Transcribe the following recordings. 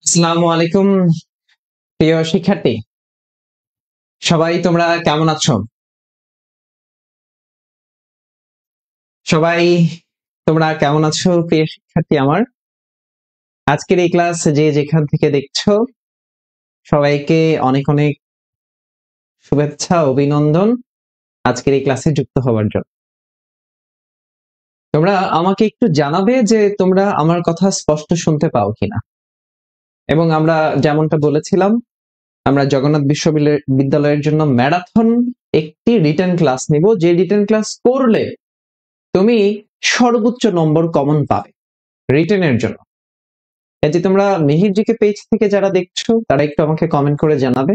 আসসালামু আলাইকুম প্রিয় শিক্ষার্থী, সবাই তোমরা কেমন আছো? সবাই তোমরা কেমন আছো প্রিয় শিক্ষার্থী আমার? আজকের এই ক্লাস যে যেখান থেকে দেখছো সবাইকে অনেক অনেক শুভেচ্ছা অভিনন্দন আজকের এই ক্লাসে যুক্ত হওয়ার জন্য। তোমরা আমাকে একটু জানাবে যে তোমরা আমার কথা স্পষ্ট শুনতে পাও কিনা। এবং আমরা যেমনটা বলেছিলাম, আমরা জগন্নাথ বিশ্ববিদ্যালয়ের জন্য ম্যারাথন একটি রিটেন ক্লাস নিব, যে রিটেন ক্লাস করলে তুমি সর্বোচ্চ নম্বর কমন পাবে রিটেনের জন্য। এই যে তোমরা মিহিরজিকে পেজ থেকে যারা দেখছো তারা একটু আমাকে কমেন্ট করে জানাবে।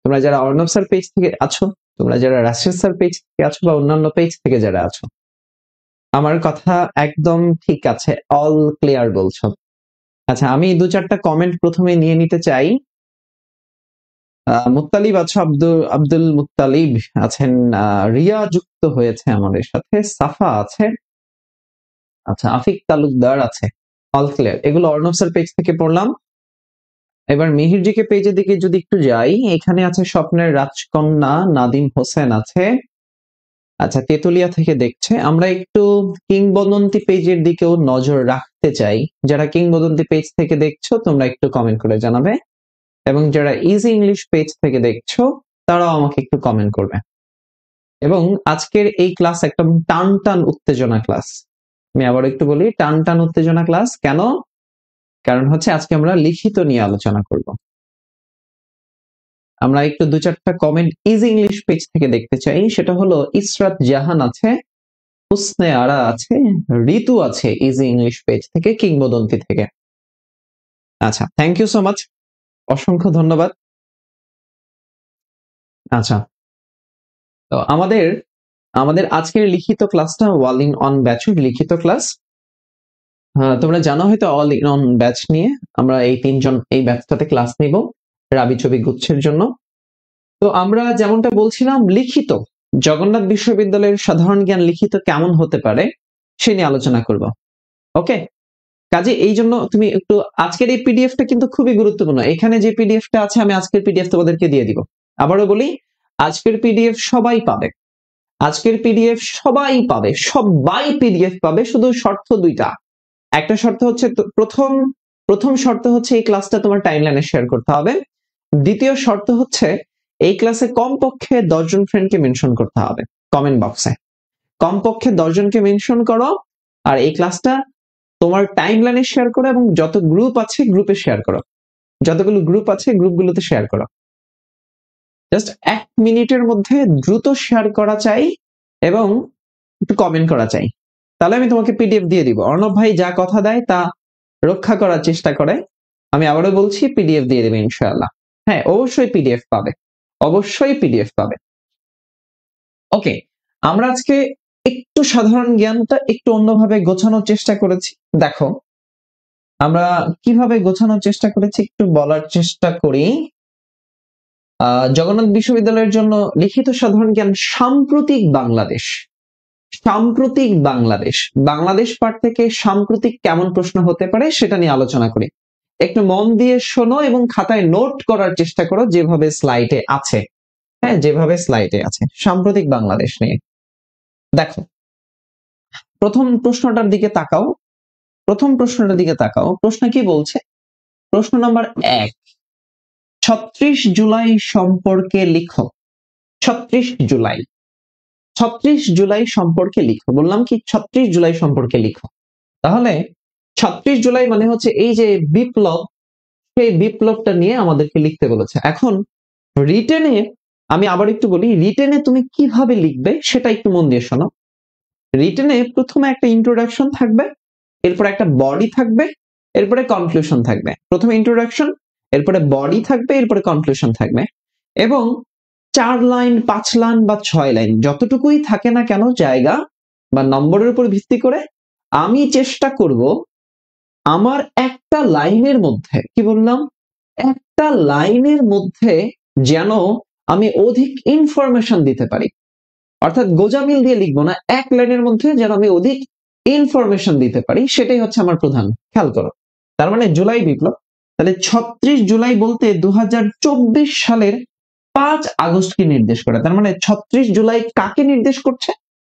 তোমরা যারা অর্ণব স্যার পেজ থেকে আছো, তোমরা যারা রাশেদ স্যার পেজ থেকে আছো বা অন্যান্য পেজ থেকে যারা আছো, আমার কথা একদম ঠিক আছে, অল ক্লিয়ার বলছো। আচ্ছা, আমি দু চারটা কমেন্ট প্রথমে নিয়ে নিতে চাই। মুত্তালিব আছো, আব্দুল মুত্তালিব আছেন, রিয়া যুক্ত হয়েছে আমাদের সাথে, সাফা আছে, আচ্ছা আফিক তালুকদার আছে, অল ক্লিয়ার। এগুলো অর্ণব স্যার পেজ থেকে পড়লাম। এবার মিহিরজিকে পেজের দিকে যদি একটু যাই, এখানে আছে স্বপ্নের রাজকন্যা, নাদিম হোসেন আছে, আচ্ছা তেতুলিয়া থেকে দেখছে। আমরা একটু কিংবদন্তি পেজের দিকেও নজর রাখতে চাই। যারা কিংবদন্তি পেজ থেকে দেখছো তোমরা একটু কমেন্ট করে জানাবে, এবং যারা ইজি ইংলিশ পেজ থেকে দেখছো তারাও আমাকে একটু কমেন্ট করবে। এবং আজকের এই ক্লাস একদম টান টান উত্তেজনা ক্লাস। আমি আবার একটু বলি, টান টান উত্তেজনা ক্লাস কেন? কারণ হচ্ছে আজকে আমরা লিখিত নিয়ে আলোচনা করব। আমরা একটু দু চারটা কমেন্ট ইজি ইংলিশ পেজ থেকে দেখতে চাই। সেটা হলো ইসরাত জাহান আছে, হুসনে আরা আছে, ঋতু আছে ইজি ইংলিশ পেজ থেকে, কিংবদন্তি থেকে। আচ্ছা, থ্যাংক ইউ সো মাচ, অসংখ্য ধন্যবাদ। আচ্ছা, তো আমাদের আমাদের আজকের লিখিত ক্লাসটা অল ইন অন ব্যাচের লিখিত ক্লাস। তোমরা জানো হয়তো অল ইন অন ব্যাচ নিয়ে আমরা এই তিনজন এই ব্যাচটাতে ক্লাস নিব রাবি ছবি গুচ্ছের জন্য। তো আমরা যেমনটা বলছিলাম, লিখিত জগন্নাথ বিশ্ববিদ্যালয়ের সাধারণ জ্ঞান লিখিত কেমন হতে পারে সে নিয়ে আলোচনা করব। ওকে, কাজে এই জন্য তুমি একটু আজকের এই পিডিএফটা কিন্তু খুবই গুরুত্বপূর্ণ। এখানে যে পিডিএফটা আছে আমি আজকের পিডিএফ তোমাদেরকে দিয়ে দিব। আবারও বলি, আজকের পিডিএফ সবাই পাবে, আজকের পিডিএফ সবাই পাবে, সবাই পিডিএফ পাবে, শুধু শর্ত দুইটা। একটা শর্ত হচ্ছে প্রথম শর্ত হচ্ছে এই ক্লাসটা তোমার টাইমলাইনে শেয়ার করতে হবে। দ্বিতীয় শর্ত হচ্ছে এই ক্লাসে কমপক্ষে 10 জন ফ্রেন্ডকে মেনশন করতে হবে কমেন্ট বক্সে। কমপক্ষে 10 জনকে মেনশন করো, আর এই ক্লাসটা তোমার টাইমলাইনে শেয়ার করো, এবং যত গ্রুপ আছে গ্রুপে শেয়ার করো, যতগুলো গ্রুপ আছে গ্রুপগুলোতে শেয়ার করো। জাস্ট 1 মিনিটের মধ্যে দ্রুত শেয়ার করা চাই এবং একটু কমেন্ট করা চাই, তাহলে আমি তোমাকে পিডিএফ দিয়ে দিব। অর্ণব ভাই যা কথা দেয় তা রক্ষা করার চেষ্টা করে। আমি আবারও বলছি, পিডিএফ দিয়ে দেবে ইনশাআল্লাহ। হ্যাঁ, অবশ্যই পিডিএফ পাবে, অবশ্যই পিডিএফ পাবে। ওকে, আমরা আজকে একটু সাধারণ জ্ঞানটা একটু অন্যভাবে গোছানোর চেষ্টা করেছি। দেখো আমরা কিভাবে গোছানোর চেষ্টা করেছি একটু বলার চেষ্টা করি। জগন্নাথ বিশ্ববিদ্যালয়ের জন্য লিখিত সাধারণ জ্ঞান সাম্প্রতিক বাংলাদেশ, সাম্প্রতিক বাংলাদেশ, বাংলাদেশ পাঠ থেকে সাম্প্রতিক কেমন প্রশ্ন হতে পারে সেটা নিয়ে আলোচনা করি। একটু মন দিয়ে শোনো এবং খাতায় নোট করার চেষ্টা করো যেভাবে স্লাইডে আছে। হ্যাঁ, যেভাবে স্লাইডে আছে সাম্প্রতিক বাংলাদেশ নিয়ে। দেখো প্রথম প্রশ্নটার দিকে তাকাও, প্রথম প্রশ্নটার দিকে তাকাও। প্রশ্ন কি বলছে? প্রশ্ন নাম্বার 1, 36 জুলাই সম্পর্কে লিখো। 36 জুলাই, 36 জুলাই সম্পর্কে লিখো। বললাম কি 36 জুলাই সম্পর্কে লিখো। তাহলে 36 জুলাই মানে হচ্ছে এই যে বিপ্লব, সেই বিপ্লবটা নিয়ে আমাদেরকে লিখতে বলেছে। এখন রিটেনে আমি আবার একটু বলি, রিটেনে তুমি কিভাবে লিখবে সেটা একটু মন দিয়ে শোনো। রিটেনে প্রথমে একটা ইন্ট্রোডাকশন থাকবে, এরপর একটা বডি থাকবে, এরপরে কনক্লুশন থাকবে। প্রথমে ইন্ট্রোডাকশন, এরপরে বডি থাকবে, এরপরে কনক্লুশন থাকবে, এবং 4 লাইন 5 লাইন বা 6 লাইন যতটুকুই থাকে না কেন জায়গা বা নম্বরের উপর ভিত্তি করে আমি চেষ্টা করব আমার একটা লাইনের মধ্যে, কি বললাম, একটা লাইনের মধ্যে যেন আমি অধিক ইনফরমেশন দিতে পারি। অর্থাৎ গোজামিল দিয়ে লিখবো না, এক লাইনের মধ্যে যেন আমি অধিক ইনফরমেশন দিতে পারি, সেটাই হচ্ছে আমার প্রধান। খেয়াল করো, তার মানে জুলাই বিপ্লব, তাহলে 36 জুলাই বলতে 2024 সালের 5 আগস্টকে নির্দেশ করে। তার মানে 36 জুলাই কাকে নির্দেশ করছে?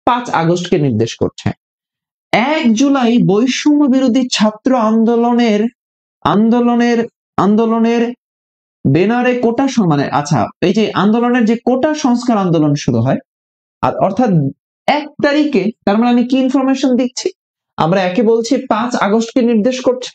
5 আগস্টকে নির্দেশ করছে। 1 জুলাই বৈষম্য বিরোধী ছাত্র আন্দোলনের আন্দোলনের আন্দোলনের বেনারে কোটা মানে আচ্ছা, এই যে আন্দোলনের যে কোটা সংস্কার আন্দোলন শুরু হয়, আর অর্থাৎ 1 তারিখে, তার মানে আমি কি ইনফরমেশন দিচ্ছি? আমরা একে বলছি 5 আগস্টকে নির্দেশ করছে,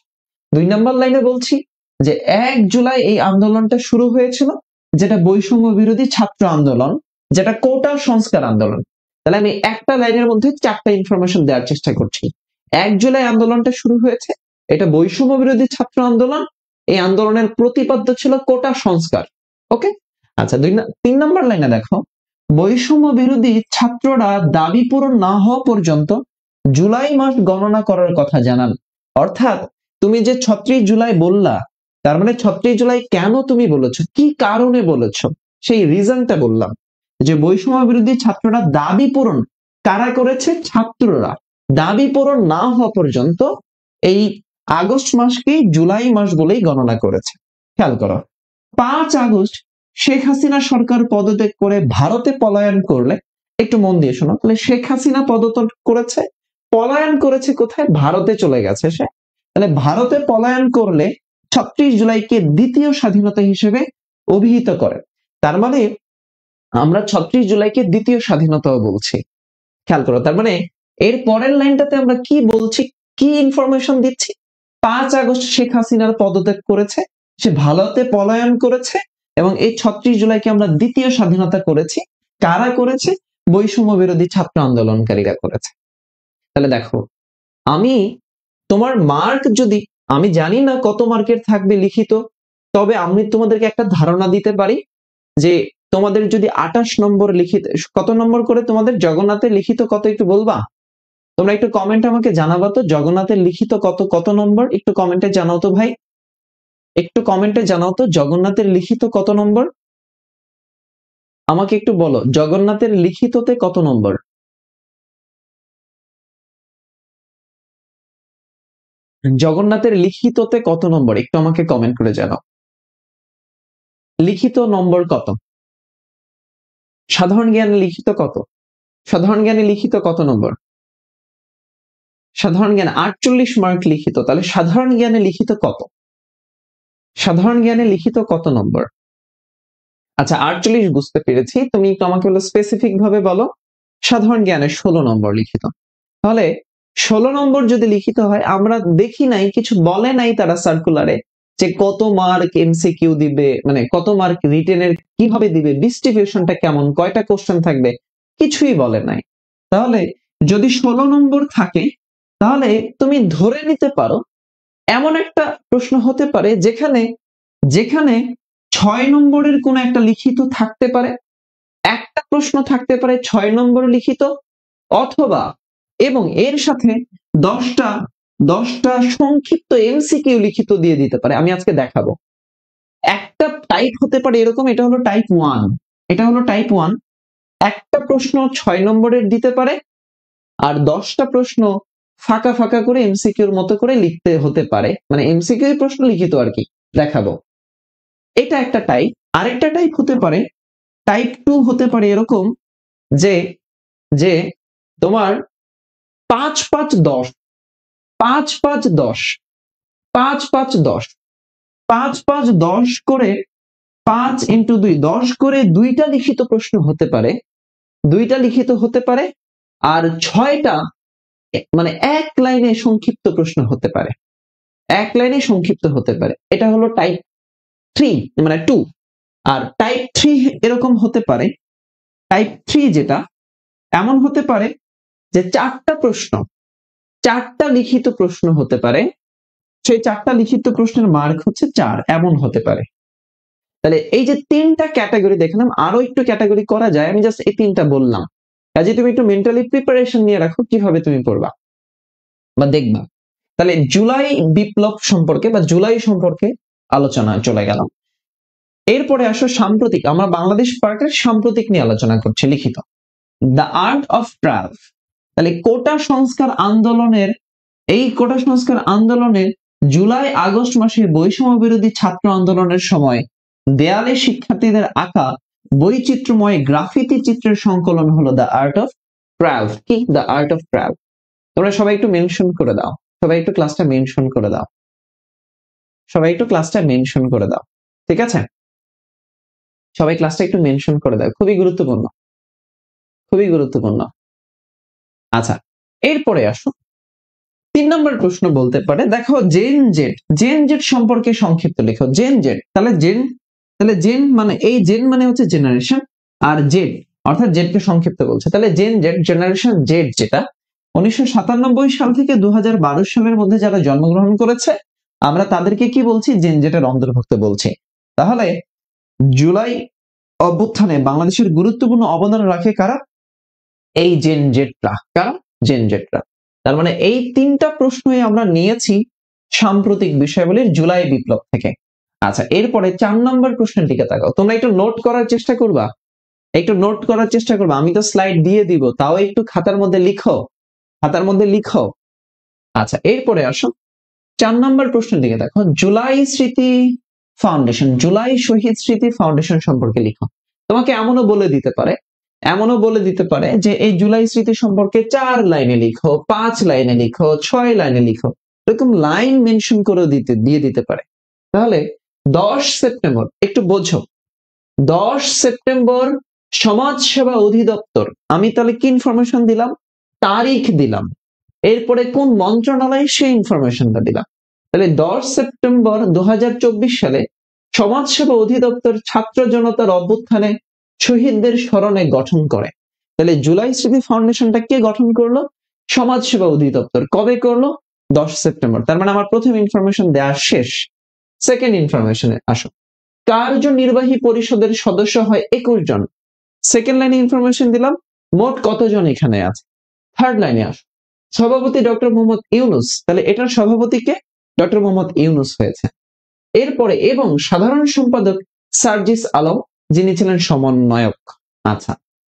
2 নম্বর লাইনে বলছি যে 1 জুলাই এই আন্দোলনটা শুরু হয়েছিল, যেটা বৈষম্য বিরোধী ছাত্র আন্দোলন, যেটা কোটা সংস্কার আন্দোলন। তাহলে আমি একটা লাইনের মধ্যে 4টা ইনফরমেশন দেওয়ার চেষ্টা করছি। 1 জুলাই আন্দোলনটা শুরু হয়েছে, এটা বৈষম্য বিরোধী ছাত্র আন্দোলন, এই আন্দোলনের প্রতিপাদ্য ছিল কোটা সংস্কার। ওকে, আচ্ছা 3 নম্বর লাইনে দেখো, বৈষম্য বিরোধী ছাত্ররা দাবি পূরণ না হওয়া পর্যন্ত জুলাই মাস গণনা করার কথা জানান। অর্থাৎ তুমি যে 36 জুলাই বললা, তার মানে 36 জুলাই কেন তুমি বলেছো, কি কারণে বলেছো, সেই রিজনটা বললাম। যে বৈষম্য বিরোধী ছাত্ররা দাবি পূরণ কারা করেছে? ছাত্ররা। দাবি পূরণ না হওয়া পর্যন্ত এই আগস্ট মাসকেই জুলাই মাস বলেই গণনা করেছে। খেয়াল করো, 5 আগস্ট শেখ হাসিনা সরকার পদত্যাগ করে ভারতে পলায়ন করলে, একটু মন দিয়ে শোনো, তাহলে শেখ হাসিনা পদত্যাগ করেছে, পলায়ন করেছে কোথায়? ভারতে চলে গেছে সে। তাহলে ভারতে পলায়ন করলে 36 জুলাইকে দ্বিতীয় স্বাধীনতা হিসেবে অভিহিত করে। তার মানে আমরা 36 জুলাইকে দ্বিতীয় স্বাধীনতাও বলছি। খেয়াল করো, তার মানে এর পরের লাইনটাতে আমরা কি বলছি, কি ইনফরমেশন দিচ্ছি? 5 আগস্ট শেখ হাসিনার পদত্যাগ করেছে, সে ভারতে পলায়ন করেছে, এবং এই 36 জুলাইকে আমরা দ্বিতীয় স্বাধীনতা করেছি। কারা করেছে? বৈষম্য বিরোধী ছাত্র আন্দোলনকারীরা করেছে। তাহলে দেখো, আমি তোমার মার্ক যদি, আমি জানি না কত মার্কের থাকবে লিখিত, তবে আমি তোমাদেরকে একটা ধারণা দিতে পারি যে তোমাদের যদি 28 নম্বর লিখিত, কত নম্বর করে তোমাদের জগন্নাথের লিখিত কত একটু বলবা? তোমরা একটু কমেন্ট আমাকে জানাবা তো, জগন্নাথের লিখিত কত কত নম্বর, একটু কমেন্টে জানাও তো ভাই, একটু কমেন্টে জানাও তো জগন্নাথের লিখিত কত নম্বর, আমাকে একটু বলো জগন্নাথের লিখিততে কত নম্বর। জগন্নাথের লিখিততে কত নম্বর একটু আমাকে কমেন্ট করে জানাও। লিখিত নম্বর কত? সাধারণ জ্ঞানে লিখিত কত? সাধারণ জ্ঞানে লিখিত কত নম্বর? সাধারণ জ্ঞান 48 মার্ক লিখিত, তাহলে সাধারণ জ্ঞানে লিখিত কত? সাধারণ জ্ঞানে লিখিত কত নম্বর? আচ্ছা 48 বুঝতে পেরেছি, তুমি একটু আমাকে বলো স্পেসিফিক ভাবে বলো। সাধারণ জ্ঞানে 16 নম্বর লিখিত। তাহলে 16 নম্বর যদি লিখিত হয়, আমরা দেখি নাই, কিছু বলে নাই তারা সার্কুলারে যে কত মার্ক এমসিকিউ দিবে, মানে কত মার্ক রিটেনের কিভাবে দিবে, ডিস্ট্রিবিউশনটা কেমন, কয়টা কোশ্চেন থাকবে, কিছুই বলে নাই। তাহলে যদি 16 নম্বর থাকে, তাহলে তুমি ধরে নিতে পারো এমন একটা প্রশ্ন হতে পারে যেখানে যেখানে 6 নম্বরের কোন একটা লিখিত থাকতে পারে, একটা প্রশ্ন থাকতে পারে 6 নম্বর লিখিত, অথবা এবং এর সাথে 10টা সংক্ষিপ্ত এমসিকিউ লিখিত দিয়ে দিতে পারে। আমি আজকে দেখাবো। একটা টাইপ হতে পারে এরকম, এটা হলো টাইপ 1, এটা হলো টাইপ 1, একটা প্রশ্ন 6 নম্বরের দিতে পারে, আর 10টা প্রশ্ন ফাঁকা ফাঁকা করে এমসিকিউর মতো করে লিখতে হতে পারে, মানে এমসিকিউ প্রশ্ন লিখিত আর কি, দেখাবো। এটা একটা টাইপ। আরেকটা টাইপ হতে পারে, টাইপ 2 হতে পারে এরকম যে যে তোমার 5-5-10, 5-5-10, 5-5-10, 5-5-10 করে 5 into 2, 10 করে 2টা লিখিত প্রশ্ন হতে পারে, 2টা লিখিত হতে পারে, আর 6টা মানে এক লাইনে সংক্ষিপ্ত প্রশ্ন হতে পারে, এক লাইনে সংক্ষিপ্ত হতে পারে। এটা হলো টাইপ 3 মানে 2। আর টাইপ 3 এরকম হতে পারে, টাইপ 3 যেটা এমন হতে পারে যে 4টা প্রশ্ন, 4টা লিখিত প্রশ্ন হতে পারে, সেই 4টা লিখিত প্রশ্নের মার্ক হচ্ছে 4, এমন হতে পারে। তাহলে এই যে 3টা ক্যাটাগরি দেখলাম, আরো একটু ক্যাটাগরি করা যায়, আমি জাস্ট এই 3টা বললাম। কাজে তুমি একটু মেন্টালি প্রিপারেশন নিয়ে রাখো কিভাবে তুমি পড়বা বা দেখবা। তাহলে জুলাই বিপ্লব সম্পর্কে বা জুলাই সম্পর্কে আলোচনা চলে গেল। এরপরে আসো সাম্প্রতিক, আমরা বাংলাদেশ পার্টের সাম্প্রতিক নিয়ে আলোচনা করছি লিখিত, দ্য আর্ট অফ ট্রায়ালফ। তাহলে কোটা সংস্কার আন্দোলনের, এই কোটা সংস্কার আন্দোলনের জুলাই আগস্ট মাসে বৈষম্য বিরোধী ছাত্র আন্দোলনের সময় দেয়ালে শিক্ষার্থীদের আঁকা বৈচিত্র্যময় গ্রাফিতি চিত্রের সংকলন হলো দ্য আর্ট অফ ক্রাফট। কি? The art of craft. তোমরা সবাই একটু মেনশন করে দাও, সবাই একটু ক্লাসটা মেনশন করে দাও, সবাই একটু ক্লাসটা মেনশন করে দাও, ঠিক আছে? সবাই ক্লাসটা একটু মেনশন করে দাও, খুবই গুরুত্বপূর্ণ, খুবই গুরুত্বপূর্ণ। আচ্ছা, এরপরে আসো 3 নম্বর প্রশ্ন বলতে পারে, দেখো জেন জেড সম্পর্কে সংক্ষিপ্ত লেখো। জেন জেড, তাহলে জেন মানে এই জেন মানে হচ্ছে জেনারেশন, আর জেড অর্থাৎ জেড কে সংক্ষিপ্ত বলছে। তাহলে জেন জেড, জেনারেশন জেড, যেটা 1997 সাল থেকে 2012 সালের মধ্যে যারা জন্মগ্রহণ করেছে আমরা তাদেরকে কি বলছি? জেন জেডের অন্তর্ভুক্ত বলছি। তাহলে জুলাই অভ্যুত্থানে বাংলাদেশের গুরুত্বপূর্ণ অবদান রাখে কারা? এই জেন জেডরা। কারা? জেন জেডরা। তার মানে এই 3টা প্রশ্নই আমরা নিয়েছি সাম্প্রতিক বিষয়াবলীর জুলাই বিপ্লব থেকে। আচ্ছা, এরপরে 4 নম্বর প্রশ্নের দিকে তাকাও। তোমরা একটু নোট করার চেষ্টা করবা, একটু নোট করার চেষ্টা করবা। আমি তো স্লাইড দিয়ে দিব, তাও একটু খাতার মধ্যে লিখো, খাতার মধ্যে লিখো। আচ্ছা, এরপরে আসো 4 নম্বর প্রশ্নের দিকে দেখো। জুলাই স্মৃতি ফাউন্ডেশন, জুলাই শহীদ স্মৃতি ফাউন্ডেশন সম্পর্কে লিখো। তোমাকে এমনও বলে দিতে পারে যে এই জুলাই স্মৃতি সম্পর্কে 4 লাইনে লিখো, 5 লাইনে লিখো, 6 লাইনে লিখো, এরকম লাইন মেনশন করে দিয়ে দিতে পারে। তাহলে 10 সেপ্টেম্বর, একটু বোঝো, 10 সেপ্টেম্বর সমাজ সেবা অধিদপ্তর, আমি তাহলে কি ইনফরমেশন দিলাম? তারিখ দিলাম। এরপরে কোন মন্ত্রণালয় সেই ইনফরমেশনটা দিলাম। তাহলে 10 সেপ্টেম্বর 2024 সালে সমাজসেবা অধিদপ্তর ছাত্র জনতার অভ্যুত্থানে শহীদদের স্মরণে গঠন করে। তাহলে জুলাই স্মৃতি ফাউন্ডেশনটা কে গঠন করলো? সমাজসেবা অধিদপ্তর। কবে করলো? 10 সেপ্টেম্বর। তার মানে আমার প্রথম ইনফরমেশন দেওয়া শেষ। সেকেন্ড ইনফরমেশনে আসো। কার্যনির্বাহী পরিষদের সদস্য হয় 21 জন। সেকেন্ড লাইনে ইনফরমেশন দিলাম মোট কতজন এখানে আছে। থার্ড লাইনে আসো। সভাপতি ডক্টর মোহাম্মদ ইউনুস, তাহলে এটার সভাপতি কে? ডক্টর মোহাম্মদ ইউনুস হয়েছে। এরপরে এবং সাধারণ সম্পাদক সার্জিস আলম, যিনি ছিলেন সমন্বয়ক। আচ্ছা,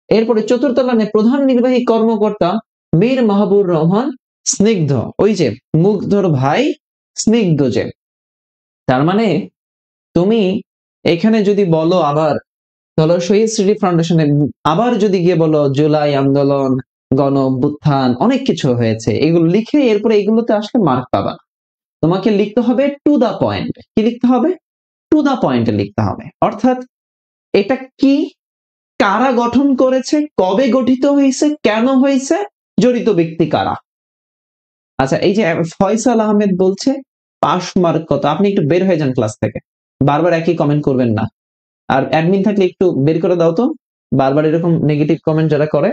এরপরে চতুর্থ লাইনে প্রধান নির্বাহী কর্মকর্তা মীর মাহবুর রহমান স্নিগ্ধ, ওই যে মুগ্ধর ভাই স্নিগ্ধ যে। তার মানে তুমি এখানে যদি বলো আবার, ধরো শহীদ স্মৃতি ফাউন্ডেশনে আবার যদি গিয়ে বলো জুলাই আন্দোলন, গণ অভ্যুত্থান, অনেক কিছু হয়েছে, এগুলো লিখে এরপরে এগুলোতে আসলে মার্ক পাবা। তোমাকে লিখতে হবে টু দা পয়েন্ট। কি লিখতে হবে? টু দা পয়েন্টে লিখতে হবে। অর্থাৎ এটা কি, কারা গঠন করেছে, কবে গঠিত হয়েছে, কেন হয়েছে, জড়িত ব্যক্তি কারা। আচ্ছা, এই যে ফয়সাল আহমেদ বলছে পাস মার্ক কত। আপনি একটু বের হয়ে যান ক্লাস থেকে, বারবার একই কমেন্ট করবেন না। আর অ্যাডমিন থাকলে একটু বের করে দাও তো, বারবার এরকম নেগেটিভ কমেন্ট যারা করে,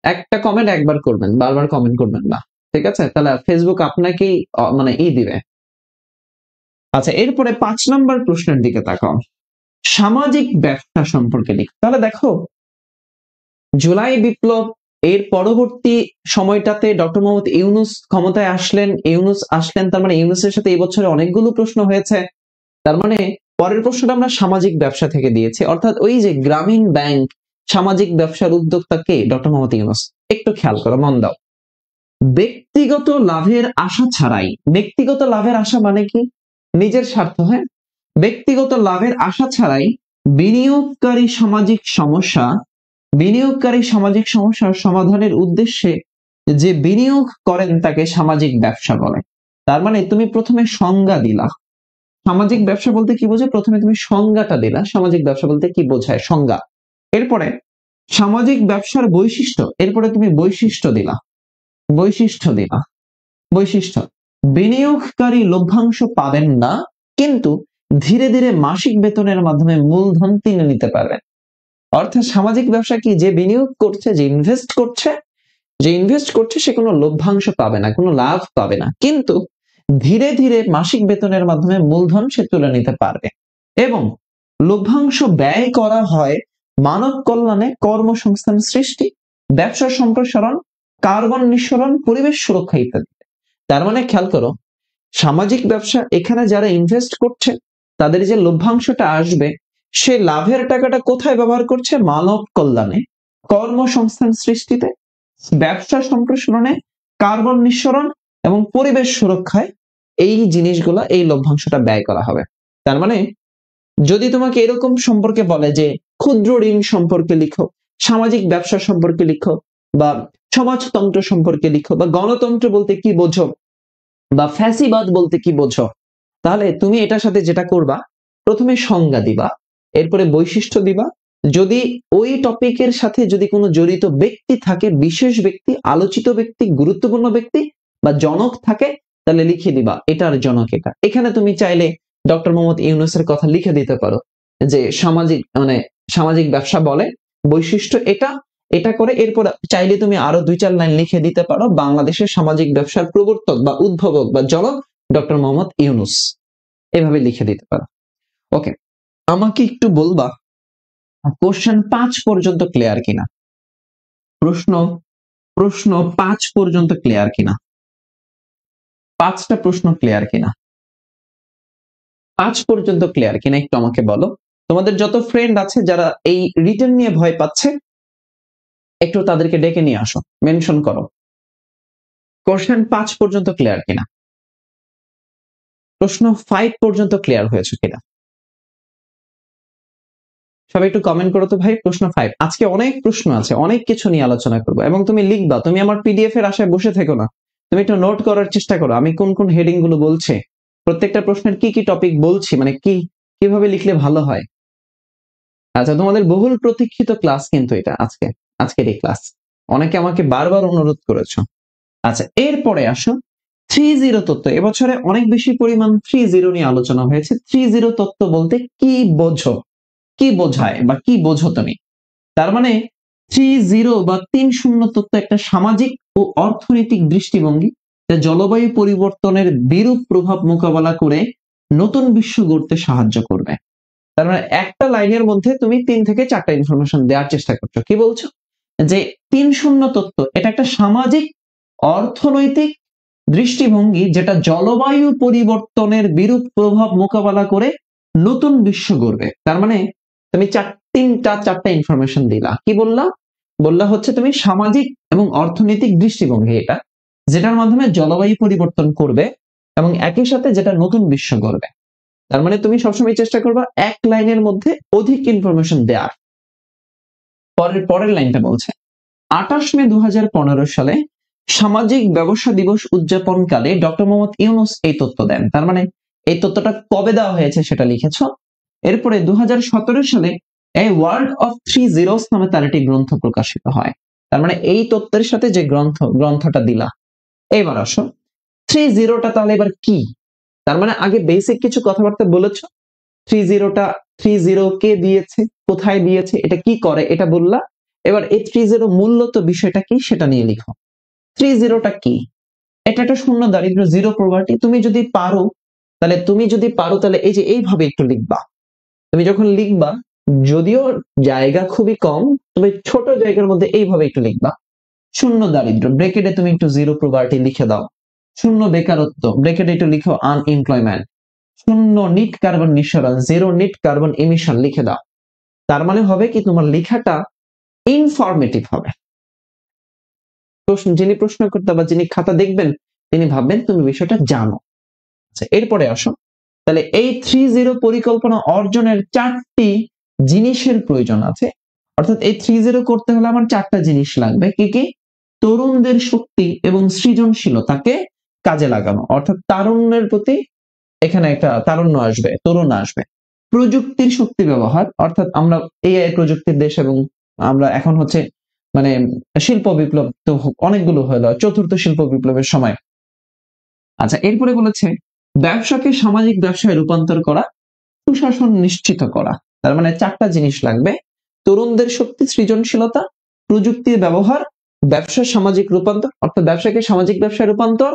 একটা কমেন্ট একবার করবেন, বারবার কমেন্ট করবেন না, ঠিক আছে? তাহলে ফেসবুক আপনাকেই মানে দিবে। আচ্ছা, এরপরে 5 নম্বর প্রশ্নের দিকে তাকাও। সামাজিক ব্যবসা সম্পর্কে লিখ। তাহলে দেখো জুলাই বিপ্লব এর পরবর্তী সময়টাতে ডক্টর মোহাম্মদ ইউনুস ক্ষমতায় আসলেন। তার মানে ইউনুসের সাথে এই বছরে অনেকগুলো প্রশ্ন হয়েছে। তার মানে পরের প্রশ্নটা আমরা সামাজিক ব্যবসা থেকে দিয়েছি, অর্থাৎ ওই যে গ্রামীণ ব্যাংক, সামাজিক ব্যবসার উদ্যোক্তা কে? ডক্টর মোহাম্মদ ইউনুস। একটু খেয়াল করো, মন দাও। ব্যক্তিগত লাভের আশা ছাড়াই, ব্যক্তিগত লাভের আশা মানে কি? নিজের স্বার্থ। হ্যাঁ, ব্যক্তিগত লাভের আশা ছাড়াই বিনিয়োগকারী সামাজিক সমস্যার সমাধানের উদ্দেশ্যে যে বিনিয়োগ করেন তাকে সামাজিক ব্যবসা বলে। তার মানে তুমি প্রথমে সংজ্ঞা দিলা সামাজিক ব্যবসা বলতে কি বোঝায়, প্রথমে তুমি সংজ্ঞাটা দিলা সামাজিক ব্যবসা বলতে কি বোঝায়, সংজ্ঞা। এরপরে সামাজিক ব্যবসার বৈশিষ্ট্য, এরপরে তুমি বৈশিষ্ট্য দিলা। বিনিয়োগকারী লভ্যাংশ পাবেন না, কিন্তু ধীরে ধীরে মাসিক বেতনের মাধ্যমে মূলধন কিনে নিতে পারবেন। অর্থাৎ সামাজিক ব্যবসা কি? যে বিনিয়োগ করছে, যে ইনভেস্ট করছে সে কোনো লভ্যাংশ পাবে না, কোনো লাভ পাবে না, কিন্তু ধীরে ধীরে মাসিক বেতনের মাধ্যমে মূলধন সে তুলে নিতে পারবে। এবং লভ্যাংশ ব্যয় করা হয় মানব কল্যাণে, কর্মসংস্থান সৃষ্টি, ব্যবসা সম্প্রসারণ, কার্বন নিঃসরণ, পরিবেশ সুরক্ষা ইত্যাদি। তার মানে খেয়াল করো, সামাজিক ব্যবসা এখানে যারা ইনভেস্ট করছে তাদের যে লভ্যাংশটা আসবে, সে লাভের টাকাটা কোথায় ব্যবহার করছে? মানব কল্যাণে, কর্মসংস্থান সৃষ্টিতে, ব্যবসা সম্প্রসারণে, কার্বন নিঃসরণ এবং পরিবেশ সুরক্ষায় এই জিনিসগুলা, এই লভ্যাংশটা ব্যয় করা হবে। তার মানে যদি তোমাকে এরকম সম্পর্কে বলে যে ক্ষুদ্র ঋণ সম্পর্কে লিখো, সামাজিক ব্যবসা সম্পর্কে লিখো, বা সমাজতন্ত্র সম্পর্কে লিখো, বা গণতন্ত্র বলতে কি বোঝো, বা ফ্যাসিবাদ বলতে কি বোঝো, তাহলে তুমি এটার সাথে যেটা করবা, প্রথমে সংজ্ঞা দিবা, এরপরে বৈশিষ্ট্য দিবা। যদি ওই টপিকের সাথে যদি কোনো জড়িত ব্যক্তি থাকে, বিশেষ ব্যক্তি, আলোচিত ব্যক্তি, গুরুত্বপূর্ণ ব্যক্তি বা জনক থাকে, তাহলে লিখে দিবা এটার জনক এটা। এখানে তুমি চাইলে ডক্টর মোহাম্মদ ইউনূসের কথা লিখে দিতে পারো, যে সামাজিক ব্যবসা বলে, বৈশিষ্ট্য এটা, এটা করে। এরপর চাইলে তুমি আরো 2-4 লাইন লিখে দিতে পারো, বাংলাদেশের সামাজিক ব্যবসার প্রবর্তক বা উদ্ভাবক বা জনক ডক্টর মোহাম্মদ ইউনূস, এভাবে লিখে দিতে পারো। ওকে, আমাকে একটু বলবা কোশ্চেন 5 পর্যন্ত ক্লিয়ার কিনা, প্রশ্ন 5 পর্যন্ত ক্লিয়ার কিনা, 5টা প্রশ্ন ক্লিয়ার কিনা, 5 পর্যন্ত ক্লিয়ার কিনা একটু আমাকে বলো। তোমাদের যত ফ্রেন্ড আছে যারা এই রিটেন নিয়ে ভয় পাচ্ছে, একটু তাদেরকে ডেকে নিয়ে আসো, মেনশন করো কোশ্চেন 5 পর্যন্ত ক্লিয়ার কিনা, প্রশ্ন 5 পর্যন্ত ক্লিয়ার হয়েছে কিনা। সবাই একটু কমেন্ট করো তো ভাই, প্রশ্ন 5। আজকে অনেক প্রশ্ন আছে, অনেক কিছু নিয়ে আলোচনা করবো, এবং তুমি লিখবা, তুমি আমার পিডিএফ এর আশায় বসে থেকো না, তুমি একটু নোট করার চেষ্টা করো আমি কোন কোন হেডিং গুলো বলছি, প্রত্যেকটা প্রশ্নের কি কি টপিক বলছি, মানে কিভাবে লিখলে ভালো হয়। আচ্ছা, তোমাদের বহুল প্রতীক্ষিত ক্লাস কিন্তু এটা, আজকের এই ক্লাস, অনেকে আমাকে বারবার অনুরোধ করেছো। আচ্ছা, এরপরে আসো 3-0 তত্ত্ব। এবছরে অনেক বেশি পরিমাণ 3-0 নিয়ে আলোচনা হয়েছে। 3-0 তত্ত্ব বলতে কি বোঝো, কি বোঝায় বা কি বোঝো তুমি। তার মানে 3-0 বা 3-0 তত্ত্ব একটা সামাজিক ও অর্থনৈতিক দৃষ্টিভঙ্গি, যা জলবায়ু পরিবর্তনের বিরূপ প্রভাব মোকাবেলা করে নতুন বিশ্ব গড়তে সাহায্য করবে। তার মানে একটা লাইনের মধ্যে তুমি 3 থেকে 4টা ইনফরমেশন দেওয়ার চেষ্টা করছো। কি বলছো যে 3-0 তত্ত্ব এটা একটা সামাজিক অর্থনৈতিক দৃষ্টিভঙ্গি, যেটা জলবায়ু পরিবর্তনের বিরূপ প্রভাব মোকাবেলা করে নতুন বিশ্ব গড়বে। তার মানে তুমি 4টা ইনফরমেশন দিলা। কি বললা হচ্ছে তুমি সামাজিক এবং অর্থনৈতিক দৃষ্টিভঙ্গি এটা, যেটার মাধ্যমে জলবায়ু পরিবর্তন করবে এবং একই সাথে যেটা নতুন বিশ্ব গড়বে। তার মানে তুমি সবসময় চেষ্টা করবা এক লাইনের মধ্যে অধিক ইনফরমেশন দেওয়ার। পরের লাইনটা বলছে 28 মে 2015 সালে সামাজিক ব্যবসা দিবস উদযাপনকালে ডক্টর মোহাম্মদ ইউনূস এই তথ্য দেন। তার মানে এই তথ্যটা কবে দেওয়া হয়েছে সেটা লিখেছ। এরপরে 2017 সালে এই ওয়ার্ল্ড অফ 3 জিরোস নামে তার একটি গ্রন্থ প্রকাশিত হয়। তার মানে এই তথ্যের সাথে যে গ্রন্থটা দিলা। এবার আসো 3-0টা তাহলে এবার কি। তার মানে আগে বেসিক কিছু কথাবার্তা বলেছ, 3-0 কে দিয়েছে, কোথায় দিয়েছে, এটা কি করে, এটা বললা। এবার এই 3-0 মূলত বিষয়টা কি সেটা নিয়ে লিখো। 3-0টা কি, এটা একটা শূন্য দারিদ্র, জিরো প্রভার্টি। তুমি যদি পারো তাহলে এই যে এইভাবে একটু লিখবা। তুমি যখন লিখবা, যদিও জায়গা খুবই কম, তবে ছোট জায়গার মধ্যে এইভাবে একটু লিখবা। শূন্য দারিদ্র, ব্রেকেটে তুমি একটু জিরো প্রভার্টি লিখে দাও। শূন্য বেকারত্ব, ব্রেকেটে একটু লিখো আনএমপ্লয়মেন্ট। শূন্য নিট কার্বন নিঃসরণ, জিরো নিট কার্বন ইমিশন লিখে দাও। তার মানে হবে কি, তোমার লেখাটা ইনফরমেটিভ হবে। যিনি প্রশ্নকর্তা বা যিনি খাতা দেখবেন, তিনি ভাববেন তুমি বিষয়টা জানো। আচ্ছা, এরপরে আসো, তাহলে এই 3-0 পরিকল্পনা অর্জনের 4টি জিনিসের প্রয়োজন আছে। অর্থাৎ এই 3-0 করতে হলে আমার 4টা জিনিস লাগবে। কি কি? তরুণদের শক্তি এবং সৃজনশীলতাকে কাজে লাগানো, অর্থাৎ তারুণ্যের প্রতি এখানে একটা তারুণ্য আসবে, তরুণ আসবে। প্রযুক্তির শক্তি ব্যবহার, অর্থাৎ আমরা এআই প্রযুক্তির দেশ, এবং আমরা এখন হচ্ছে মানে শিল্প বিপ্লব তো অনেকগুলো হলো, চতুর্থ শিল্প বিপ্লবের সময়। আচ্ছা, এরপরে বলেছে ব্যবসাকে সামাজিক ব্যবসায় রূপান্তর করা, সুশাসন নিশ্চিত করা। তার মানে 4টা জিনিস লাগবে: তরুণদের শক্তি, সৃজনশীলতা, প্রযুক্তির ব্যবহার, ব্যবসার সামাজিক রূপান্তর, অর্থাৎ ব্যবসাকে সামাজিক ব্যবসায় রূপান্তর,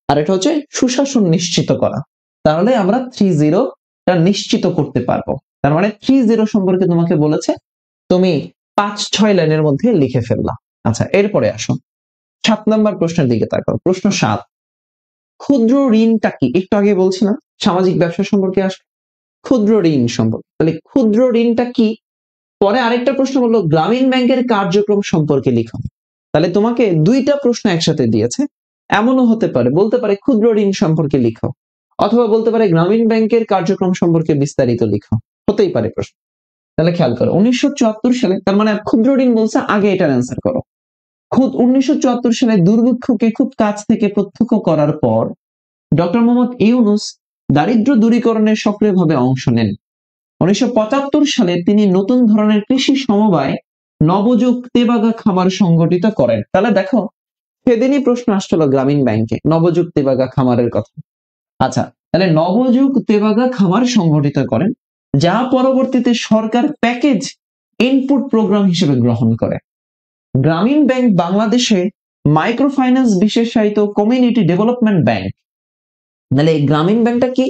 আর এটা হচ্ছে সুশাসন নিশ্চিত করা। তাহলে আমরা 3-0টা নিশ্চিত করতে পারবো। তার মানে 3-0 সম্পর্কে তোমাকে বলেছে, তুমি 5-6 লাইনের মধ্যে লিখে ফেললা। আচ্ছা, এরপরে আসো 7 নম্বর প্রশ্নের দিকে তাকাও। প্রশ্ন 7, ক্ষুদ্র ঋণটা কি? একটু আগে বলছিলাম সামাজিক ব্যবসা সম্পর্কে আসবে, ক্ষুদ্র ঋণ সম্পর্কে। তাহলে ক্ষুদ্র ঋণটা কি? পরে আরেকটা প্রশ্ন বললো গ্রামীণ ব্যাংকের কার্যক্রম সম্পর্কে লিখো। তাহলে তোমাকে 2টা প্রশ্ন একসাথে দিয়েছে। এমনও হতে পারে, বলতে পারে ক্ষুদ্র ঋণ সম্পর্কে লিখো, অথবা বলতে পারে গ্রামীণ ব্যাংকের কার্যক্রম সম্পর্কে বিস্তারিত লিখো, হতেই পারে প্রশ্ন। তাহলে খেয়াল করো 1974 সালে, তার মানে ক্ষুদ্র ঋণ বলছে, আগে এটার অ্যান্সার করো। 1974 সালে দুর্ভিক্ষকে খুব কাছ থেকে প্রত্যক্ষ করার পর ডক্টর মোহাম্মদ ইউনূস দারিদ্র দূরীকরণে সক্রিয়ভাবে অংশ নেন। 1975 সালে তিনি নতুন ধরনের কৃষি সমবায় নবযুগ তেবাগা খামার সংগঠিত করেন। তাহলে দেখো সেদিনই প্রশ্ন আসছিল গ্রামীণ ব্যাংকে নবযুগ তেবাগা খামারের কথা। আচ্ছা, তাহলে নবযুগ তেবাগা খামার সংগঠিত করেন, যা পরবর্তীতে সরকার প্যাকেজ ইনপুট প্রোগ্রাম হিসেবে গ্রহণ করে। গ্রামীণ ব্যাংক বাংলাদেশে মাইক্রো ফাইন্যান্স বিশেষায়িত কমিউনিটি ডেভেলপমেন্ট ব্যাংক। তাহলে এই গ্রামীণ ব্যাংকটা কি?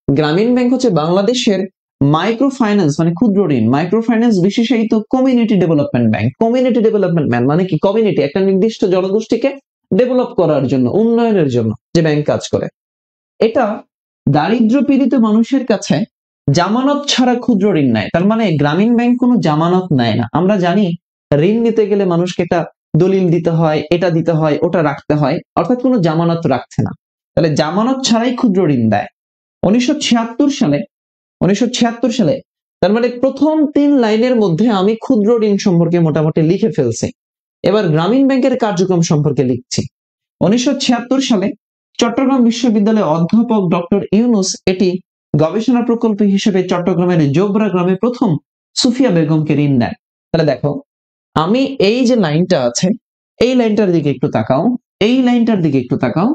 গ্রামীণ ব্যাংক হচ্ছে বাংলাদেশের মাইক্রো ফাইন্যান্স মানে ক্ষুদ্র ঋণ, মাইক্রো ফাইন্যান্স বিশেষায়িত community development bank. Community development bank মানে কি? কমিউনিটি, একটা নির্দিষ্ট জনগোষ্ঠীকে ডেভেলপ করার জন্য, উন্নয়নের জন্য যে ব্যাংক কাজ করে। এটা দারিদ্র পীড়িত মানুষের কাছে জামানত ছাড়া ক্ষুদ্র ঋণ নেয়। তার মানে গ্রামীণ ব্যাংক কোনো জামানত নেয় না। আমরা জানি ঋণ নিতে গেলে মানুষকে একটা দলিল দিতে হয়, এটা দিতে হয়, ওটা রাখতে হয়, অর্থাৎ কোনো জামানত রাখছে না। তাহলে জামানত ছাড়াই ক্ষুদ্র ঋণ দেয়। 1976 সালে, তার মানে প্রথম 3 লাইনের মধ্যে আমি ক্ষুদ্র ঋণ সম্পর্কে মোটামুটি লিখে ফেলছি। এবার গ্রামীণ ব্যাংকের কার্যক্রম সম্পর্কে লিখছি। 1976 সালে চট্টগ্রাম বিশ্ববিদ্যালয়ের অধ্যাপক ডক্টর ইউনূস এটি গবেষণা প্রকল্প হিসেবে চট্টগ্রামের জোবরা গ্রামে প্রথম সুফিয়া বেগমকে ঋণ দেন। তাহলে দেখো আমি এই যে লাইনটা আছে, এই লাইনটার দিকে একটু তাকাও, এই লাইনটার দিকে একটু তাকাও।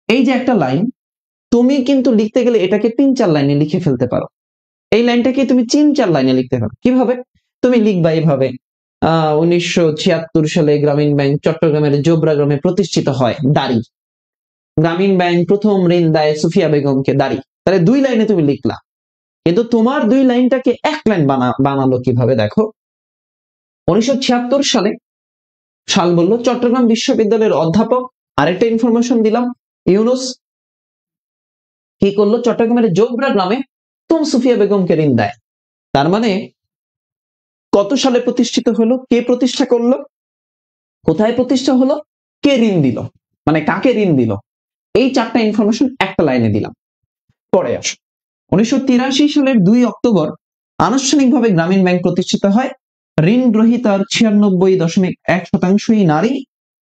এই যে একটা লাইন, তুমি কিন্তু লিখতে গেলে এটাকে 3-4 লাইনে লিখে ফেলতে পারো। এই লাইনটাকে তুমি 3-4 লাইনে লিখতে পারো। কিভাবে? তুমি লিখবা এইভাবে, 1976 সালে গ্রামীণ ব্যাংক চট্টগ্রামের জোবরা গ্রামে প্রতিষ্ঠিত হয়, দাঁড়ি। গ্রামীণ ব্যাংক প্রথম ঋণ দেয় সুফিয়া বেগমকে, দাঁড়ি। তাহলে 2 লাইনে তুমি লিখলা, কিন্তু তোমার 2 লাইনটাকে 1 লাইন বানালো কিভাবে? দেখো 1976 সালে সাল বললো, চট্টগ্রাম বিশ্ববিদ্যালয়ের অধ্যাপক, আরেকটা ইনফরমেশন দিলাম, ইউনূস কি করলো? চট্টগ্রামের জোবরা গ্রামে প্রথম সুফিয়া বেগমকে ঋণ দেয়। তার মানে কত সালে প্রতিষ্ঠিত হলো, কে প্রতিষ্ঠা করলো, কোথায় প্রতিষ্ঠা হলো, কে ঋণ দিল, মানে কাকে ঋণ দিল, এই 4টা ইনফরমেশন একটা লাইনে দিলাম। পরে আসো 1983 সালের 2 অক্টোবর আনুষ্ঠানিকভাবে গ্রামীণ ব্যাংক প্রতিষ্ঠিত হয়। ঋণ গ্রহীতার 96.1%ই নারী।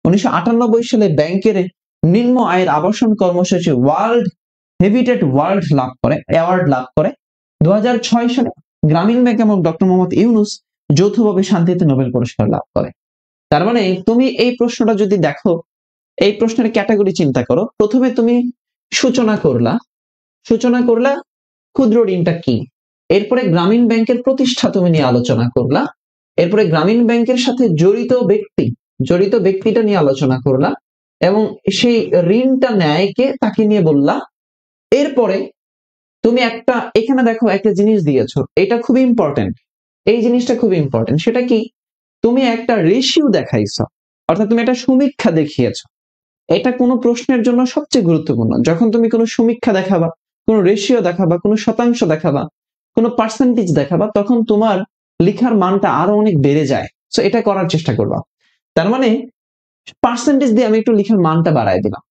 1998 সালে ব্যাংকের নিম্ন আয়ের আবাসন কর্মসূচি ওয়ার্ল্ড হেবিটেট অ্যাওয়ার্ড লাভ করে। 2006 সালে গ্রামীণ ব্যাংক এবং ডক্টর মোহাম্মদ ইউনূস যৌথভাবে শান্তিতে নোবেল পুরস্কার লাভ করে। তার মানে তুমি এই প্রশ্নটা যদি দেখো, এই প্রশ্নের ক্যাটাগরি চিন্তা করো। প্রথমে তুমি সূচনা করলা ক্ষুদ্র ঋণটা কি, এরপরে গ্রামীণ ব্যাংকের প্রতিষ্ঠা তুমি নিয়ে আলোচনা করলা, এরপরে গ্রামীণ ব্যাংকের সাথে জড়িত ব্যক্তিটা নিয়ে আলোচনা করলা, এবং সেই ঋণটা নেয় কে তাকে নিয়ে বললা। এরপরে তুমি এখানে দেখো একটা জিনিস দিয়েছো, এটা খুবই ইম্পর্টেন্ট, এই জিনিসটা খুবই ইম্পর্টেন্ট। সেটা কি? তুমি একটা রেশিও দেখাইছো, অর্থাৎ তুমি একটা সমীক্ষা দেখিয়েছো। এটা কোনো প্রশ্নের জন্য সবচেয়ে গুরুত্বপূর্ণ। যখন তুমি কোনো সমীক্ষা দেখাবা, কোনো রেশিও দেখাবা, কোনো শতাংশ দেখাবা, কোনো পার্সেন্টেজ দেখাবা, তখন তোমার লেখার মানটা আরো অনেক বেড়ে যায়। সো এটা করার চেষ্টা করবা। তার মানে পার্সেন্টেজ দিয়ে আমি একটু লেখার মানটা বাড়ায় দিলাম,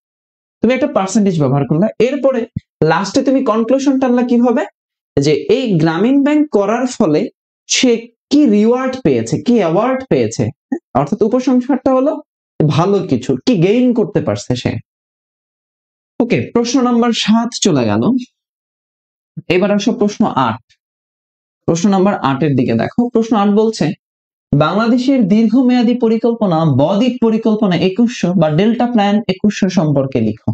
তুমি একটা পার্সেন্টেজ ব্যবহার করলা। এরপরে লাস্টে তুমি কনক্লুশন টানলা কিভাবে? যে এই গ্রামীণ ব্যাংক করার ফলে সে কি রিওয়ার্ড পেয়েছে, কি অ্যাওয়ার্ড পেয়েছে, অর্থাৎ উপসংহারটা হলো ভালো কিছু কি গেইন করতে পারছে সে। ওকে, প্রশ্ন নাম্বার 7 চলে গেল। এবার আসো প্রশ্ন 8। প্রশ্ন নাম্বার 8 এর দিকে দেখো। প্রশ্ন 8 বলছে, বাংলাদেশের দীর্ঘমেয়াদী পরিকল্পনা বদ্বীপ পরিকল্পনা 2100 বা ডেল্টা প্ল্যান 2100 সম্পর্কে লিখো।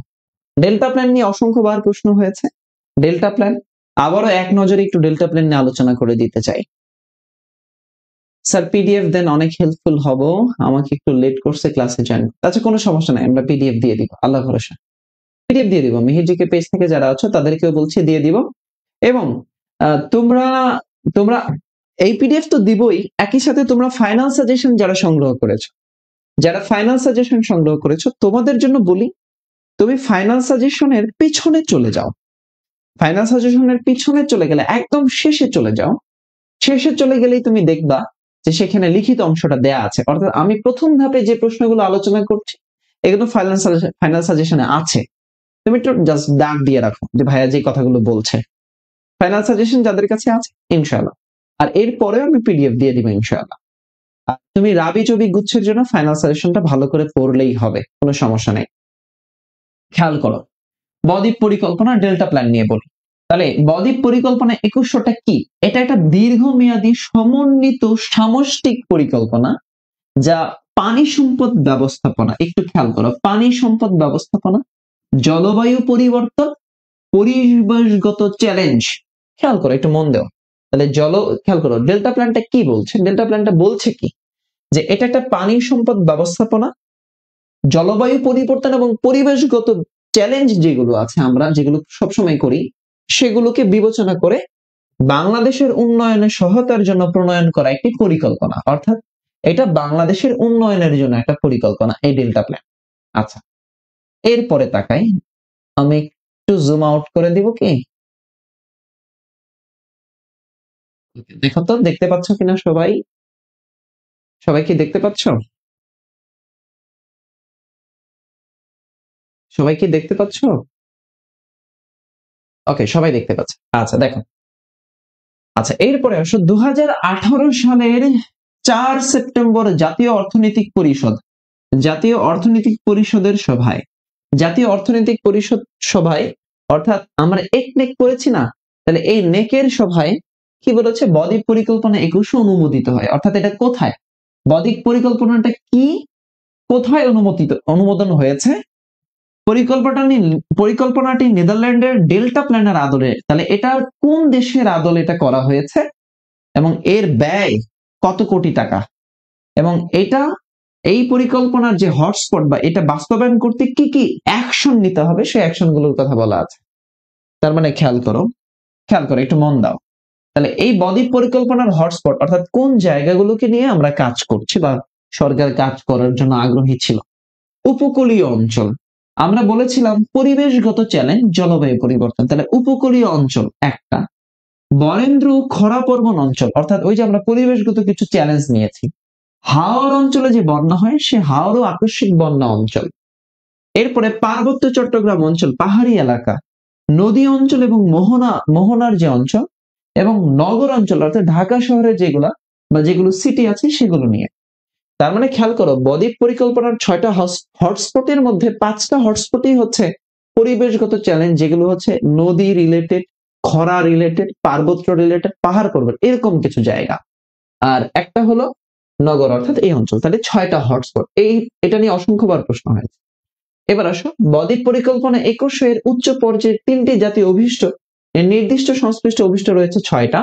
ডেল্টা প্ল্যান নিয়ে অসংখ্যবার প্রশ্ন হয়েছে। ডেল্টা প্ল্যান আবারও এক নজরে একটু ডেল্টা প্ল্যান নিয়ে আলোচনা করে দিতে চাই। স্যার পিডিএফ দেন, অনেক হেল্পফুল হব, আমাকে একটু লেট করছে ক্লাসে জয়েন। আচ্ছা কোনো সমস্যা নাই, আমরা পিডিএফ দিয়ে দিব, আল্লাহ ভরসা। পিডিএফ দিয়ে দিব, মেহেরজিকে পেজ থেকে যারা আছো তাদেরকেও বলছি দিয়ে দিব। এবং তোমরা তোমরা এই পিডিএফ তো দিবই, একই সাথে তোমরা ফাইনাল সাজেশন যারা সংগ্রহ করেছো, তোমাদের জন্য বলি, তুমি ফাইনাল সাজেশনের পিছনে চলে যাও। ফাইনাল সাজেশনের পিছনে চলে গেলে একদম শেষে চলে যাও। শেষে চলে গেলেই তুমি দেখবা যে সেখানে লিখিত অংশটা দেয়া আছে। অর্থাৎ আমি প্রথম ধাপে যে প্রশ্নগুলো আলোচনা করছি এগুলো ফাইনাল সাজেশনে আছে। তুমি একটু জাস্ট দাগ দিয়ে রাখো যে ভাইয়া যে কথাগুলো বলছে। ফাইনাল সাজেশন যাদের কাছে আছে ইনশাআল্লাহ, আর এরপরে আমি পিডিএফ দিয়ে দিব ইনশাআল্লাহ। আর তুমি রাবি জবি গুচ্ছের জন্য ফাইনাল সাজেশনটা ভালো করে পড়লেই হবে, কোনো সমস্যা নেই। খেয়াল করো, বদ্বীপ পরিকল্পনা ডেল্টা প্ল্যান নিয়ে বলি। তাহলে বদ্বীপ পরিকল্পনা 2100টা কি? এটা একটা দীর্ঘমেয়াদী সমন্বিত সামষ্টিক পরিকল্পনা যা পানি সম্পদ ব্যবস্থাপনা, একটু খেয়াল করো, পানি সম্পদ ব্যবস্থাপনা, জলবায়ু পরিবর্তন, পরিবেশগত চ্যালেঞ্জ, খেয়াল করো একটু মন দেও। তাহলে খেয়াল করো ডেল্টা প্ল্যানটা কি বলছে, ডেল্টা প্ল্যানটা বলছে কি যে এটা একটা পানি সম্পদ ব্যবস্থাপনা, জলবায়ু পরিবর্তন এবং পরিবেশগত চ্যালেঞ্জ যেগুলো আছে আমরা যেগুলো সবসময় করি সেগুলোকে বিবেচনা করে বাংলাদেশের উন্নয়নে সহায়তার জন্য প্রণয়ন করা একটি পরিকল্পনা, অর্থাৎ এটা বাংলাদেশের উন্নয়নের জন্য একটা পরিকল্পনা, এই ডেল্টা প্ল্যান। আচ্ছা, এরপরে তাকাই, আমি একটু জুম আউট করে দিব কি, দেখো তো দেখতে পাচ্ছ কিনা সবাই, সবাই কি দেখতে পাচ্ছ? সবাই কি দেখতে পাচ্ছ? ওকে, সবাই দেখতে পাচ্ছে। আচ্ছা দেখো, আচ্ছা এরপরে আসো 2018 সালের 4 সেপ্টেম্বর জাতীয় অর্থনৈতিক পরিষদ, জাতীয় অর্থনৈতিক পরিষদের সভায়, জাতীয় অর্থনৈতিক পরিষদ সভায় অর্থাৎ আমরা একনেক করেছি না, তাহলে এই নেকের সভায় কি বলেছে, বদ্বীপ পরিকল্পনা 2100 অনুমোদিত হয়। অর্থাৎ এটা কোথায়, বদ্বীপ পরিকল্পনাটা কি, কোথায় অনুমোদন হয়েছে? পরিকল্পনাটি নেদারল্যান্ডের ডেল্টা প্ল্যানের আদলে। তাহলে এটা কোন দেশের আদলে এটা করা হয়েছে এবং এর ব্যয় কত কোটি টাকা, এবং এটা এই পরিকল্পনার যে হটস্পট বা এটা বাস্তবায়ন করতে কি কি অ্যাকশন নিতে হবে সেই অ্যাকশন গুলোর কথা বলা আছে। তার মানে খেয়াল করো একটু মন দাও। তাহলে এই বদ্বীপ পরিকল্পনার হটস্পট অর্থাৎ কোন জায়গাগুলোকে নিয়ে আমরা কাজ করছি বা সরকার কাজ করার জন্য আগ্রহী ছিল, উপকূলীয় অঞ্চল, আমরা বলেছিলাম পরিবেশগত চ্যালেঞ্জ জলবায়ু পরিবর্তন, তাহলে উপকূলীয় অঞ্চল একটা, বরেন্দ্র খরাপ্রবণ অঞ্চল অর্থাৎ ওই যে আমরা পরিবেশগত কিছু চ্যালেঞ্জ নিয়েছি, হাওর অঞ্চলে যে বন্যা হয় সে হাওর ও আকস্মিক বন্যা অঞ্চল, এরপরে পার্বত্য চট্টগ্রাম অঞ্চল পাহাড়ি এলাকা, নদী অঞ্চল এবং মোহনার যে অঞ্চল, এবং নগর অঞ্চল অর্থাৎ ঢাকা শহরে যেগুলা বা যেগুলো সিটি আছে সেগুলো নিয়ে। তার মানে খেয়াল করো বদ্বীপ পরিকল্পনার 6টা হটস্পটের মধ্যে 5টা হটস্পটই হচ্ছে পরিবেশগত চ্যালেঞ্জ, যেগুলো হচ্ছে নদী রিলেটেড, খরা রিলেটেড, পার্বত্য রিলেটেড, পাহাড় পর্বত এরকম কিছু জায়গা, আর একটা হলো নগর অর্থাৎ এই অঞ্চল। তাহলে 6টা হটস্পট, এটা নিয়ে অসংখ্যবার প্রশ্ন হয়েছে। এবার আসো বদ্বীপ পরিকল্পনা 2100 এর উচ্চ পর্যায়ে 3টি জাতীয় অভিষ্ট, এর নির্দিষ্ট সংশ্লিষ্ট অভিষ্ট রয়েছে 6টা।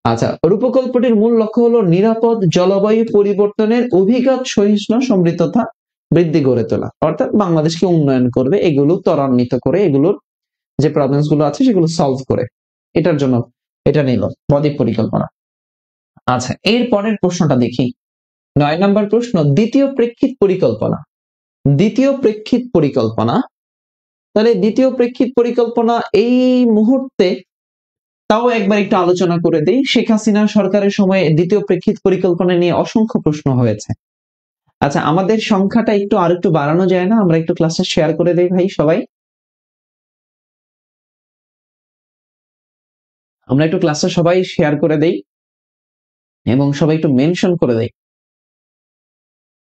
আচ্ছা, রূপকল্পটির মূল লক্ষ্য হলো নিরাপদ জলবায়ু পরিবর্তনের অভিঘাত সহিষ্ণু সমৃদ্ধতা বৃদ্ধি গড়ে তোলা, অর্থাৎ বাংলাদেশকে উন্নয়ন করবে, এগুলো ত্বরান্বিত করে, এগুলোর যে প্রবলেমস গুলো আছে সেগুলো সলভ করে, এটার জন্য এটা নিল বদ্বীপ পরিকল্পনা। আচ্ছা, এর পরের প্রশ্নটা দেখি, 9 নম্বর প্রশ্ন, দ্বিতীয় প্রেক্ষিত পরিকল্পনা। দ্বিতীয় প্রেক্ষিত পরিকল্পনা, তাহলে দ্বিতীয় প্রেক্ষিত পরিকল্পনা এই মুহূর্তে তাও একবার একটু আলোচনা করে দেই। শেখ হাসিনা সরকারের সময় দ্বিতীয় প্রেক্ষিত পরিকল্পনা নিয়ে অসংখ্য প্রশ্ন হয়েছে। আচ্ছা, আমাদের সংখ্যাটা একটু আরেকটু বাড়ানো যায় না? আমরা একটু ক্লাসটা শেয়ার করে দেই ভাই সবাই, আমরা একটু ক্লাসটা সবাই শেয়ার করে দেই এবং সবাই একটু মেনশন করে দেই,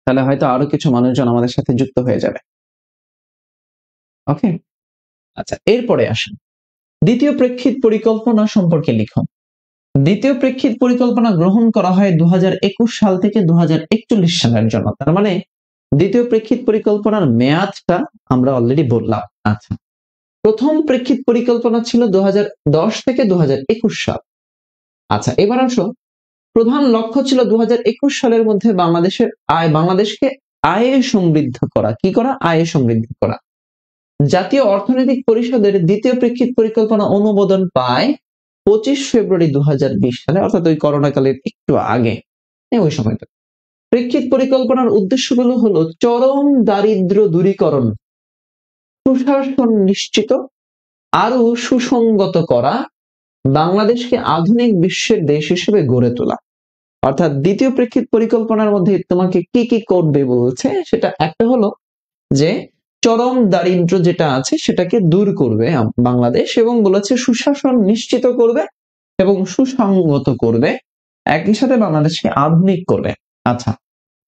তাহলে হয়তো আরো কিছু মানুষজন আমাদের সাথে যুক্ত হয়ে যাবে। ওকে, আচ্ছা এরপরে আসেন দ্বিতীয় প্রেক্ষিত পরিকল্পনা সম্পর্কে লিখুন। দ্বিতীয় প্রেক্ষিত পরিকল্পনা গ্রহণ করা হয় 2021 সাল থেকে 2041 সালের জন্য। তার মানে দ্বিতীয় প্রেক্ষিত পরিকল্পনার মেয়াদটা আমরা অলরেডি বললাম। আচ্ছা, প্রথম প্রেক্ষিত পরিকল্পনা ছিল 2010 থেকে 2021 সাল। আচ্ছা, এবার আসো, প্রধান লক্ষ্য ছিল 2021 সালের মধ্যে বাংলাদেশকে আয়ে সমৃদ্ধ করা। কি করা? আয়ে সমৃদ্ধ করা। জাতীয় অর্থনৈতিক পরিষদের দ্বিতীয় প্রেক্ষিত পরিকল্পনা অনুমোদন পায় 25 ফেব্রুয়ারি 2020 সালে, অর্থাৎ ওই করোনা কালের একটু আগে, ওই সময়টা। প্রেক্ষিত পরিকল্পনার উদ্দেশ্যগুলো হলো চরম দারিদ্র্য দূরীকরণ, সুশাসন নিশ্চিত, আরো সুসংগত করা, বাংলাদেশকে আধুনিক বিশ্বের দেশ হিসেবে গড়ে তোলা। অর্থাৎ দ্বিতীয় প্রেক্ষিত পরিকল্পনার মধ্যে তোমাকে কি কি করবে বলছে, সেটা একটা হলো যে চরম দারিদ্র যেটা আছে সেটাকে দূর করবে বাংলাদেশ, এবং বলেছে সুশাসন নিশ্চিত করবে এবং সুসংগত করবে, একই সাথে বাংলাদেশকে আধুনিক করবে। আচ্ছা,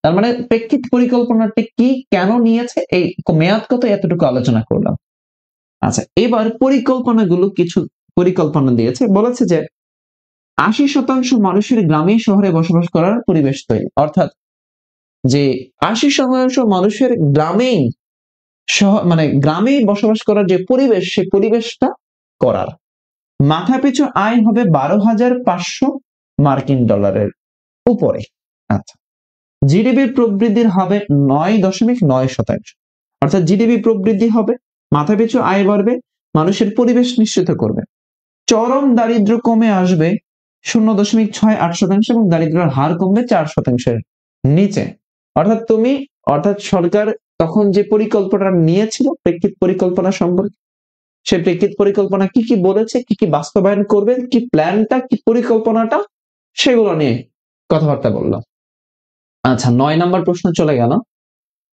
তার মানে প্রেক্ষিত পরিকল্পনাটি কি, কেন নিয়েছে, এই মেয়াদ কত, এতটুকু আলোচনা করলাম। আচ্ছা, এবার পরিকল্পনাগুলো, কিছু পরিকল্পনা দিয়েছে, বলেছে যে 80% মানুষের গ্রামে শহরে বসবাস করার পরিবেশ তৈরি, অর্থাৎ যে 80% মানুষের গ্রামেই মানে গ্রামেই বসবাস করার যে পরিবেশ, সেই পরিবেশটা করার। মাথাপিছু আয় হবে 12,500 মার্কিন ডলারের উপরে। আচ্ছা, জিডিপি প্রবৃদ্ধির হবে 9.9%, অর্থাৎ জিডিপি প্রবৃদ্ধি হবে, মাথাপিছু আয় বাড়বে, মানুষের পরিবেশ নিশ্চিত করবে। চরম দারিদ্র কমে আসবে 0.68% এবং দারিদ্র্যের হার কমবে 4%-এর নিচে। অর্থাৎ সরকার তখন যে পরিকল্পনা নিয়েছিল প্রেক্ষিত পরিকল্পনা সম্পর্কে, সে প্রেক্ষিত পরিকল্পনা কি কি বলেছে, কি কি বাস্তবায়ন করবে, কি প্ল্যানটা, কি পরিকল্পনাটা, সেগুলো নিয়ে কথাবার্তা বললাম। আচ্ছা, 9 নম্বর প্রশ্ন চলে গেল,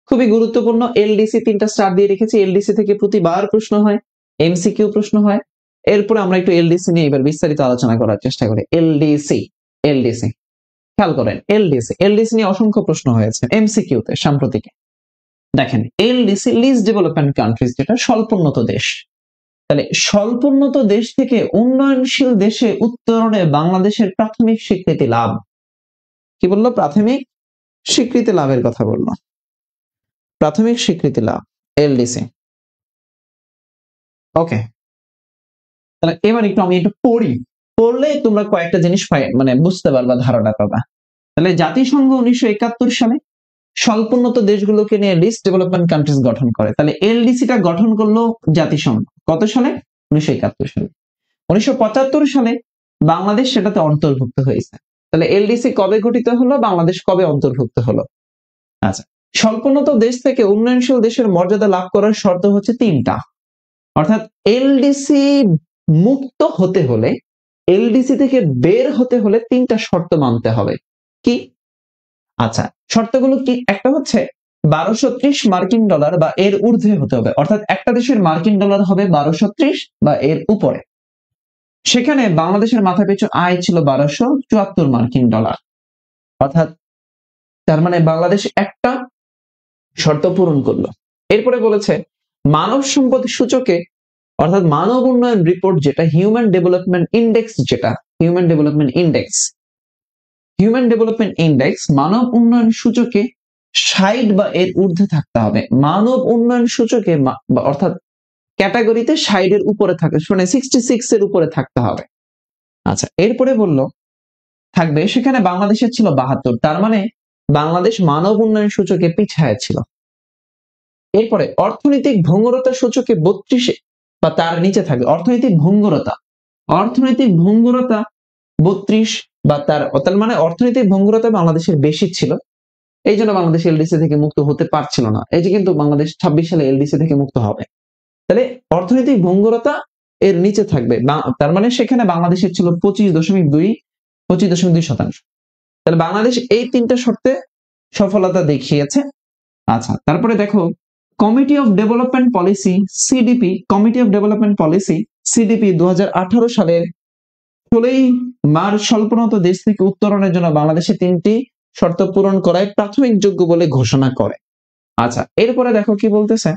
খুবই গুরুত্বপূর্ণ। এলডিসি 3টা স্টার দিয়ে রেখেছি। এলডিসি থেকে প্রতিবার প্রশ্ন হয়, এমসিকিউ প্রশ্ন হয়। এরপরে আমরা একটু এলডিসি নিয়ে এবার বিস্তারিত আলোচনা করার চেষ্টা করি। এলডিসি খেয়াল করেন, এলডিসি নিয়ে অসংখ্য প্রশ্ন হয়েছে এমসিকিউতে সাম্প্রতিক। দেখেন, এলডিসি লিস্ট ডেভেলপমেন্ট কান্ট্রিজ, যেটা স্বল্পোন্নত দেশ। তাহলে স্বল্পোন্নত দেশ থেকে উন্নয়নশীল দেশে উত্তরণে বাংলাদেশের প্রাথমিক স্বীকৃতি লাভ। কি বললো? প্রাথমিক স্বীকৃতি লাভের কথা বললো। প্রাথমিক স্বীকৃতি লাভ, এলডিসি। ওকে, তাহলে এবার আমি একটু পড়ি, পড়লে তোমরা কয়েকটা জিনিস মানে বুঝতে পারবা, ধারণা পাবা। তাহলে জাতিসংঘ 1971 সালে স্বল্পোন্নত দেশগুলোকে নিয়ে লিস্ট ডেভেলপমেন্ট কান্ট্রিজ গঠন করে। তাহলে এলডিসিটা গঠন করলো জাতিসংঘ কত সালে? 1971 সালে। 1975 সালে বাংলাদেশ সেটাতে অন্তর্ভুক্ত হয়েছে। তাহলে এলডিসি কবে গঠিত হলো, বাংলাদেশ কবে অন্তর্ভুক্ত হলো? আচ্ছা, স্বল্পোন্নত দেশ থেকে উন্নয়নশীল দেশের মর্যাদা লাভ করার শর্ত হচ্ছে 3টা। অর্থাৎ এলডিসি মুক্ত হতে হলে, এলডিসি থেকে বের হতে হলে 3টা শর্ত মানতে হবে। কি? আচ্ছা, শর্তগুলো কি? একটা হচ্ছে 1230 মার্কিন ডলার বা এর ঊর্ধ্বে হতে হবে, অর্থাৎ একটা দেশের মার্কিন ডলার হবে 1230 বা এর উপরে। সেখানে বাংলাদেশের মাথাপিছু আয় ছিল 1274 মার্কিন ডলার, অর্থাৎ তার মানে বাংলাদেশ একটা শর্ত পূরণ করলো। এরপরে বলেছে মানব সম্পদ সূচকে, অর্থাৎ মানব উন্নয়ন রিপোর্ট, যেটা human development index, human development index মানব উন্নয়ন সূচকে 60 বা এর ঊর্ধ্বে থাকতে হবে। মানব উন্নয়ন সূচকে অর্থাৎ ক্যাটাগরিতে 60 এর উপরে থাকে, 66 এর উপরে থাকতে হবে। আচ্ছা, এরপরে বলল থাকবে, সেখানে বাংলাদেশের ছিল 72, তার মানে বাংলাদেশ মানব উন্নয়ন সূচকে পিছায় ছিল। এরপরে অর্থনৈতিক ভঙ্গুরতা সূচকে 32 বা তার নিচে থাকবে। অর্থনৈতিক ভঙ্গুরতা 32 বা তার মানে অর্থনৈতিক ভঙ্গুরতা বাংলাদেশের বেশি ছিল, এই জন্য বাংলাদেশ এলডিসি থেকে মুক্ত হতে পারছিল না। এই যে কিন্তু বাংলাদেশ 26 সালে এলডিসি থেকে মুক্ত হবে। তাহলে অর্থনৈতিক ভঙ্গুরতা এর নিচে থাকবে, তার মানে সেখানে বাংলাদেশের ছিল 25.2%। তাহলে বাংলাদেশ এই 3টা শর্তে সফলতা দেখিয়েছে। আচ্ছা, তারপরে দেখো committee of development policy, CDP, committee of development policy CDP 2018 সালের 16 মার্চ স্বল্পোন্নত দেশ থেকে উত্তরণের জন্য বাংলাদেশে 3টি শর্ত পূরণ করায় প্রাথমিক যোগ্য বলে ঘোষণা করে। আচ্ছা, এরপরে দেখো কি বলতেছে,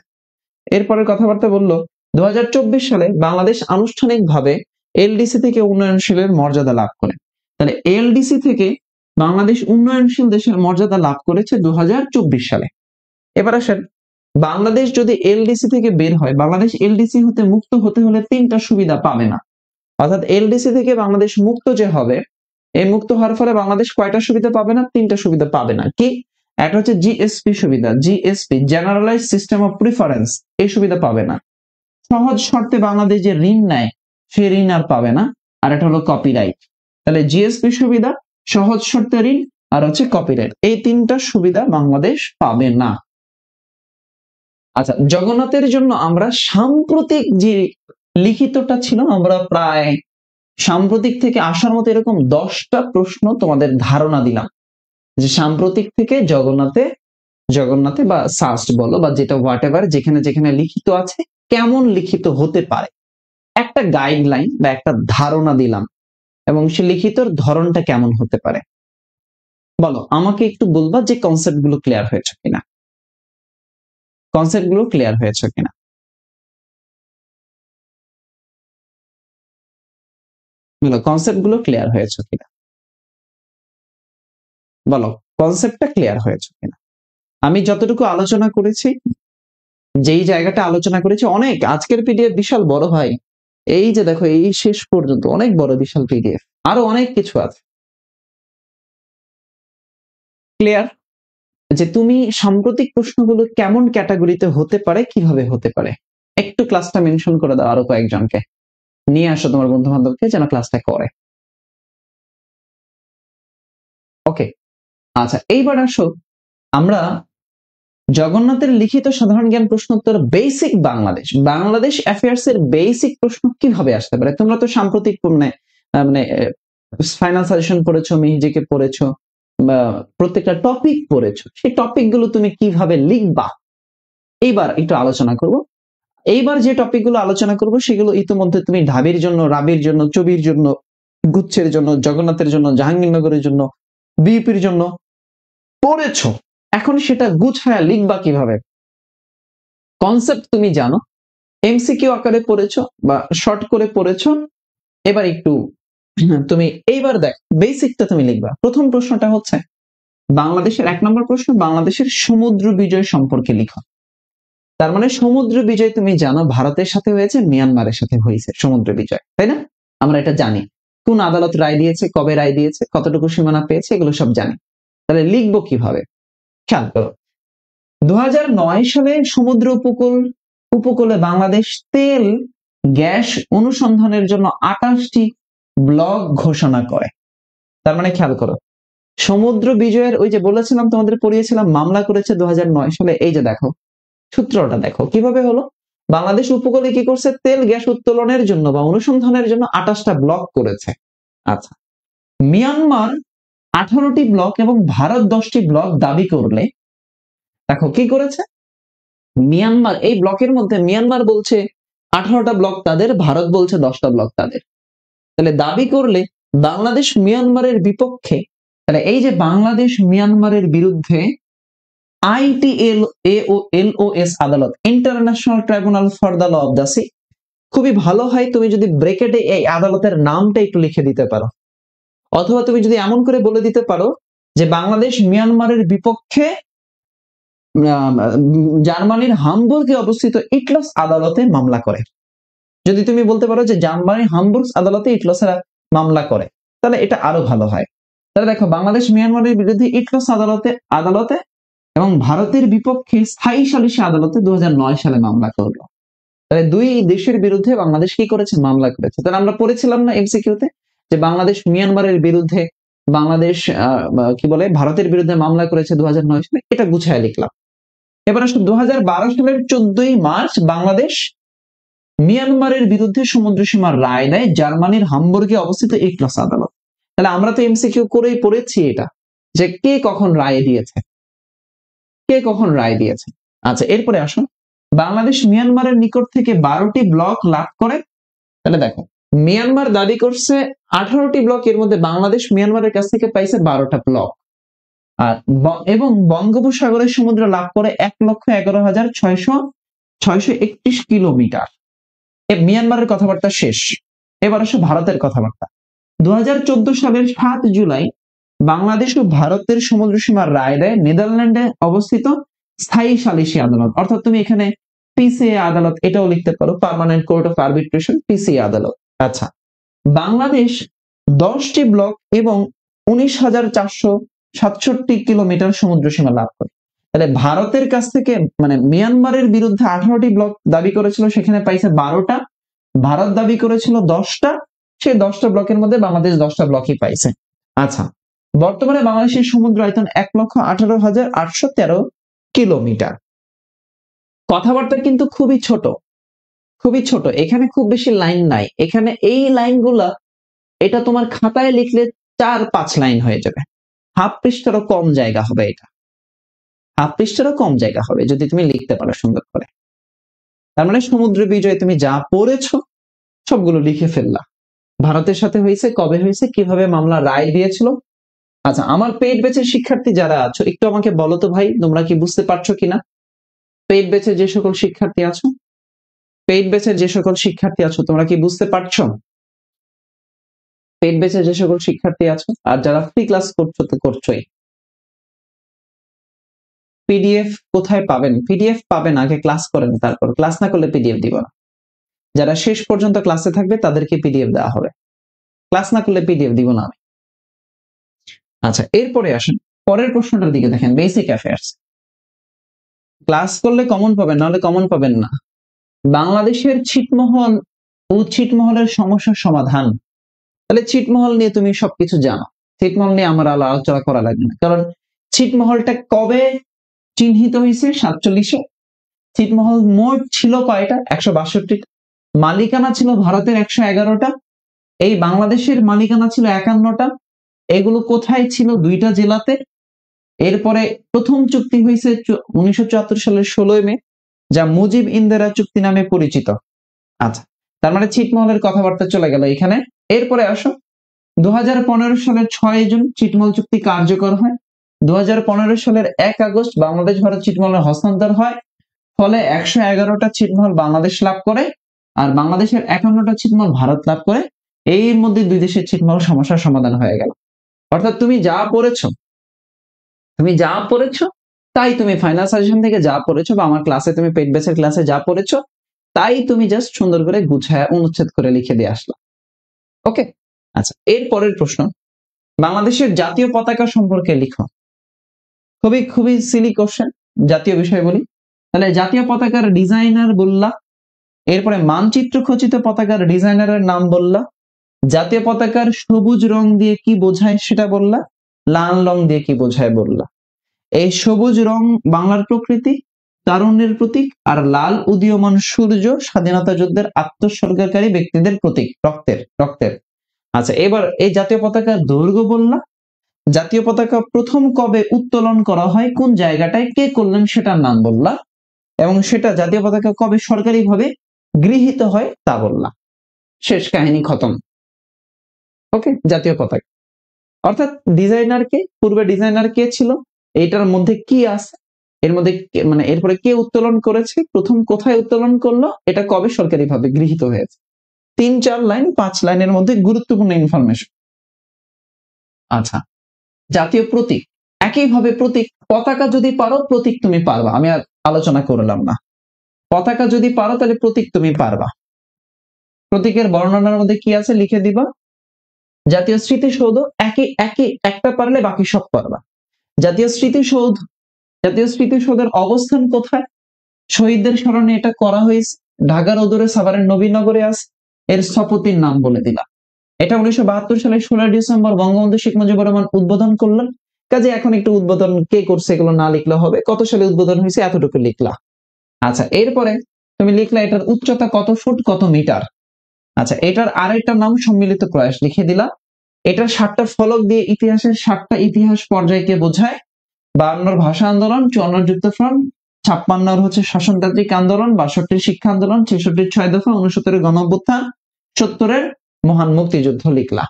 এরপরে কথাবার্তা বললো 2024 সালে বাংলাদেশ আনুষ্ঠানিকভাবে এলডিসি থেকে উন্নয়নশীলের মর্যাদা লাভ করে। তাহলে এলডিসি থেকে বাংলাদেশ উন্নয়নশীল দেশের মর্যাদা লাভ করেছে 2024 সালে। এবার আসেন, বাংলাদেশ যদি এলডিসি থেকে বের হয়, বাংলাদেশ এলডিসি হতে মুক্ত হতে হলে 3টা সুবিধা পাবে না। অর্থাৎ এলডিসি থেকে বাংলাদেশ মুক্ত যে হবে, এই মুক্ত হওয়ার ফলে বাংলাদেশ কয়টা সুবিধা পাবে না? 3টা সুবিধা পাবে না। কি? একটা হচ্ছে জিএসপি সুবিধা, GSP generalised system of preference, এই সুবিধা পাবে না। সহজ শর্তে বাংলাদেশ যে ঋণ নেয়, সেই ঋণ আর পাবে না। আর এটা হলো কপিরাইট। তাহলে জিএসপি সুবিধা, সহজ শর্তে ঋণ, আর হচ্ছে কপিরাইট, এই 3টা সুবিধা বাংলাদেশ পাবে না। আচ্ছা, জগন্নাথের জন্য আমরা সাম্প্রতিক যে লিখিতটা ছিল, আমরা প্রায় সাম্প্রতিক থেকে আসার মতো এরকম 10টা প্রশ্ন তোমাদের ধারণা দিলাম, যে সাম্প্রতিক থেকে জগন্নাথে জগন্নাথে বা সাস্ট বলো বা যেটা হোয়াট এভার, যেখানে যেখানে লিখিত আছে কেমন লিখিত হতে পারে একটা গাইডলাইন বা একটা ধারণা দিলাম, এবং সে লিখিতর ধরনটা কেমন হতে পারে। বলো আমাকে একটু বলবা যে কনসেপ্ট গুলো ক্লিয়ার হয়েছে কিনা, কনসেপ্ট গুলো ক্লিয়ার হয়েছে কিনা। বলো কনসেপ্ট গুলো ক্লিয়ার হয়েছে কিনা, বলো কনসেপ্টটা ক্লিয়ার হয়েছে কিনা। আমি যতটুকু আলোচনা করেছি, যেই জায়গাটা আলোচনা করেছি, অনেক আজকের পিডিএফ বিশাল বড় ভাই, এই যে দেখো এই শেষ পর্যন্ত অনেক বড় বিশাল পিডিএফ, আরো অনেক কিছু আছে। ক্লিয়ার যে তুমি সাম্প্রতিক প্রশ্নগুলো কেমন ক্যাটাগরিতে হতে পারে, কিভাবে হতে পারে, একটু ক্লাসটা মেনশন করে দাও, আরো কয়েকজনকে নিয়ে আসো তোমার বন্ধু বান্ধবকে যেন ক্লাসটা করে। ওকে, আচ্ছা এইবার আসো আমরা জগন্নাথের লিখিত সাধারণ জ্ঞান প্রশ্নোত্তর বেসিক বাংলাদেশ, বাংলাদেশ অ্যাফেয়ার্স এর বেসিক প্রশ্ন কিভাবে আসতে পারে। তোমরা তো সাম্প্রতিক মানে ফাইনাল সাজেশন পড়েছো, মিহিজিকে পড়েছো, বা প্রত্যেকটা টপিক পড়েছো, সেই টপিক গুলো তুমি কিভাবে লিখবা এইবার একটু আলোচনা করব। এইবার যে টপিক গুলো আলোচনা করব সেগুলো ইতিমধ্যে তুমি ঢাবির জন্য, রাবির জন্য, চবির জন্য, গুচ্ছের জন্য, জগন্নাথের জন্য, জাহাঙ্গীরনগরের জন্য, বিউপির জন্য পড়েছো। এখন সেটা গুছায়া লিখবা কিভাবে, কনসেপ্ট তুমি জানো, এমসিকিউ আকারে পড়েছো বা শর্ট করে পড়েছো। এবার একটু তুমি এইবার দেখ বেসিকটা তুমি লিখবা। প্রথম প্রশ্নটা হচ্ছে বাংলাদেশের 1 নম্বর প্রশ্ন, বাংলাদেশের সমুদ্র বিজয় সম্পর্কে লিখো। তার মানে সমুদ্র বিজয় তুমি জানো ভারতের সাথে হয়েছে, মিয়ানমারের সাথে হয়েছে সমুদ্র বিজয়, তাই না? আমরা এটা জানি, কোন আদালত রায় দিয়েছে, কবে রায় দিয়েছে, কতটুকু সীমানা পেয়েছে, এগুলো সব জানি। তাহলে লিখবো কিভাবে, খেয়াল করো। 2009 সালে সমুদ্র উপকূলে বাংলাদেশ তেল গ্যাস অনুসন্ধানের জন্য 28টি ব্লক ঘোষণা করে। তার মানে খেয়াল করো, সমুদ্র বিজয়ের ওই যে বলেছিলাম তোমাদের পড়িয়েছিলাম মামলা করেছে 2009 সালে। এই যে দেখো সূত্রটা দেখো কিভাবে হলো, বাংলাদেশ উপকূলে কি করছে, তেল গ্যাস উত্তোলনের জন্য বা অনুসন্ধানের জন্য 28টা ব্লক করেছে। আচ্ছা, মিয়ানমার 18টি ব্লক এবং ভারত 10টি ব্লক দাবি করলে দেখো কি করেছে, মিয়ানমার এই ব্লকের মধ্যে মিয়ানমার বলছে 18টা ব্লক তাদের, ভারত বলছে 10টা ব্লক তাদের। তাহলে দাবি করলে বাংলাদেশ মিয়ানমারের বিপক্ষে, তাহলে এই যে বাংলাদেশ মিয়ানমারের বিরুদ্ধে ITLOS আদালত, international tribunal for the law of the sea, খুবই ভালো হয় তুমি যদি ব্রেকেটে এই আদালতের নামটা একটু লিখে দিতে পারো, অথবা তুমি যদি এমন করে বলে দিতে পারো যে বাংলাদেশ মিয়ানমারের বিপক্ষে জার্মানির হামবুর্গে অবস্থিত ইটলস আদালতে মামলা করে। যদি তুমি বলতে পারো যে জার্মানির হামবুর্গ আদালতে ইটলসের মামলা করে, তাহলে এটা আরো ভালো হয়। তাহলে দেখো বাংলাদেশ মিয়ানমারের বিরুদ্ধে ইটলস আদালতে এবং ভারতের বিপক্ষে স্থায়ী সালিসি আদালতে 2009 সালে মামলা করলো। তাহলে দুই দেশের বিরুদ্ধে বাংলাদেশ কি করেছে, মামলা করেছে। তাহলে আমরা পড়েছিলাম না এমসিকিউতে যে বাংলাদেশ মিয়ানমারের বিরুদ্ধে বাংলাদেশ কি বলে ভারতের বিরুদ্ধে মামলা করেছে 2009 সালে, এটা গুছায় লিখলাম। এবার আসলে 2012 সালের 14ই মার্চ বাংলাদেশ মিয়ানমারের বিরুদ্ধে সমুদ্র সীমার রায় দেয় জার্মানির হামবুর্গে অবস্থিত ইটলস আদালত। তাহলে আমরা তো এমসিকিউ করেই পড়েছি এটা, যে কে কখন রায় দিয়েছে, কে কখন রায় দিয়েছে। আচ্ছা এরপরে আসুন, বাংলাদেশ মিয়ানমারের নিকট থেকে 12টি ব্লক লাভ করে। তাহলে দেখো মিয়ানমার দাবি করছে 18টি ব্লক, এর মধ্যে বাংলাদেশ মিয়ানমারের কাছ থেকে পাইছে 12টা ব্লক। আর এবং বঙ্গোপসাগরের সমুদ্র লাভ করে 1,11,631 কিলোমিটার। মিয়ানমারের কথাবার্তা শেষ। এবার আসো ভারতের কথাবার্তা। 2014 সালের 7 জুলাই বাংলাদেশ ও ভারতের সমুদ্র সীমার রায় দেয় নেদারল্যান্ডে অবস্থিত স্থায়ী সালিসি আদালত, অর্থাৎ তুমি এখানে পিসিএ আদালত এটাও লিখতে পারো, permanent court of arbitration, PCA আদালত। আচ্ছা, বাংলাদেশ 10টি ব্লক এবং 19,467 কিলোমিটার সমুদ্র সীমা লাভ করে। তাহলে ভারতের কাছ থেকে মানে মিয়ানমারের বিরুদ্ধে 18টি ব্লক দাবি করেছিল, সেখানে পাইছে 12টা, ভারত দাবি করেছিল 10টা, সেই 10টা ব্লকের মধ্যে বাংলাদেশ 10টা ব্লকই পাইছে। আচ্ছা, বর্তমানে বাংলাদেশের সমুদ্র আয়তন 1,18,813 কিলোমিটার। কথাবার্তা কিন্তু খুবই ছোট, খুবই ছোট, এখানে খুব বেশি লাইন নাই। এখানে এই লাইনগুলা এটা তোমার খাতায় লিখলে 4-5 লাইন হয়ে যাবে, হাফ পৃষ্ঠারও কম জায়গা হবে এটা, হাফ পৃষ্ঠারও কম জায়গা হবে যদি তুমি লিখতে পারো সুন্দর করে। তার মানে সমুদ্র বিজয় তুমি যা পড়েছো সবগুলো লিখে ফেললা। ভারতের সাথে হয়েছে, কবে হয়েছে, কিভাবে মামলা রায় দিয়েছিল। আচ্ছা, আমার পেইড ব্যাচের শিক্ষার্থী যারা আছো একটু আমাকে বলো তো ভাই, তোমরা কি বুঝতে পারছো কিনা? পেইড ব্যাচের যে সকল শিক্ষার্থী আছো, পেইড ব্যাচের যে সকল শিক্ষার্থী আছো তোমরা কি বুঝতে পারছো? পেইড ব্যাচের যে সকল শিক্ষার্থী আছো, আর যারা ফ্রি ক্লাস করছো তো করছোই। পিডিএফ কোথায় পাবেন? পিডিএফ পাবেন আগে ক্লাস করেন, তারপর ক্লাস না করলে পিডিএফ দিব না। যারা শেষ পর্যন্ত ক্লাসে থাকবে তাদেরকে পিডিএফ দেওয়া হবে, ক্লাস না করলে পিডিএফ দিব না আমি। আচ্ছা, এরপরে আসেন পরের প্রশ্নটার দিকে, দেখেন বেসিক অ্যাফেয়ার্স। ক্লাস করলে কমন পাবেন, নাহলে কমন পাবেন না। বাংলাদেশের ছিটমহল ও ছিটমহলের সমস্যার সমাধান। তাহলে ছিটমহল নিয়ে তুমি সবকিছু জানো, ছিটমহল নিয়ে আমার আলোচনা করা লাগবে না, কারণ ছিটমহলটা কবে চিহ্নিত হয়েছে? 47-এ। ছিটমহল মোট ছিল কয়টা? 162টা। মালিকানা ছিল ভারতের 111টা। এই বাংলাদেশের মালিকানা ছিল 51টা। এগুলো কোথায় ছিল? 2টা জেলাতে। এরপরে প্রথম চুক্তি হয়েছে 1974 সালের 16 মে, যা মুজিব ইন্দিরা চুক্তি নামে পরিচিত। আচ্ছা, তার মানে ছিটমহলের কথাবার্তা চলে গেল এখানে। এরপরে আসো 2015 সালের 6 জুন ছিটমহল চুক্তি কার্যকর হয়। 2015 সালের 1 আগস্ট বাংলাদেশ ভারত ছিটমহলের হস্তান্তর হয়। ফলে 111টা ছিটমহল বাংলাদেশ লাভ করে, আর বাংলাদেশের 51টা ছিটমহল ভারত লাভ করে। এর মধ্যে দুই দেশের ছিটমহল সমস্যার সমাধান হয়ে গেল। অর্থাৎ তুমি যা পড়েছো তাই তুমি ফাইনাল সাজেশন থেকে যা পড়েছো, বা আমার ক্লাসে তুমি পেইড ব্যাচের ক্লাসে যা পড়েছো তাই তুমি জাস্ট সুন্দর করে গুছায় অনুচ্ছেদ করে লিখে দিয়ে আসলা। ওকে। আচ্ছা, এর পরের প্রশ্ন, বাংলাদেশের জাতীয় পতাকা সম্পর্কে লিখো। খুবই খুবই সিলি কোশ্চেন, জাতীয় বিষয় বলি। তাহলে জাতীয় পতাকার ডিজাইনার বললা, এরপরে মানচিত্র খচিত পতাকার ডিজাইনারের নাম বললা, জাতীয় পতাকার সবুজ রং দিয়ে কি বোঝায় সেটা বললা, লাল রং দিয়ে কি বোঝায় বললা। এই সবুজ রং বাংলার প্রকৃতি, তারুণ্যের প্রতীক, আর লাল উদীয়মান সূর্য স্বাধীনতা যুদ্ধের আত্মোৎসর্গকারী ব্যক্তিদের প্রতীক, রক্তের। আচ্ছা, এবার এই জাতীয় পতাকার দৈর্ঘ্য বললা, জাতীয় পতাকা প্রথম কবে উত্তোলন করা হয়, কোন জায়গাটায় কে করলেন সেটার নাম বললা, এবং সেটা জাতীয় পতাকা কবে সরকারিভাবে গৃহীত হয় তা বললা। শেষ, কাহিনী খতম। ওকে, জাতীয় পতাকা। অর্থাৎ ডিজাইনার কে, পূর্বে ডিজাইনার কে ছিল, এইটার মধ্যে কি আছে, এর মধ্যে মানে এরপরে কে উত্তোলন করেছে, প্রথম কোথায় উত্তোলন করলো, এটা কবে সরকারিভাবে গৃহীত হয়েছে। 3-4 লাইন 5 লাইনের মধ্যে গুরুত্বপূর্ণ ইনফরমেশন। আচ্ছা, জাতীয় প্রতীক, একইভাবে প্রতীক, পতাকা যদি পারো প্রতীক তুমি পারবা, আমি আর আলোচনা করলাম না। পতাকা যদি পারো তাহলে প্রতীক তুমি পারবা। প্রতীকের বর্ণনার মধ্যে কি আছে লিখে দিবা। জাতীয় স্মৃতিসৌধ, একটা পারলে বাকি সব পারবা। জাতীয় স্মৃতিসৌধের অবস্থান কোথায়? শহীদদের স্মরণে এটা করা হয়েছে, ঢাকার অদূরে সাভারের নবীনগরে আছে। এর স্থপতির নাম বলে দিলাম। এটা 1972 সালের 16 ডিসেম্বর বঙ্গবন্ধু শেখ মুজিবুর রহমান উদ্বোধন করলেন। কাজে এখন একটু উদ্বোধন কে করছে এগুলো না লিখলে হবে, কত সালে উদ্বোধন হয়েছে এতটুকু লিখলা। আচ্ছা, এরপরে তুমি লিখলা এটার উচ্চতা কত ফুট কত মিটার। আচ্ছা, এটার আরেকটা নাম সম্মিলিত প্রয়াস লিখে দিলা। এটার 7টা ফলক দিয়ে ইতিহাসের 7টা ইতিহাস পর্যায়কে বোঝায়। 52 ভাষা আন্দোলন, 54 যুক্তফ্রন্ট, 56 হচ্ছে শাসনতান্ত্রিক আন্দোলন, 62 শিক্ষা আন্দোলন, 66 6 দফা, 69 গণ অভ্যুত্থান, 70 মহান মুক্তিযুদ্ধ লিখলা।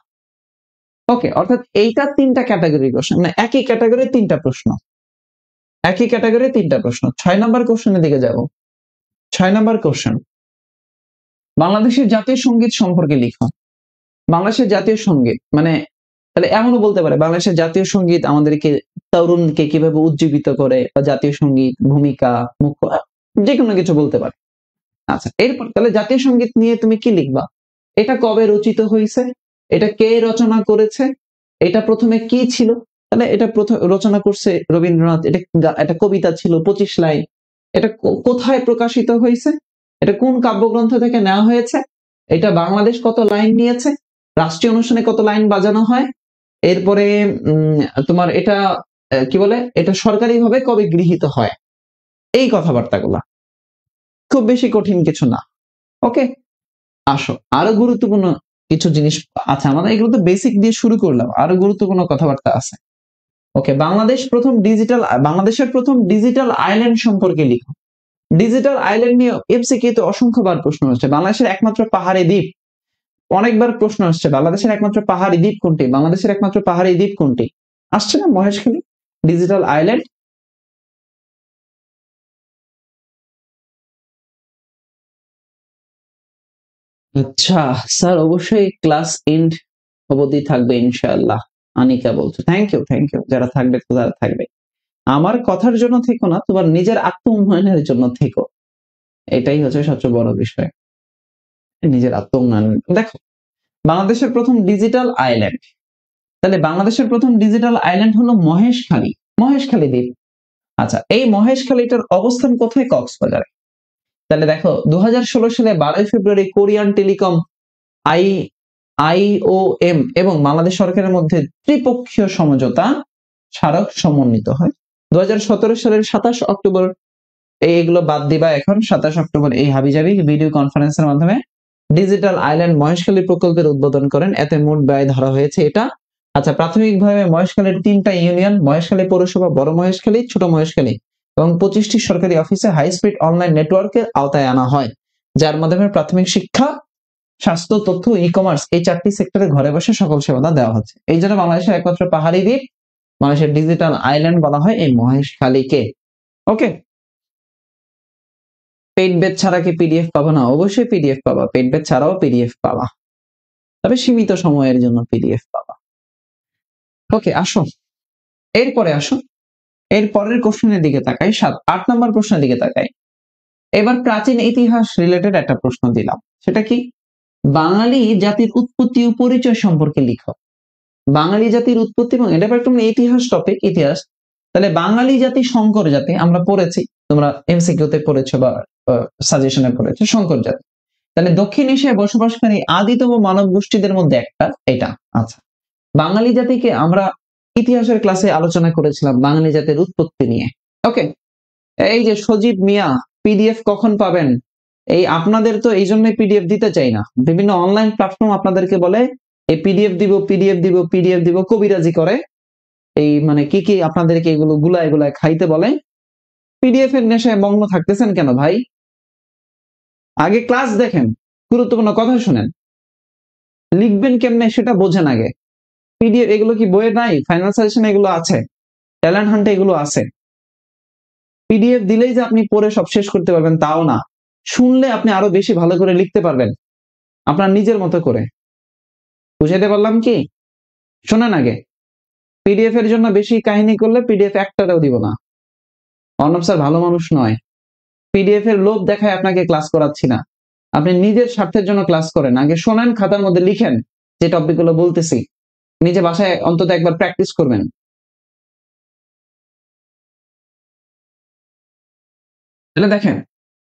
ওকে, অর্থাৎ এইটা 3টা ক্যাটাগরি কোশ্চেন, মানে একই ক্যাটাগরি 3টা প্রশ্ন, 6 নাম্বার কোশ্চেনের দিকে যাব। 6 নাম্বার কোশ্চেন, বাংলাদেশের জাতীয় সঙ্গীত সম্পর্কে লিখো। বাংলাদেশের জাতীয় সঙ্গীত মানে, তাহলে এমনও বলতে পারে বাংলাদেশের জাতীয় সঙ্গীত আমাদেরকে, তরুণকে কিভাবে উজ্জীবিত করে, বা জাতীয় সঙ্গীত ভূমিকা, মুখ্য, যে কোনো কিছু বলতে পারে। আচ্ছা, এরপর তাহলে জাতীয় সঙ্গীত নিয়ে তুমি কি লিখবা। এটা কবে রচিত হয়েছে, এটা কে রচনা করেছে, এটা প্রথমে কি ছিল। তাহলে এটা প্রথম রচনা করছে রবীন্দ্রনাথ, এটা কবিতা ছিল 25 লাইন। এটা কোথায় প্রকাশিত হয়েছে, এটা কোন কাব্যগ্রন্থ থেকে নেওয়া হয়েছে, এটা বাংলাদেশ কত লাইন নিয়েছে, রাষ্ট্রীয় অনুষ্ঠানে কত লাইন বাজানো হয়, এরপরে তোমার এটা কি বলে, এটা সরকারিভাবে কবে গৃহীত হয়, এই কথাবার্তাগুলা। খুব বেশি কঠিন কিছু না। ওকে, আসো আরো গুরুত্বপূর্ণ কিছু জিনিস আছে আমাদের, এগুলো তো বেসিক দিয়ে শুরু করলাম, আরো গুরুত্বপূর্ণ কথাবার্তা আছে। ওকে, বাংলাদেশের প্রথম ডিজিটাল আইল্যান্ড সম্পর্কে লিখো। ডিজিটাল আইল্যান্ড নিয়ে এমসিকিউ তে অসংখ্যবার প্রশ্ন আসছে। বাংলাদেশের একমাত্র পাহাড়ি দ্বীপ, অনেকবার প্রশ্ন আসছে, বাংলাদেশের একমাত্র পাহাড়ি দ্বীপ কোনটি, বাংলাদেশের একমাত্র পাহাড়ি দ্বীপ কোনটি, আসছে না মহেশখালী ডিজিটাল আইল্যান্ড। আচ্ছা স্যার, অবশ্যই ক্লাস এন্ড অবধি থাকবে ইনশাআল্লাহ। আনিকা বলছো, থ্যাংক ইউ যারা থাকবে, যারা থাকবে। আমার কথার জন্য থেকো না, তোমার নিজের আত্ম উন্নয়নের জন্য থেকো, এটাই হচ্ছে সবচেয়ে বড় বিষয়, নিজের আত্ম উন্নয়ন। দেখো, বাংলাদেশের প্রথম ডিজিটাল আইল্যান্ড, তাহলে বাংলাদেশের প্রথম ডিজিটাল আইল্যান্ড হলো মহেশখালী, মহেশখালী দ্বীপ। আচ্ছা, এই মহেশখালীটার অবস্থান কোথায়? কক্সবাজারে। তাহলে দেখো 2016 সালে 12 ফেব্রুয়ারি কোরিয়ান টেলিকম আই আইওএম এবং বাংলাদেশ সরকারের মধ্যে ত্রিপক্ষীয় সমঝোতা স্মারক সমন্বিত হয়। 2017 সালের 27 অক্টোবর, এইগুলো বাদ দিবা এখন, 27 অক্টোবর এই হাবিজাবি ভিডিও কনফারেন্সের মাধ্যমে ডিজিটাল আইল্যান্ড মহেশখালী প্রকল্পের উদ্বোধন করেন। এতে মোট ব্যয় ধরা হয়েছে এটা। আচ্ছা, প্রাথমিকভাবে মহেশখালীর 3টা ইউনিয়ন, মহেশখালী পৌরসভা, বড় মহেশখালী, ছোট মহেশখালী এবং 25টি সরকারি অফিসে হাই স্পিড অনলাইন নেটওয়ার্কের আওতায় আনা হয়, যার মাধ্যমে প্রাথমিক শিক্ষা, স্বাস্থ্য, তথ্য, ই কমার্স এই 4টি সেক্টরে ঘরে বসে সকল সেবা দেওয়া হচ্ছে। এই জন্য বাংলাদেশের একমাত্র পাহাড়ি দ্বীপ, বাংলাদেশের ডিজিটাল আইল্যান্ড বলা হয় এই মহেশখালীকে। ওকে, পেইড ব্যাচ ছাড়া কি পিডিএফ পাবো? না, অবশ্যই পিডিএফ পাবা, পেইড ব্যাচ ছাড়াও পিডিএফ পাবা, তবে সীমিত সময়ের জন্য পিডিএফ পাবা। ওকে, আসো এরপরে আসো, এর পরের কোশ্চেনের দিকে তাকাই, 8 নম্বর প্রশ্নের দিকে তাকাই। এবার প্রাচীন ইতিহাস রিলেটেড একটা প্রশ্ন দিলাম, সেটা কি? বাঙালি জাতির উৎপত্তি ও পরিচয় সম্পর্কে লিখো। বাঙালি জাতির উৎপত্তি, এবং এটা একটা ইতিহাস টপিক, ইতিহাস। তাহলে বাঙালি জাতি সংকর জাতি, আমরা পড়েছি, তোমরা এমসিকিউ তে পড়েছো বা সাজেশনে পড়েছো, সংকর জাতি। তাহলে দক্ষিণ এশিয়ায় বসবাসকারী আদিতম মানব গোষ্ঠীদের মধ্যে একটা এটা। আচ্ছা, বাঙালি জাতিকে আমরা ইতিহাসের ক্লাসে আলোচনা করেছিলাম বাঙালি জাতির উৎপত্তি নিয়ে। ওকে, এই যে সজীব মিয়া, পিডিএফ কখন পাবেন? এই আপনাদের তো এই জন্য পিডিএফ দিতে চাই না, বিভিন্ন অনলাইন প্ল্যাটফর্ম আপনাদেরকে বলে এই পিডিএফ দিব, পিডিএফ দিব, পিডিএফ দিব, কবিরাজি করে, এই মানে কি কি আপনাদেরকে এগুলো গুলায় গুলায় খাইতে বলে। পিডিএফ এর নেশায় মগ্ন থাকতেছেন কেন ভাই? আগে ক্লাস দেখেন, গুরুত্বপূর্ণ কথা শুনেন, লিখবেন কেমনে সেটা বোঝেন আগে। পিডিএফ এগুলো কি বইয়ে নাই? ফাইনাল সাজেশন এগুলো আছে, ট্যালেন্ট হান্টে এগুলো আছে। পিডিএফ দিলেই যে আপনি পড়ে সব শেষ করতে পারবেন তাও না, শুনলে আপনি আরো বেশি ভালো করে লিখতে পারবেন আপনার নিজের মতো করে। বুঝাইতে পারলাম কি? শোনেন আগে, পিডিএফ এর জন্য বেশি কাহিনী করলে পিডিএফ একটাও দিব না। অর্ণব স্যার ভালো মানুষ নয়, পিডিএফ এর লোভ দেখায় আপনাকে ক্লাস করাচ্ছি না, আপনি নিজের স্বার্থের জন্য ক্লাস করেন। আগে শোনেন, খাতার মধ্যে লিখেন যে টপিক গুলো বলতেছি, নিজে বাসায় অন্তত একবার প্র্যাকটিস করবেন। তাহলে দেখেন,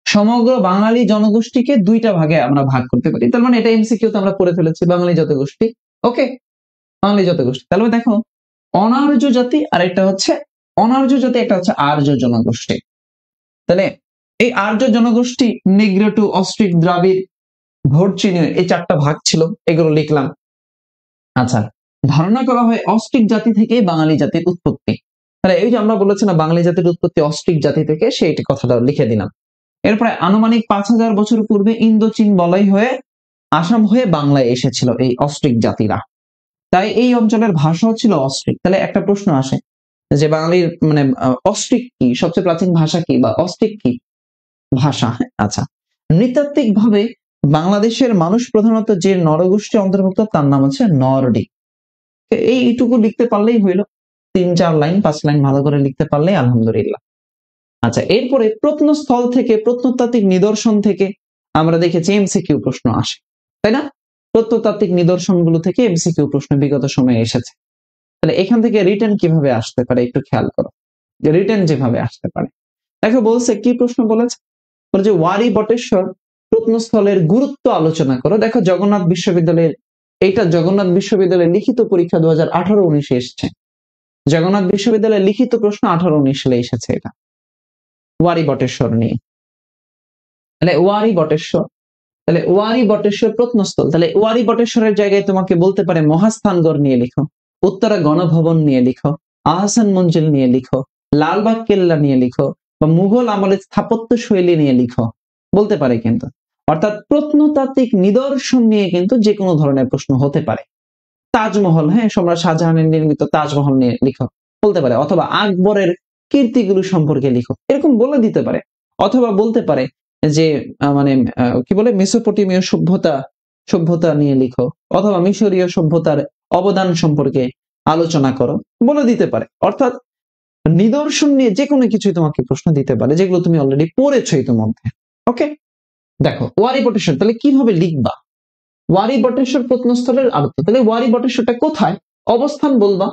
সমগ্র বাঙালি জনগোষ্ঠীকে 2টা ভাগে আমরা ভাগ করতে পারি, তার মানে এটা এমসিকিউ তে আমরা পড়ে ফেলেছি, বাঙালি জাতিগোষ্ঠী। ওকে, বাঙালি জাতিগোষ্ঠী। তাহলে দেখো, অনার্য জাতি আর একটা হচ্ছে অনার্য জাতি, একটা হচ্ছে আর্য জনগোষ্ঠী। তাহলে এই আর্য জনগোষ্ঠী নিগ্রোটু, অস্ট্রিক, দ্রাবিড়, ভোটচিনীয়, এই 4টা ভাগ ছিল, এগুলো লিখলাম। আচ্ছা, ধারণা করা হয় অস্ট্রিক জাতি থেকে বাঙালি জাতির উৎপত্তি। তাহলে এই যে আমরা বলেছি না বাঙালি জাতির উৎপত্তি অস্ট্রিক জাতি থেকে, সেই কথাটা লিখে দিলাম। এরপরে আনুমানিক 5000 বছর পূর্বে ইন্দোচীন বলয় হয়ে আসাম হয়ে বাংলায় এসেছিল এই অস্ট্রিক জাতিরা, তাই এই অঞ্চলের ভাষাও ছিল অস্ট্রিক। তাহলে একটা প্রশ্ন আসে যে বাঙালির মানে অস্ট্রিক কি, সবচেয়ে প্রাচীন ভাষা কি বা অস্ট্রিক কি ভাষা? আচ্ছা, নৃতাত্ত্বিক ভাবে বাংলাদেশের মানুষ প্রধানত যে নরগোষ্ঠী অন্তর্ভুক্ত তার নাম হচ্ছে নরডিক। এইটুকু লিখতে পারলেই হইলো, 3-4 লাইন 5 লাইন ভালো করে লিখতে পারলেই আলহামদুলিল্লাহ। আচ্ছা, এরপরে প্রত্নস্থল থেকে, প্রত্নতাত্ত্বিক নিদর্শন থেকে আমরা দেখেছি এমসিকিউ প্রশ্ন আসে, তাই না? প্রত্নতাত্ত্বিক নিদর্শনগুলো থেকে এমসিকিউ প্রশ্ন বিগত সময়ে এসেছে। তাহলে এখান থেকে রিটেন কিভাবে আসতে পারে একটু খেয়াল করো, যে রিটেন যেভাবে আসতে পারে। দেখো বলছে, কি প্রশ্ন বলেছে, যে ওয়ারি বটেশ্বর প্রত্নস্থলের গুরুত্ব আলোচনা করো। দেখো জগন্নাথ বিশ্ববিদ্যালয়ের, এইটা জগন্নাথ বিশ্ববিদ্যালয়ের লিখিত পরীক্ষা 2018-19 এসছে, জগন্নাথ বিশ্ববিদ্যালয়ের লিখিত প্রশ্ন 18-19 সালে এসেছে এটা, ওয়ারি বটেশ্বর নিয়ে। তাহলে ওয়ারি বটেশ্বর, তাহলে ওয়ারি বটেশ্বর প্রত্নস্থল, তাহলে ওয়ারি বটেশ্বরের জায়গায় তোমাকে বলতে পারে মহাস্থানগড় নিয়ে লিখো, উত্তরা গণভবন নিয়ে লিখো, আহসান মঞ্জিল নিয়ে লিখো, লালবাগ কেল্লা নিয়ে লিখো, বা মুঘল আমলের স্থাপত্য শৈলী নিয়ে লিখো, বলতে পারে কিন্তু। অর্থাৎ প্রত্নতাত্ত্বিক নিদর্শন নিয়ে কিন্তু যে কোনো ধরনের প্রশ্ন হতে পারে। তাজমহল, হ্যাঁ, সম্রাট শাহজাহানের নির্মিত তাজমহল নিয়ে লিখো, বলতে পারে। অথবা আকবরের কীর্তিগুলো সম্পর্কে লিখো, এরকম বলে দিতে পারে। অথবা বলতে পারে যে কি বলে, মেসোপটেমীয় সভ্যতা নিয়ে লিখো, অথবা মিশরীয় সভ্যতার অবদান সম্পর্কে আলোচনা করো, বলে দিতে পারে। অর্থাৎ নিদর্শন নিয়ে যে কোনো কিছুই তোমাকে প্রশ্ন দিতে পারে, যেগুলো তুমি অলরেডি পড়েছো ইতিমধ্যে। ওকে, দেখো ওয়ারি বটেশ্বর তাহলে কিভাবে লিখবা। ওয়ারি বটেশ্বর প্রত্নস্থলের আবদ্ধ, তাহলে ওয়ারি বটেশ্বরটা কোথায়, অবস্থান বলবা।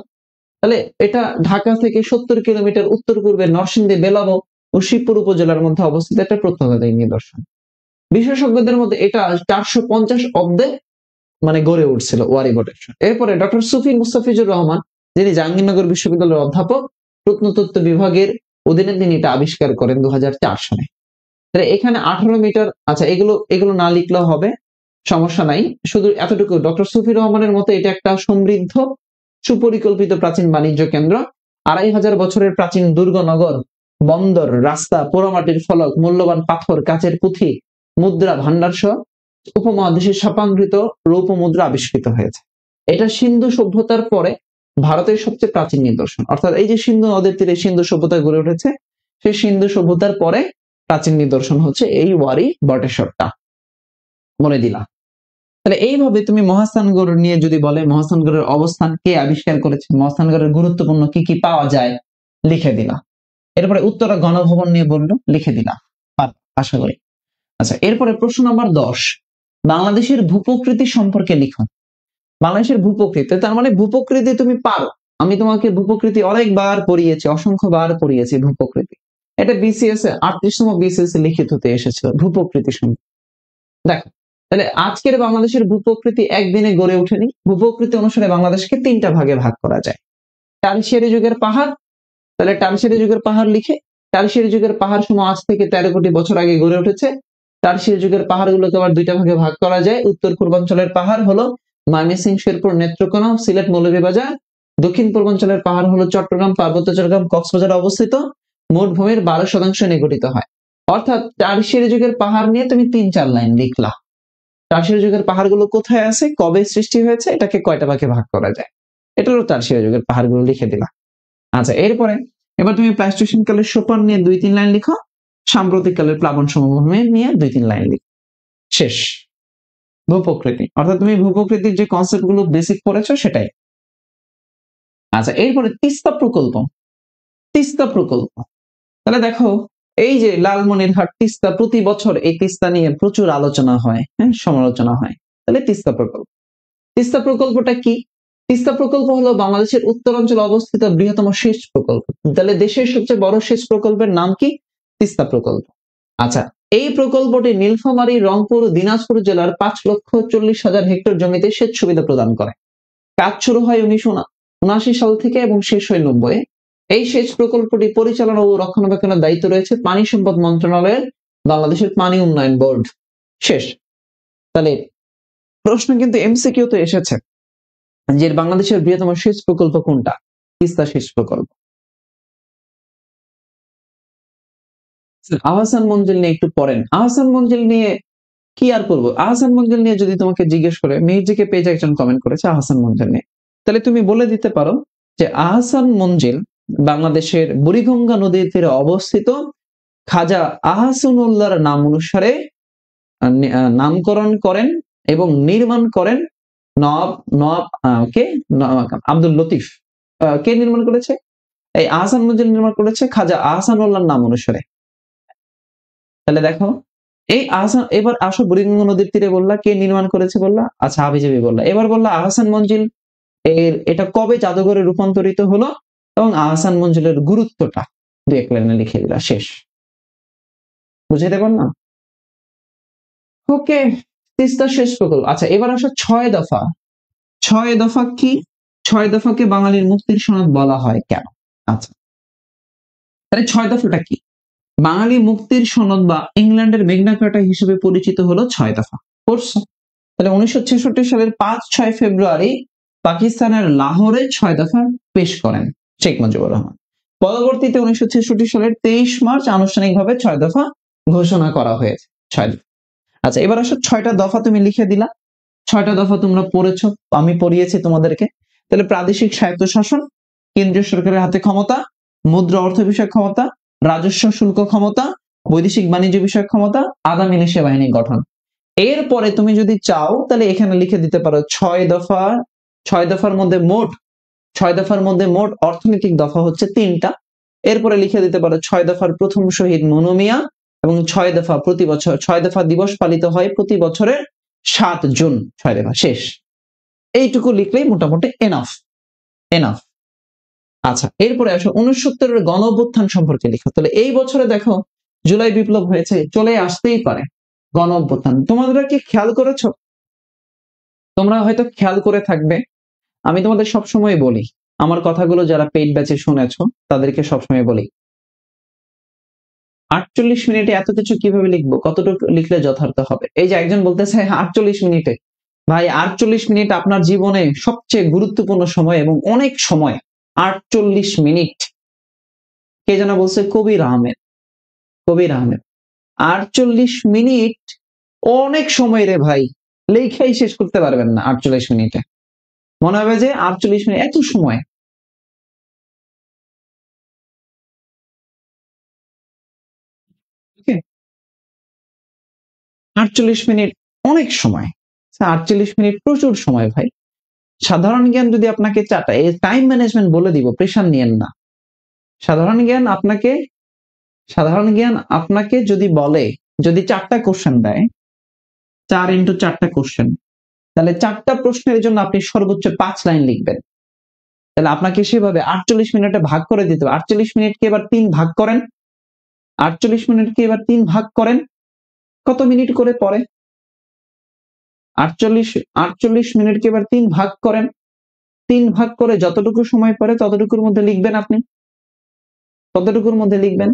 তাহলে এটা ঢাকা থেকে 70 কিলোমিটার উত্তর পূর্বে নরসিংদী, বেলাব ও শিবপুর উপজেলার মধ্যে অবস্থিত একটা প্রত্নতাত্ত্বিক নিদর্শন। বিশেষজ্ঞদের মধ্যে এটা 450 অব্দে গড়ে উঠছিল ওয়ারি বটেশ্বর। এরপরে ডক্টর সুফি মুস্তাফিজুর রহমান, যিনি জাহাঙ্গীরনগর বিশ্ববিদ্যালয়ের অধ্যাপক, প্রত্নতত্ত্ব বিভাগের অধীনে তিনি এটা আবিষ্কার করেন 2004 সালে। তাহলে এখানে 18 মিটার, আচ্ছা এগুলো না লিখলেও হবে, সমস্যা নাই, শুধু এতটুকু, ডক্টর সুফি রহমানের মতে এটা একটা সমৃদ্ধ সুপরিকল্পিত প্রাচীন বাণিজ্য কেন্দ্র। 2500 বছরের প্রাচীন দুর্গ, নগর, বন্দর, রাস্তা, পোড়ামাটির ফলক, মূল্যবান পাথর, কাচের পুঁথি, মুদ্রা ভান্ডার সহ উপমহাদেশের শাপাঙ্কিত রৌপ্য মুদ্রা আবিষ্কৃত হয়েছে। এটা সিন্ধু সভ্যতার পরে ভারতের সবচেয়ে প্রাচীন নিদর্শন। অর্থাৎ এই যে সিন্ধু নদের তীরে সিন্ধু সভ্যতা গড়ে উঠেছে, সেই সিন্ধু সভ্যতার পরে প্রাচীন নিদর্শন হচ্ছে এই ওয়ারি বটেশ্বরটা, বলে দিলাম। তাহলে এইভাবে তুমি মহাস্থানগড় নিয়ে যদি বলে, মহাস্থানগড়ের অবস্থান, কে আবিষ্কার করেছে, মহাস্থানগড়ের গুরুত্বপূর্ণ কি কি পাওয়া যায়, লিখে দিলাম। এরপরে উত্তরা গণভবন নিয়ে বললো, লিখে দিলাম, আশা করি। আচ্ছা, এরপরে প্রশ্ন নাম্বার 10, বাংলাদেশের ভূপ্রকৃতি সম্পর্কে লিখো। বাংলাদেশের ভূপ্রকৃতি, তার মানে ভূপ্রকৃতি তুমি পারো। আমি তোমাকে ভূপ্রকৃতি অনেকবার পড়িয়েছি, অসংখ্যবার পড়িয়েছি ভূপ্রকৃতি। এটা বিসিএস 38তম বিসিএস লিখিত হতে এসেছিল ভূপ্রকৃতি সম্পর্কে। দেখো, তাহলে আজকের বাংলাদেশের ভূপ্রকৃতি একদিনে গড়ে ওঠেনি। ভূপ্রকৃতি অনুসারে বাংলাদেশকে 3টা ভাগে ভাগ করা যায়। টারশিয়ারি যুগের পাহাড়, তাহলে টারশিয়ারি যুগের পাহাড় লিখে, টারশিয়ারি যুগের পাহাড় সমূহ আজ থেকে 13 কোটি বছর আগে গড়ে উঠেছে। টারশিয়ারি যুগের পাহাড়গুলোকে আবার 2টা ভাগে ভাগ করা যায়। উত্তর পূর্বাঞ্চলের পাহাড় হলো ময়মনসিংহ, শেরপুর, নেত্রকোনা, সিলেট, মৌলভীবাজার। দক্ষিণ পূর্বাঞ্চলের পাহাড় হলো চট্টগ্রাম, পার্বত্য চট্টগ্রাম, কক্সবাজার অবস্থিত। মোট ভূমির 12% নিয়ে গঠিত হয়। অর্থাৎ টারশিয়ারি যুগের পাহাড় নিয়ে তুমি 3-4 লাইন লিখলা। টারশিয়ারি যুগের পাহাড়গুলো কোথায় আছে, কবে সৃষ্টি হয়েছে, এটাকে কয়টা ভাগে ভাগ করা যায়, এটা হলো টারশিয়ারি যুগের পাহাড়গুলো লিখে দিলা। আচ্ছা, এরপরে এবার তুমি প্লাইস্টোসিন কালের সোপান নিয়ে 2-3 লাইন লিখো। সাম্প্রতিক কালের প্লাবন সমভূমি নিয়ে 2-3 লাইন লিখো, শেষ। ভূপ্রকৃতি, অর্থাৎ তুমি ভূপ্রকৃতির যে কনসেপ্ট গুলো বেসিক পড়েছো সেটাই। আচ্ছা, এরপরে তিস্তা প্রকল্প। তিস্তা প্রকল্প, তাহলে দেখো, এই যে লালমনিরহাট তিস্তা, প্রতি বছর এই তিস্তা নিয়ে প্রচুর আলোচনা হয়, হ্যাঁ, সমালোচনা হয়। তাহলে তিস্তা প্রকল্প, তিস্তা প্রকল্পটা কি? তিস্তা প্রকল্প হলো বাংলাদেশের উত্তরাঞ্চলে অবস্থিত বৃহত্তম সেচ প্রকল্প। তাহলে দেশের সবচেয়ে বড় সেচ প্রকল্পের নাম কি? তিস্তা প্রকল্প। আচ্ছা, এই প্রকল্পটি নীলফামারী, রংপুর, দিনাজপুর জেলার 5,40,000 হেক্টর জমিতে সেচ সুবিধা প্রদান করে। কাজ শুরু হয় 1979 সাল থেকে এবং শেষ হয় 90-এ। এই সেচ প্রকল্পটি পরিচালনা ও রক্ষণাবেক্ষণের দায়িত্ব রয়েছে পানি সম্পদ মন্ত্রণালয়ের, বাংলাদেশের পানি উন্নয়ন বোর্ড। শেষ। তাহলে প্রশ্ন কিন্তু এমসিকিউ তে এসেছে যে বাংলাদেশের বৃহত্তম সেচ প্রকল্প কোনটা? তিস্তা সেচ প্রকল্প। আহসান মঞ্জিল নিয়ে একটু পড়েন। আহসান মঞ্জিল নিয়ে কি আর করবো? আহসান মঞ্জিল নিয়ে যদি তোমাকে জিজ্ঞেস করে, মিউজিকে পেজ একজন কমেন্ট করেছে আহসান মঞ্জিল নিয়ে, তাহলে তুমি বলে দিতে পারো যে আহসান মঞ্জিল বাংলাদেশের বুড়িগঙ্গা নদীর তীরে অবস্থিত খাজা আহসানুল্লাহর নাম অনুসারে নামকরণ করেন এবং নির্মাণ করেন আব্দুল লতিফ। কে নির্মাণ করেছে? এই আহসান মঞ্জিল নির্মাণ করেছে খাজা আহসানুল্লাহর নাম অনুসারে। তাহলে দেখো, এই আহসান, এবার আসো বুড়িগঙ্গা নদীর তীরে বললা, কে নির্মাণ করেছে বললা, আচ্ছা হাবিজাবি বললা। এবার বললা আহসান মঞ্জিল এটা কবে জাদুঘরে রূপান্তরিত হলো এবং আহসান মঞ্জিলের গুরুত্বটা 2-1 লাইনে লিখে দিলা, শেষ। বুঝাইতে পারলাম? ওকে, তিস্তা শেষ প্রকল্প। আচ্ছা, এবার আসো 6 দফা। 6 দফা কি? 6 দফাকে বাঙালির মুক্তির সনদ বলা হয় কেন? আচ্ছা, তাহলে 6 দফাটা কি? বাঙালি মুক্তির সনদ বা ইংল্যান্ডের মেঘনা কার্টা হিসেবে পরিচিত হলো 6 দফা। পড়ছো? তাহলে 1966 সালের 5-6 ফেব্রুয়ারি পাকিস্তানের লাহোরে 6 দফা পেশ করেন। শেখ মুজিবুর রহমান। পরবর্তীতে 1966 সালের 23 মার্চ আনুষ্ঠানিকভাবে 6 দফা ঘোষণা করা হয়েছে। 6 দফা। আচ্ছা, এবার আসো 6টা দফা তুমি লিখে দিলা। 6টা দফা তোমরা পড়েছো, আমি পড়িয়েছি তোমাদেরকে। তাহলে প্রাদেশিক স্বায়ত্তশাসন, কেন্দ্রীয় সরকারের হাতে ক্ষমতা, মুদ্রা অর্থ বিষয়ক ক্ষমতা, রাজস্ব শুল্ক ক্ষমতা, বৈদেশিক বাণিজ্য বিষয়ক ক্ষমতা, আধা মিলিশিয়া বাহিনী গঠন। এরপরে তুমি যদি চাও তাহলে এখানে লিখে দিতে পারো 6 দফা। 6 দফার মধ্যে মোট 6 দফার মধ্যে মোট অর্থনৈতিক দফা হচ্ছে 3টা। এরপরে লিখে দিতে পারো 6 দফার প্রথম শহীদ মনু মিয়া, এবং 6 দফা প্রতি বছর 6 দফা দিবস পালিত হয় প্রতি বছরের 7 জুন। 6 দফা শেষ। এইটুকু লিখলেই মোটামুটি এনাফ এনাফ। আচ্ছা, এরপরে আসো 69-এর গণ অভ্যুত্থান সম্পর্কে লিখো। তাহলে এই বছরে দেখো জুলাই বিপ্লব হয়েছে, চলে আসতেই পারে গণ অভ্যুত্থান। তোমরা কি খেয়াল করেছো? তোমরা হয়তো খেয়াল করে থাকবে, আমি তোমাদের সবসময় বলি, আমার কথাগুলো যারা পেইড ব্যাচে শুনেছো তাদেরকে সবসময় বলি, 48 মিনিটে এত কিছু কিভাবে লিখবো, কতটুকু লিখলে যথার্থ হবে। এই যে একজন বলতেছে 48 মিনিটে, ভাই 48 মিনিট আপনার জীবনে সবচেয়ে গুরুত্বপূর্ণ সময় এবং অনেক সময়। 48 মিনিট কে যেন বলছে? কবির আহমেদ। কবির আহমেদ। 48 মিনিট অনেক সময় রে ভাই, লেখাই শেষ করতে পারবেন না 48 মিনিটে। মনে হবে যে 48 মিনিট এত সময়। ওকে, 48 মিনিট অনেক সময়। 48 মিনিট প্রচুর সময় ভাই। সাধারণ জ্ঞান যদি আপনাকে চাটা, এই টাইম ম্যানেজমেন্ট বলে দিব, প্রেশার নিয়েন না। সাধারণ জ্ঞান আপনাকে যদি বলে, যদি 4টা কোশ্চেন দেয়, 4x4টা কোশ্চেন, তাহলে 4টা প্রশ্নের জন্য আপনি সর্বোচ্চ 5 লাইন লিখবেন। তাহলে আপনাকে সেভাবে 48 মিনিটে ভাগ করে দিতে হবে। 48 মিনিটকে এবার 3 ভাগ করেন। 48 মিনিটকে এবার 3 ভাগ করেন, কত মিনিট করে পড়ে? 48 মিনিটকে এবার 3 ভাগ করেন। 3 ভাগ করে যতটুকু সময় পড়ে ততটুকুর মধ্যে লিখবেন আপনি। ততটুকুর মধ্যে লিখবেন।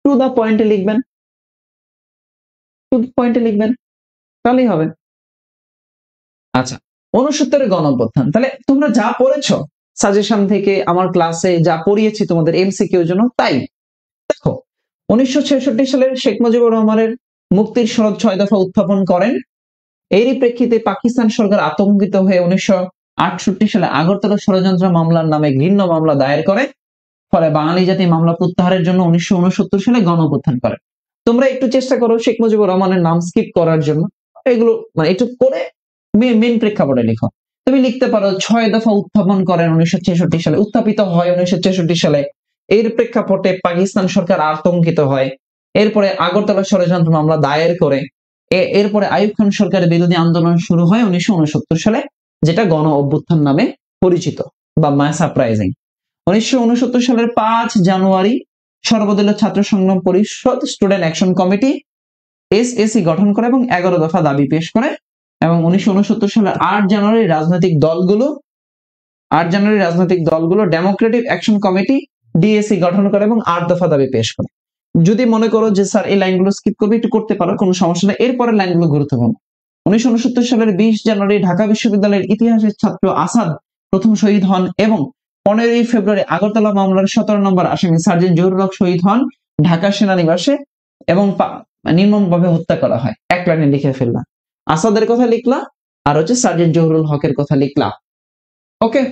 টু দা পয়েন্টে লিখবেন। টু দা পয়েন্টে লিখবেন, তাহলেই হবে। আচ্ছা, 69-এর গণ অভ্যুত্থান। তাহলে তোমরা যা পড়েছো সাজেশন থেকে, আমার ক্লাসে যা পড়িয়েছি তোমাদের এমসিকিউর জন্য, তাই দেখো 1966 সালে শেখ মুজিবুর রহমানের মুক্তির সনদ 6 দফা উত্থাপন করেন। এরই প্রেক্ষিতে পাকিস্তান সরকার আতঙ্কিত হয়ে 1968 সালে আগরতলা ষড়যন্ত্র মামলার নামে ঘৃণ্য মামলা দায়ের করে। ফলে বাঙালি জাতি মামলা প্রত্যাহারের জন্য 1969 সালে গণ অভ্যুত্থান করে। তোমরা একটু চেষ্টা করো শেখ মুজিবুর রহমানের নাম স্কিপ করার জন্য, এগুলো মানে একটু করে মেন প্রেক্ষাপটে লিখো। তুমি লিখতে পারো 6 দফা উত্থাপন করেন 1966 সালে, উত্থাপিত হয় 1966 সালে। এর প্রেক্ষাপটে পাকিস্তান সরকার আতঙ্কিত হয়। এরপরে আগরতলা ষড়যন্ত্র মামলা দায়ের করে। এরপরে আইয়ুব খান সরকারের বিরোধী আন্দোলন শুরু হয় 1969 সালে, যেটা গণ অভ্যুত্থান নামে পরিচিত বা মাস আপরাইজিং। 1969 সালের 5 জানুয়ারি সর্বদলীয় ছাত্র সংগ্রাম পরিষদ স্টুডেন্ট অ্যাকশন কমিটি এসএসি গঠন করে এবং 11 দফা দাবি পেশ করে। এবং 1969 সালের 8 জানুয়ারি রাজনৈতিক দলগুলো ডেমোক্রেটিক অ্যাকশন কমিটি ডিএসি গঠন করে এবং 8 দফা দাবি পেশ করে। যদি মনে করো যে স্যার এই লাইনগুলো স্কিপ করবে, একটু করতে পারো, কোনো সমস্যা নেই। এরপরের লাইনগুলো গুরুত্বপূর্ণ। 1969 সালের 20 জানুয়ারি ঢাকা বিশ্ববিদ্যালয়ের ইতিহাসের ছাত্র আসাদ প্রথম শহীদ হন এবং 15ই ফেব্রুয়ারি আগরতলা মামলার 17 নম্বর আসামি সার্জেন্ট জহুরুল হক শহীদ হন ঢাকা সেনানিবাসে এবং নির্মমভাবে হত্যা করা হয়। এক লাইনে লিখে ফেললাম, আসাদের কথা লিখলা আর হচ্ছে সার্জেন্ট জহুরুল হকের কথা লিখলা। ওকে,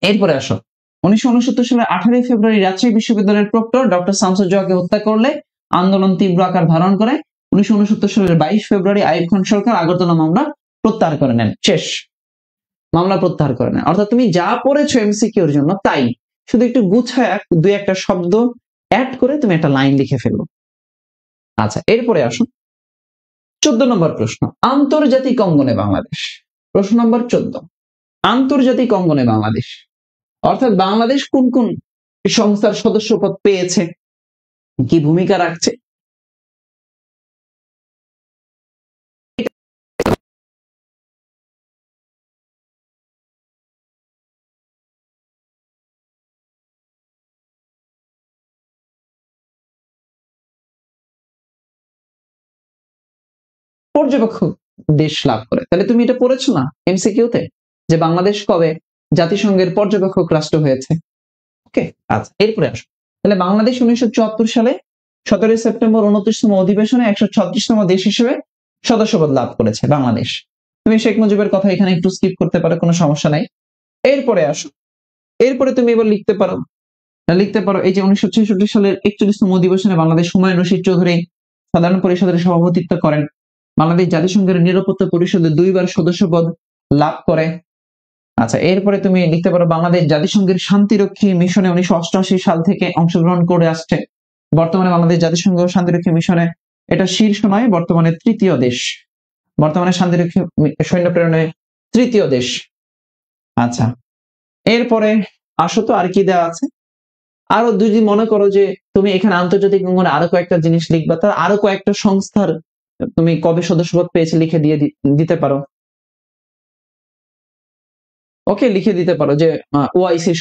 এরপরে আসো 1969 সালের 18ই ফেব্রুয়ারি রাজশাহী বিশ্ববিদ্যালয়ের প্রক্টর ডক্টর শামসুজ্জোহাকে হত্যা করলে আন্দোলন তীব্র আকার ধারণ করে। 1969 সালের 22 ফেব্রুয়ারি আইয়ুব খান সরকার আগরতলা মামলা প্রত্যাহার করে নেন। শেষ, মামলা প্রত্যাহার করে নেন। অর্থাৎ তুমি যা পড়েছো এমসিকিউর জন্য তাই, শুধু একটু গুছায় 2-1টা শব্দ অ্যাড করে তুমি একটা লাইন লিখে ফেলবো। আচ্ছা, এরপরে আসুন 14 নম্বর প্রশ্ন, আন্তর্জাতিক অঙ্গনে বাংলাদেশ। প্রশ্ন নম্বর 14, আন্তর্জাতিক অঙ্গনে বাংলাদেশ অর্থাৎ বাংলাদেশ কোন কোন সংস্থার সদস্যপদ পেয়েছে, কি ভূমিকা রাখছে, পর্যবেক্ষক দেশ লাভ করে। তাহলে তুমি এটা পড়েছো না এমসিকিউতে, যে বাংলাদেশ কবে জাতিসংঘের পর্যবেক্ষক রাষ্ট্র হয়েছে। ওকে, আচ্ছা এরপরে আসো। তাহলে বাংলাদেশ 1974 সালে 17 সেপ্টেম্বর 29তম অধিবেশনে 136তম দেশ হিসেবে সদস্যপদ লাভ করেছে বাংলাদেশ। তুমি শেখ মুজিবের কথা এখানে একটু স্কিপ করতে পারো, কোনো সমস্যা নাই। এরপরে আসো, এরপরে তুমি এবার লিখতে পারো এই যে 1966 সালের 41তম অধিবেশনে বাংলাদেশ হুমায়ুন রশিদ চৌধুরী সাধারণ পরিষদের সভাপতিত্ব করেন। বাংলাদেশ জাতিসংঘের নিরাপত্তা পরিষদে 2 বার সদস্যপদ লাভ করে। আচ্ছা এরপরে তুমি লিখতে পারো বাংলাদেশ জাতিসংঘের শান্তিরক্ষী মিশনে 1988 সাল থেকে অংশগ্রহণ করে আসছে। বর্তমানে বাংলাদেশ জাতিসংঘ শান্তিরক্ষী মিশনে এটা শীর্ষ নয়, বর্তমানে তৃতীয় দেশ, বর্তমানে শান্তিরক্ষী সৈন্য প্রেরণে তৃতীয় দেশ। আচ্ছা এরপরে আসো তো আর কি দেওয়া আছে। আরো যদি মনে করো যে তুমি এখানে আন্তর্জাতিক অঙ্গনে আরো কয়েকটা জিনিস লিখবা, তার আরো কয়েকটা সংস্থার তুমি কবে সদস্যপদ পেয়েছে লিখে দিয়ে দিতে পারো। ওকে, লিখে দিতে পারো যে ওআইসির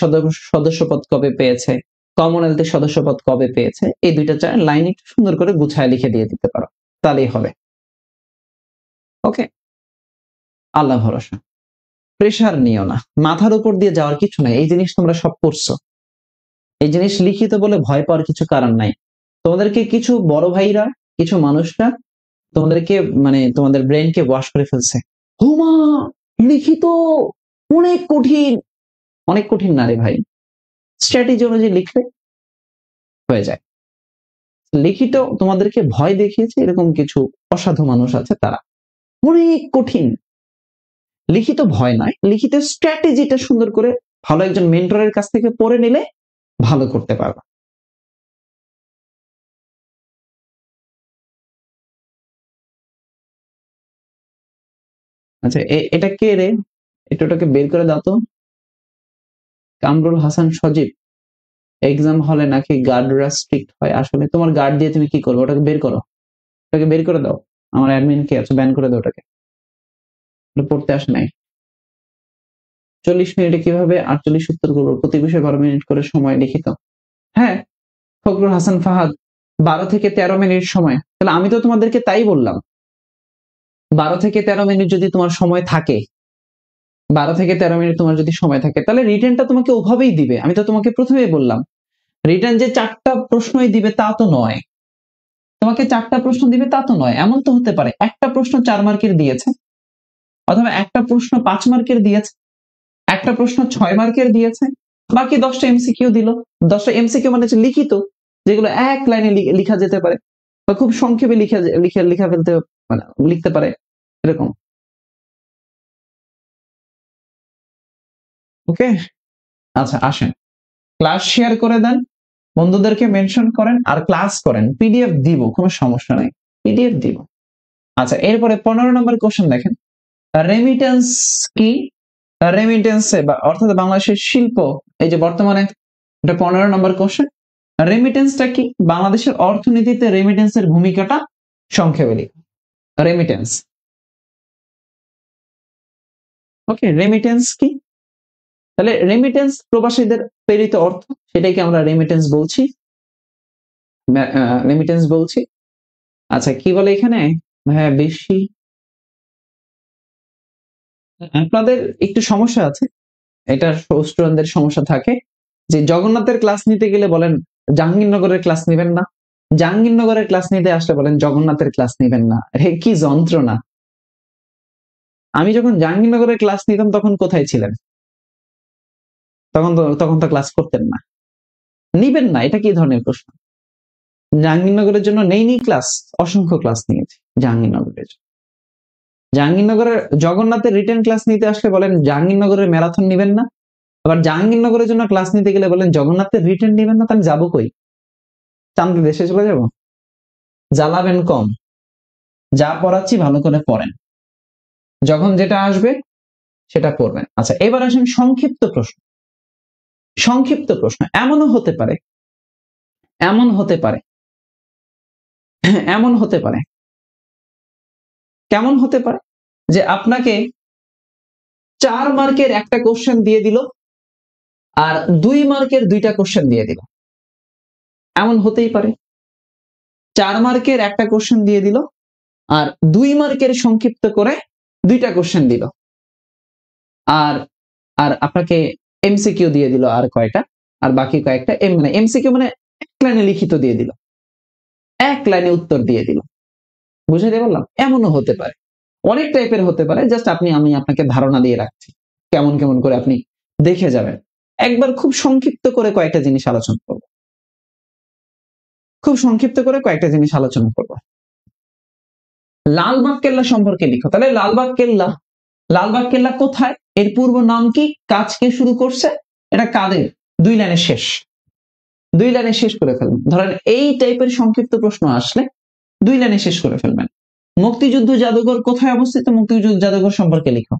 সদস্যপদ কবে পেয়েছে, কমনওয়েলথের সদস্যপদ কবে পেয়েছে, এই দুইটা লাইন একটু সুন্দর করে গুছায় লিখে দিয়ে দিতে পারো, তাহলেই হবে। ওকে, আল্লাহ ভরসা, প্রেশার নিও না, মাথার উপর দিয়ে যাওয়ার কিছু নাই, এই জিনিস তোমরা সব করছো, এই জিনিস লিখিত বলে ভয় পাওয়ার কিছু কারণ নাই। তোমাদেরকে কিছু বড় ভাইরা, কিছু মানুষরা তোমাদেরকে মানে তোমাদের ব্রেনকে ওয়াশ করে ফেলছে। হুমা, লিখিত অনেক কঠিন, অনেক কঠিন না রে ভাই, স্ট্র্যাটেজি অনুযায়ী লিখলে হয়ে যায়। লিখিত তোমাদেরকে ভয় দেখিয়েছে এরকম কিছু অসাধু মানুষ আছে, তারা অনেক কঠিন। লিখিত ভয় নয়, লিখিত স্ট্র্যাটেজিটা সুন্দর করে ভালো একজন মেন্টরের কাছ থেকে পড়ে নিলে ভালো করতে পারবা। আচ্ছা এটা কে রে, এটাকে বের করে দাও তো। কামরুল হাসান সজীব, এক্সাম হলে নাকি গার্ডরা স্ট্রিক্ট হয়, আসলে তোমার গার্ড দিয়ে তুমি কি করবে, ওটাকে বের করো, ওটাকে বের করে দাও। আমার অ্যাডমিন কে আছে, ব্যান করে দাও ওটাকে, পড়তে আসে নাই। 40 মিনিটে কিভাবে 48 উত্তর করবো, প্রতি বিষয়ে 12 মিনিট করে সময় লিখিত। হ্যাঁ, ফখরুল হাসান ফাহাদ 12 থেকে 13 মিনিট সময়, তাহলে আমি তো তোমাদেরকে তাই বললাম, 12 থেকে 13 মিনিট যদি তোমার সময় থাকে, 12 থেকে 13 মিনিট তোমার যদি সময় থাকে, তাহলে রিটেনটা তোমাকে ওভাবেই দিবে। আমি তো তোমাকে প্রথমেই বললাম রিটেন যে 4টা প্রশ্নই দিবে তা তো নয়, তোমাকে 4টা প্রশ্ন দিবে তা তো নয়। এমন তো হতে পারে একটা প্রশ্ন 4 মার্কের দিয়েছে, অথবা একটা প্রশ্ন 5 মার্কের দিয়েছে, একটা প্রশ্ন 6 মার্কের দিয়েছে, বাকি 10টা এমসিকিউ দিল। 10টা এমসিকিউ মানে হচ্ছে লিখিত, যেগুলো এক লাইনে লিখা যেতে পারে বা খুব সংক্ষেপে লিখা ফেলতে মানে লিখতে পারে এরকম। ওকে, আচ্ছা আসেন, ক্লাস শেয়ার করে দেন, বন্ধুদেরকে মেনশন করেন আর ক্লাস করেন। পিডিএফ দিব, কোনো সমস্যা নাই, পিডিএফ দিব। আচ্ছা এরপরে 15 নম্বর কোশ্চেন দেখেন, রেমিটেন্স কি? রেমিটেন্সে বা অর্থাৎ বাংলাদেশের শিল্প, এই যে বর্তমানে এটা 15 নম্বর কোশ্চেন, রেমিটেন্সটা কি? বাংলাদেশের অর্থনীতিতে রেমিটেন্সের ভূমিকাটা সংক্ষেপে লিখো। রেমিটেন্স, ওকে, রেমিটেন্স কি? তাহলে রেমিটেন্স প্রবাসীদের প্রেরিত অর্থ, সেটাকে আমরা রেমিটেন্স বলছি, রেমিটেন্স বলছি। আচ্ছা কি বলে এখানে, হ্যাঁ বেশি, আপনাদের একটু সমস্যা আছে, এটা স্টুডেন্টদের সমস্যা থাকে যে জগন্নাথের ক্লাস নিতে গেলে বলেন জাহাঙ্গীরনগরের ক্লাস নেবেন না, জাহাঙ্গীরনগরের ক্লাস নিতে আসলে বলেন জগন্নাথের ক্লাস নেবেন না। রে কি যন্ত্রণা! আমি যখন জাহাঙ্গীরনগরের ক্লাস নিতাম তখন কোথায় ছিলেন? তখন তো ক্লাস করতেন না, নিবেন না, এটা কি ধরনের প্রশ্ন? জাহাঙ্গীরনগরের জন্য নেইনি ক্লাস, অসংখ্য ক্লাস নিয়েছি জাহাঙ্গীরনগরের। জাহাঙ্গীরনগরের জগন্নাথের রিটেন ক্লাস নিতে আসলে বলেন জাহাঙ্গীরনগরের ম্যারাথন নিবেন না, আবার জাহাঙ্গীরনগরের জন্য ক্লাস নিতে গেলে বলেন জগন্নাথের রিটেন নিবেন না। তাহলে যাবো কই? চান্দি দেশে চলে যাব? জ্বালাবেন কম, যা পড়াচ্ছি ভালো করে পড়েন, যখন যেটা আসবে সেটা করবেন। আচ্ছা এবার আসেন সংক্ষিপ্ত প্রশ্ন। সংক্ষিপ্ত প্রশ্ন এমনও হতে পারে, এমন হতে পারে, এমন হতে পারে, কেমন হতে পারে যে আপনাকে 4 মার্কের একটা কোশ্চেন দিয়ে দিল আর 2 মার্কের 2টা কোশ্চেন দিয়ে দিল। এমন হতেই পারে 4 মার্কের একটা কোশ্চেন দিয়ে দিল আর 2 মার্কের সংক্ষিপ্ত করে 2টা কোশ্চেন দিল। আর আর আপনাকে এমসিকিউ দিয়ে দিল আর কয়টা, আর বাকি কয়েকটা মানে এমসিকিউ মানে এক লাইনে লিখিত দিয়ে দিল, এক লাইনে উত্তর দিয়ে দিল। বুঝাইতে পারলাম? এমনও হতে পারে, অনেক টাইপের হতে পারে। জাস্ট আমি আপনাকে ধারণা দিয়ে রাখছি, কেমন কেমন করে আপনি দেখে যাবেন। একবার খুব সংক্ষিপ্ত করে কয়েকটা জিনিস আলোচনা করব, খুব সংক্ষিপ্ত করে কয়েকটা জিনিস আলোচনা করব। লালবাগ কেল্লা সম্পর্কে লিখো। তাহলে লালবাগ কেল্লা কোথায়, এর পূর্ব নাম কি, কাজ কে শুরু করছে, এটা কাদের, 2 লাইনে শেষ, 2 লাইনে শেষ করে ফেলবেন। ধরেন এই টাইপের সংক্ষিপ্ত প্রশ্ন আসলে 2 লাইনে শেষ করে ফেলবেন। মুক্তিযুদ্ধ জাদুঘর কোথায় অবস্থিত, মুক্তিযুদ্ধ জাদুঘর সম্পর্কে লিখো।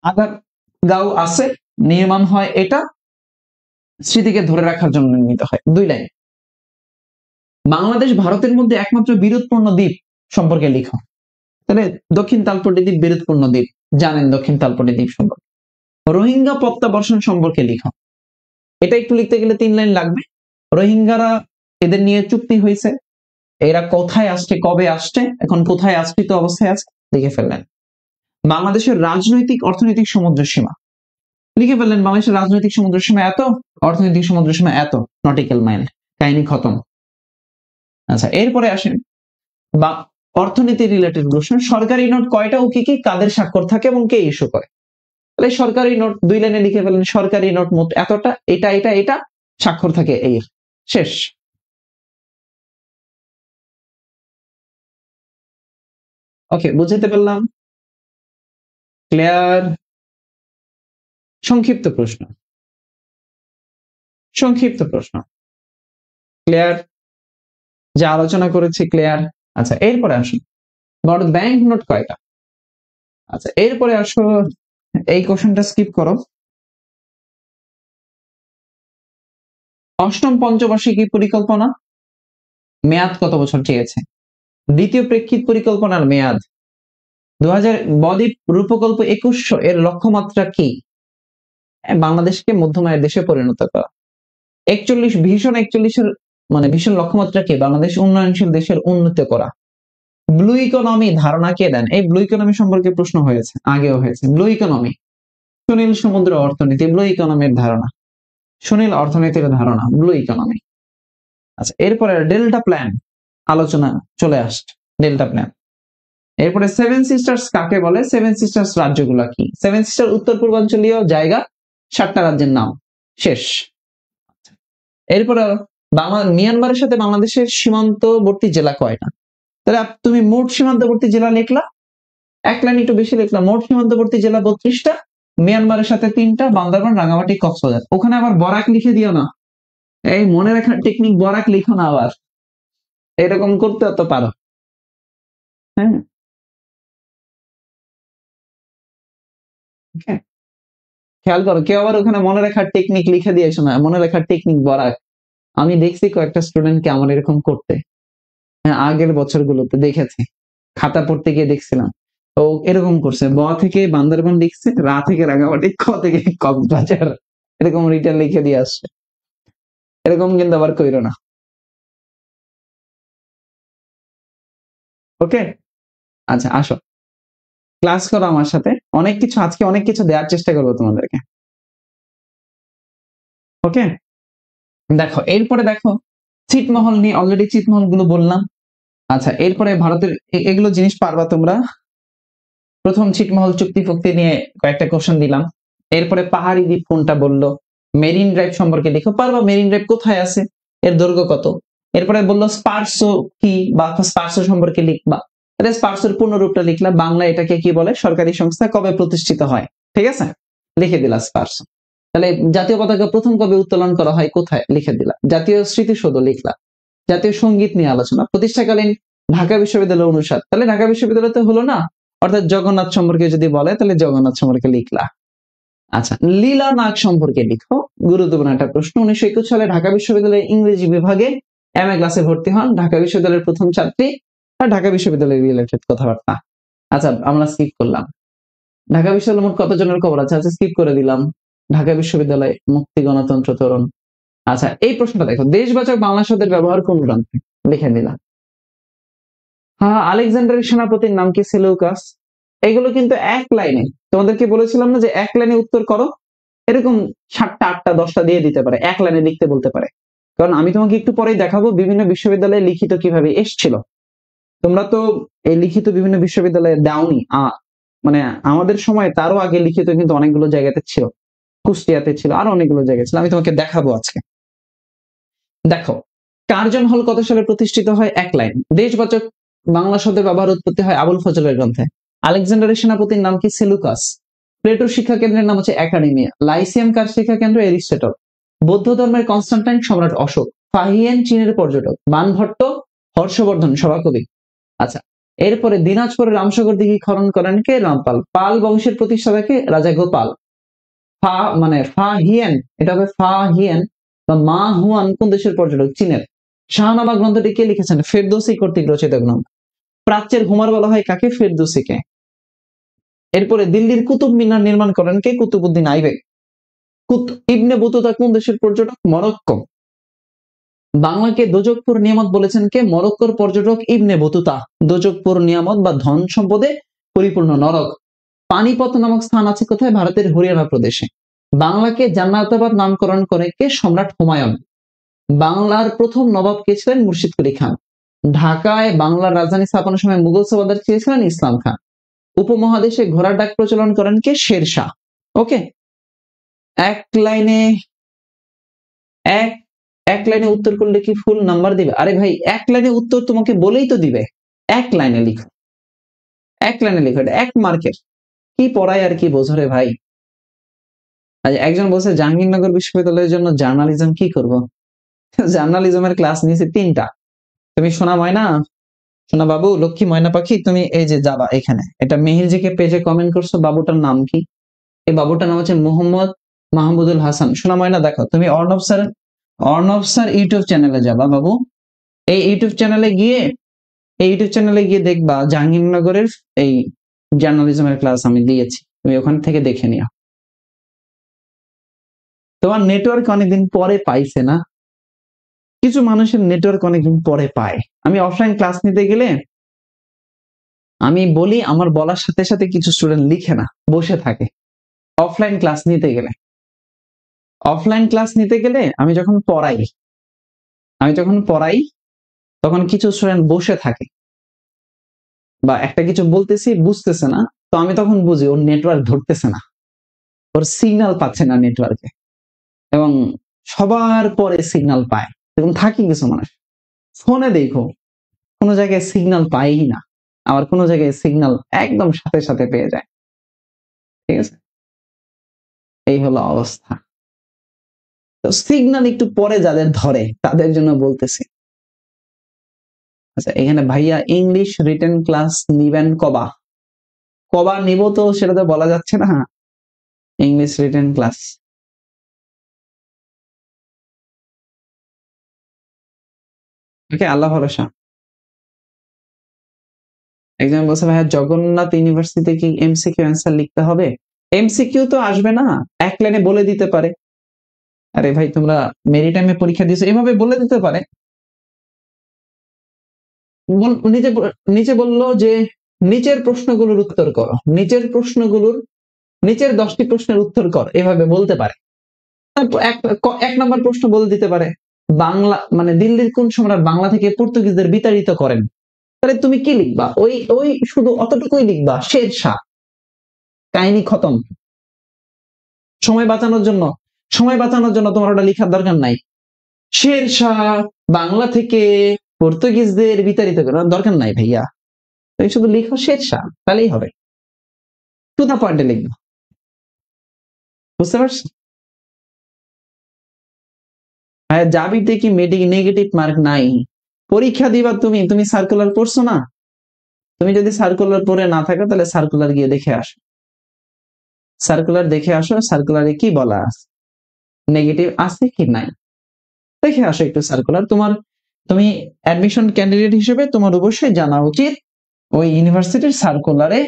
আগারগাঁও আছে, নির্মাণ হয় এটা, স্মৃতিকে ধরে রাখার জন্য নির্মিত হয়, 2 লাইন। বাংলাদেশ ভারতের মধ্যে একমাত্র বিরোধপূর্ণ দ্বীপ সম্পর্কে লিখো। তাহলে দক্ষিণ তালপট্টি দ্বীপ বিরোধপূর্ণ দ্বীপ, জানেন দক্ষিণ তালপট্টি দ্বীপ সম্পর্কে। রোহিঙ্গা প্রত্যাবর্ষণ সম্পর্কে লিখো। এটা একটু লিখতে গেলে 3 লাইন লাগবে। রোহিঙ্গারা, এদের নিয়ে চুক্তি হয়েছে, এরা কোথায় আসছে, কবে আসছে, এখন কোথায় আশ্রিত অবস্থায় আছে, লিখে ফেললেন। বাংলাদেশের রাজনৈতিক অর্থনৈতিক সমুদ্র সীমা লিখে ফেললেন। বাংলাদেশের রাজনৈতিক সমুদ্র সীমা এত, অর্থনৈতিক সমুদ্র সীমা এত, নটিক্যাল মাইল, কাহিনী খতম। আচ্ছা, এরপরে আসেন বা অর্থনীতি রিলেটেড প্রশ্ন। সরকারি নোট কয়টা ও কি কি, কাদের স্বাক্ষর থাকে এবং কে ইস্যু করে। তাহলে সরকারি নোট 2 লাইনে লিখে ফেলেন, সরকারি নোট মোট এতটা, এটা এটা এটা, স্বাক্ষর থাকে এই, শেষ। ওকে, বুঝতে পারলাম? ক্লিয়ার? সংক্ষিপ্ত প্রশ্ন, সংক্ষিপ্ত প্রশ্ন, ক্লিয়ার? যা আলোচনা করেছি ক্লিয়ার? আচ্ছা, এরপরে আসুন, বড় ব্যাংক নোট কয়টা। আচ্ছা, এরপরে আসো, এই কোশ্চেনটা স্কিপ করো। অষ্টম পঞ্চবার্ষিকী পরিকল্পনা মেয়াদ কত বছর চেয়েছে? দ্বিতীয় প্রেক্ষিত পরিকল্পনার মেয়াদ 2000, বদ্বীপ রূপকল্প 2100 এর লক্ষ্যমাত্রা কি? বাংলাদেশকে মধ্যম আয়ের দেশে পরিণত করা। 41 ভিশন 41 এর মানে ভিশন লক্ষ্যমাত্রা কি? বাংলাদেশ উন্নয়নশীল দেশের উন্নত করা। ব্লু ইকোনমি ধারণা কে দেন? এই ব্লু ইকোনমি সম্পর্কে প্রশ্ন হয়েছে, আগেও হয়েছে। ব্লু ইকোনমি, সুনীল সমুদ্র অর্থনীতি, ব্লু ইকোনমির ধারণা, সুনীল অর্থনীতির ধারণা, ব্লু ইকোনমি। আচ্ছা, এরপরে ডেল্টা প্ল্যান আলোচনা চলে আসছে, ডেল্টা প্ল্যান। এরপরে 7 সিস্টার্স কাকে বলে? 7 সিস্টার্স রাজ্যগুলো কি? 7 সিস্টার উত্তর পূর্বাঞ্চলীয় জায়গা, 7টা রাজ্যের নাম, শেষ। এরপরে মিয়ানমারের সাথে বাংলাদেশের সীমান্তবর্তী জেলা কয়টা? তাহলে তুমি মোট সীমান্তবর্তী জেলা লিখলা, এক লাইন একটু বেশি লিখলা। মোট সীমান্তবর্তী জেলা 32টা, মিয়ানমারের সাথে 3টা, বান্দরবান, রাঙ্গামাটি, কক্সবাজার। ওখানে আবার বরাক লিখে দিও না, এই মনে রাখার টেকনিক, বরাক লিখো না আবার, এরকম করতে তো পারো। হ্যাঁ, খেয়াল করো, কেউ আবার ওখানে মনে রাখার টেকনিক লিখে দিয়েছো না, মনে রাখার টেকনিক বরাক। আমি দেখছি কয়েকটা স্টুডেন্টকে আমার এরকম করতে, হ্যাঁ, আগের বছরগুলোতে দেখেছি, খাতা পড়তে গিয়ে দেখছিলাম ও এরকম করছে। ব থেকে বান্দরবান লিখছে, রা থেকে রাঙামাটি, ক থেকে কক্সবাজার, এরকম রিটার্ন লিখে দিয়ে আসছে। এরকম কিন্তু আবার কইরো না, ওকে? আচ্ছা, আসো ক্লাস করো আমার সাথে, অনেক কিছু আজকে, অনেক কিছু দেওয়ার চেষ্টা করবো তোমাদেরকে, ওকে? দেখো, এরপরে দেখো, ছিটমহল নিয়ে অলরেডি ছিটমহল গুলো বললাম। আচ্ছা, এরপরে ভারতের এগুলো জিনিস পারবা তোমরা। প্রথম ছিটমহল চুক্তি ফুক্তি নিয়ে কয়েকটা কোশ্চেন দিলাম। এরপরে পাহাড়ি দ্বীপ কোনটা বললো, মেরিন ড্রাইভ সম্পর্কে লিখো, পারবা? মেরিন ড্রাইভ কোথায় আছে, এর দৈর্ঘ্য কত? এরপরে বললো স্পার্সো কি, বা স্পার্সো সম্পর্কে লিখবা। তাহলে স্পার্সোর পূর্ণরূপটা লিখলা, বাংলা এটাকে কি বলে, সরকারি সংস্থা, কবে প্রতিষ্ঠিত হয়, ঠিক আছে, লিখে দিলা স্পার্সো। তাহলে জাতীয় পতাকা প্রথম কবে উত্তোলন করা হয়, কোথায়, লিখে দিলা। জাতীয় স্মৃতিসৌধ লিখলা। জাতীয় সঙ্গীত নিয়ে আলোচনা, প্রতিষ্ঠাকালীন ঢাকা বিশ্ববিদ্যালয় অনুষদ, তাহলে ঢাকা বিশ্ববিদ্যালয় তো হলো না, অর্থাৎ জগন্নাথ সম্পর্কে যদি বলে তাহলে জগন্নাথ সম্পর্কে লিখলা। আচ্ছা, লীলা নাগ সম্পর্কে লিখো, গুরুত্বপূর্ণ একটা প্রশ্ন। 1921 সালে ঢাকা বিশ্ববিদ্যালয়ের ইংরেজি বিভাগে MA ক্লাসে ভর্তি হন, ঢাকা বিশ্ববিদ্যালয়ের প্রথম ছাত্রী, আর ঢাকা বিশ্ববিদ্যালয়ের রিলেটেড কথাবার্তা। আচ্ছা, আমরা স্কিপ করলাম। ঢাকা বিশ্ববিদ্যালয় মোট কতজনের খবর আছে? আচ্ছা, স্কিপ করে দিলাম। ঢাকা বিশ্ববিদ্যালয় মুক্তি, গণতন্ত্র, তরুণ। আচ্ছা, এই প্রশ্নটা দেখো, দেশ বাঁচাও বাংলা শব্দের ব্যবহার কোন গ্রন্থে, লিখে দিলাম। হ্যাঁ, আলেকজান্ডারের সেনাপতির নাম কি? সেলুকাস। এগুলো কিন্তু এক লাইনে, তোমাদেরকে বলেছিলাম না যে এক লাইনে উত্তর করো, এরকম 7টা 8টা 10টা দিয়ে দিতে পারে, এক লাইনে লিখতে বলতে পারে। কারণ আমি তোমাকে একটু পরেই দেখাবো বিভিন্ন বিশ্ববিদ্যালয়ে লিখিত কিভাবে এসছিল। তোমরা তো এই লিখিত বিভিন্ন বিশ্ববিদ্যালয়ে দাওনি, মানে আমাদের সময় তারও আগে লিখিত কিন্তু অনেকগুলো জায়গাতে ছিল, কুষ্টিয়াতে ছিল, আরো অনেকগুলো জায়গায় ছিল। আমি তোমাকে দেখাবো আজকে। দেখো, কার্জন হল কত সালে প্রতিষ্ঠিত হয়? এক লাইন। দেশবাচক বাংলা শব্দের ব্যবহার উৎপত্তি হয় আবুল ফজলের গ্রন্থে। আলেকজান্ডারের সেনাপতির নাম কি? সেলুকাস। প্লেটোর শিক্ষা কেন্দ্রের নাম হচ্ছে একাডেমিয়া। লাইসিয়াম কার শিক্ষা কেন্দ্র? এরিস্টটল। বৌদ্ধ ধর্মের কনস্টান্টাইন সম্রাট অশোক। ফাহিয়েন চীনের পর্যটক। বানভট্ট হর্ষবর্ধন সভাকবি। আচ্ছা, এরপরে দিনাজপুরের রামসাগর দিঘি খনন করেন কে? রামপাল। পাল বংশের প্রতিষ্ঠাতাকে? রাজা গোপাল। ফাহিয়েন, এটা হবে ফাহিয়েন বা মা হুয়ান কোন দেশের পর্যটক? চীনের। শাহনামা গ্রন্থটি কে লিখেছেন? ফেরদৌসী কর্তৃক রচিত গ্রন্থ। প্রাচ্যের হোমার বলা হয় কাকে? ফেরদৌসীকে। এরপরে দিল্লির কুতুব মিনার নির্মাণ করেন কে? কুতুবউদ্দিন আইবেক। ইবনে বতুতা কোন দেশের পর্যটক? মরক্কো। বাংলাকে দোজকপুর নিয়ামত বলেছেন কে? মরক্কোর পর্যটক ইবনে বতুতা। দোজকপুর নিয়ামত বা ধন সম্পদে পরিপূর্ণ নরক। পানিপথ নামক স্থান আছে কোথায়? ভারতের হরিয়ানা প্রদেশে। বাংলাকে জান্নাতাবাদ নামকরণ করে কে? সম্রাট হুমায়ুন। বাংলার প্রথম নবাব কে ছিলেন? মুর্শিদ কুলি খান। ঢাকায় বাংলার রাজধানী স্থাপনের সময় মুঘল সর্দার কে ছিলেন? ইসলাম খান। উপমহাদেশে ঘোড়ার ডাক প্রচলন করেন কে? শের শাহ। ওকে, এক লাইনে এক এক লাইনে উত্তর করলে কি ফুল নাম্বার দিবে? আরে ভাই, এক লাইনে উত্তর তোমাকে বলেই তো দিবে। এক লাইনে লিখো, এক লাইনে লিখো, এটা 1 মার্কের। কি পড়ায় আর কি বোঝো রে ভাই। আজ একজন বলছে জাহাঙ্গীরনগর বিশ্ববিদ্যালয়ের জন্য জার্নালিজম কি করব? জার্নালিজমের ক্লাস নিয়েছি 3টা। তুমি সোনা ময়না, সোনা বাবু, লক্ষ্মী ময়না পাখি, তুমি এই যে যাবা এখানে, এটা মেহিরজিকে পেজে কমেন্ট করছো। বাবুটার নাম কি? এই বাবুটার নাম হচ্ছে মোহাম্মদ মাহমুদুল হাসান। সোনা ময়না, দেখো তুমি অর্ণব স্যার ইউটিউব চ্যানেলে যাবা বাবু। এই ইউটিউব চ্যানেলে গিয়ে দেখবা জাহাঙ্গীরনগরের এই জার্নালিজমের ক্লাস আমি দিয়েছি, তুমি ওখান থেকে দেখে নিও। তোমার নেটওয়ার্ক অনেকদিন পরে পাইছে না? কিছু মানুষের নেটওয়ার্ক অনেকদিন পরে পায়। আমি অফলাইন ক্লাস নিতে গেলে আমি বলি, আমার বলার সাথে সাথে কিছু স্টুডেন্ট লিখে না, বসে থাকে। অফলাইন ক্লাস নিতে গেলে আমি যখন পড়াই তখন কিছু স্টুডেন্ট বসে থাকে বা একটা কিছু বলতেছি বুঝতেছে না, তো আমি তখন বুঝি ওর নেটওয়ার্ক ধরতেছে না, ওর সিগন্যাল পাচ্ছে না নেটওয়ার্কে। এবং সবার পরে সিগন্যাল পায়, এরকম থাকি কিছু মানুষ। ফোনে দেখো কোনো জায়গায় সিগন্যাল পাই না, আবার কোনো জায়গায় সিগন্যাল একদম সাথে সাথে পেয়ে যায়। ঠিক আছে, এই হলো অবস্থা। তো সিগন্যাল একটু পরে যাদের ধরে তাদের জন্য বলতেছি। আচ্ছা, এখানে ভাইয়া ইংলিশ রিটেন ক্লাস নিবেন কবা নিব, তো সেটা তো বলা যাচ্ছে না। ইংলিশ রিটেন ক্লাস ওকে, আল্লাহ ভরসা। একজন বলছে ভাইয়া জগন্নাথ ইউনিভার্সিটিতে কি এমসিকিউ অ্যান্সার লিখতে হবে? এমসিকিউ তো আসবে না, এক লাইনে বলে দিতে পারে। আরে ভাই, তোমরা মেরিটাইমে পরীক্ষা দিয়েছো, এভাবে বলে দিতে পারে। নিচে বললো যে নিচের প্রশ্নগুলোর উত্তর করো, নিচের 10টি প্রশ্নের উত্তর কর, এভাবে বলতে পারে। এক নম্বর প্রশ্ন বলে দিতে পারে, বাংলা মানে দিল্লির কোন সম্রাট বাংলা থেকে পর্তুগিজদের বিতাড়িত করেন? তাহলে তুমি কি লিখবা? ওই ওই শুধু অতটুকুই লিখবা, শের শাহ, কাহিনী খতম। সময় বাঁচানোর জন্য তোমার ওটা লিখার দরকার নাই। শের শাহ বাংলা থেকে পর্তুগিজদের বিতাড়িত করার দরকার নাই ভাইয়া, তুমি শুধু লিখো শের শাহ, তাহলেই হবে। টু দা পয়েন্টে লিখবো, বুঝতে পারছো? ভাইয়া জাবিতে কি নেগেটিভ মার্ক নাই? পরীক্ষা দিবা তুমি সার্কুলার পড়ছো না? তুমি যদি সার্কুলার পড়ে না থাকো তাহলে সার্কুলার গিয়ে দেখে আসো, সার্কুলারে কি বলা আছে, নেগেটিভ আছে কি নাই দেখে আসো একটু সার্কুলার। তুমি অ্যাডমিশন ক্যান্ডিডেট হিসেবে তোমার অবশ্যই জানা উচিত ওই ইউনিভার্সিটির সার্কুলারে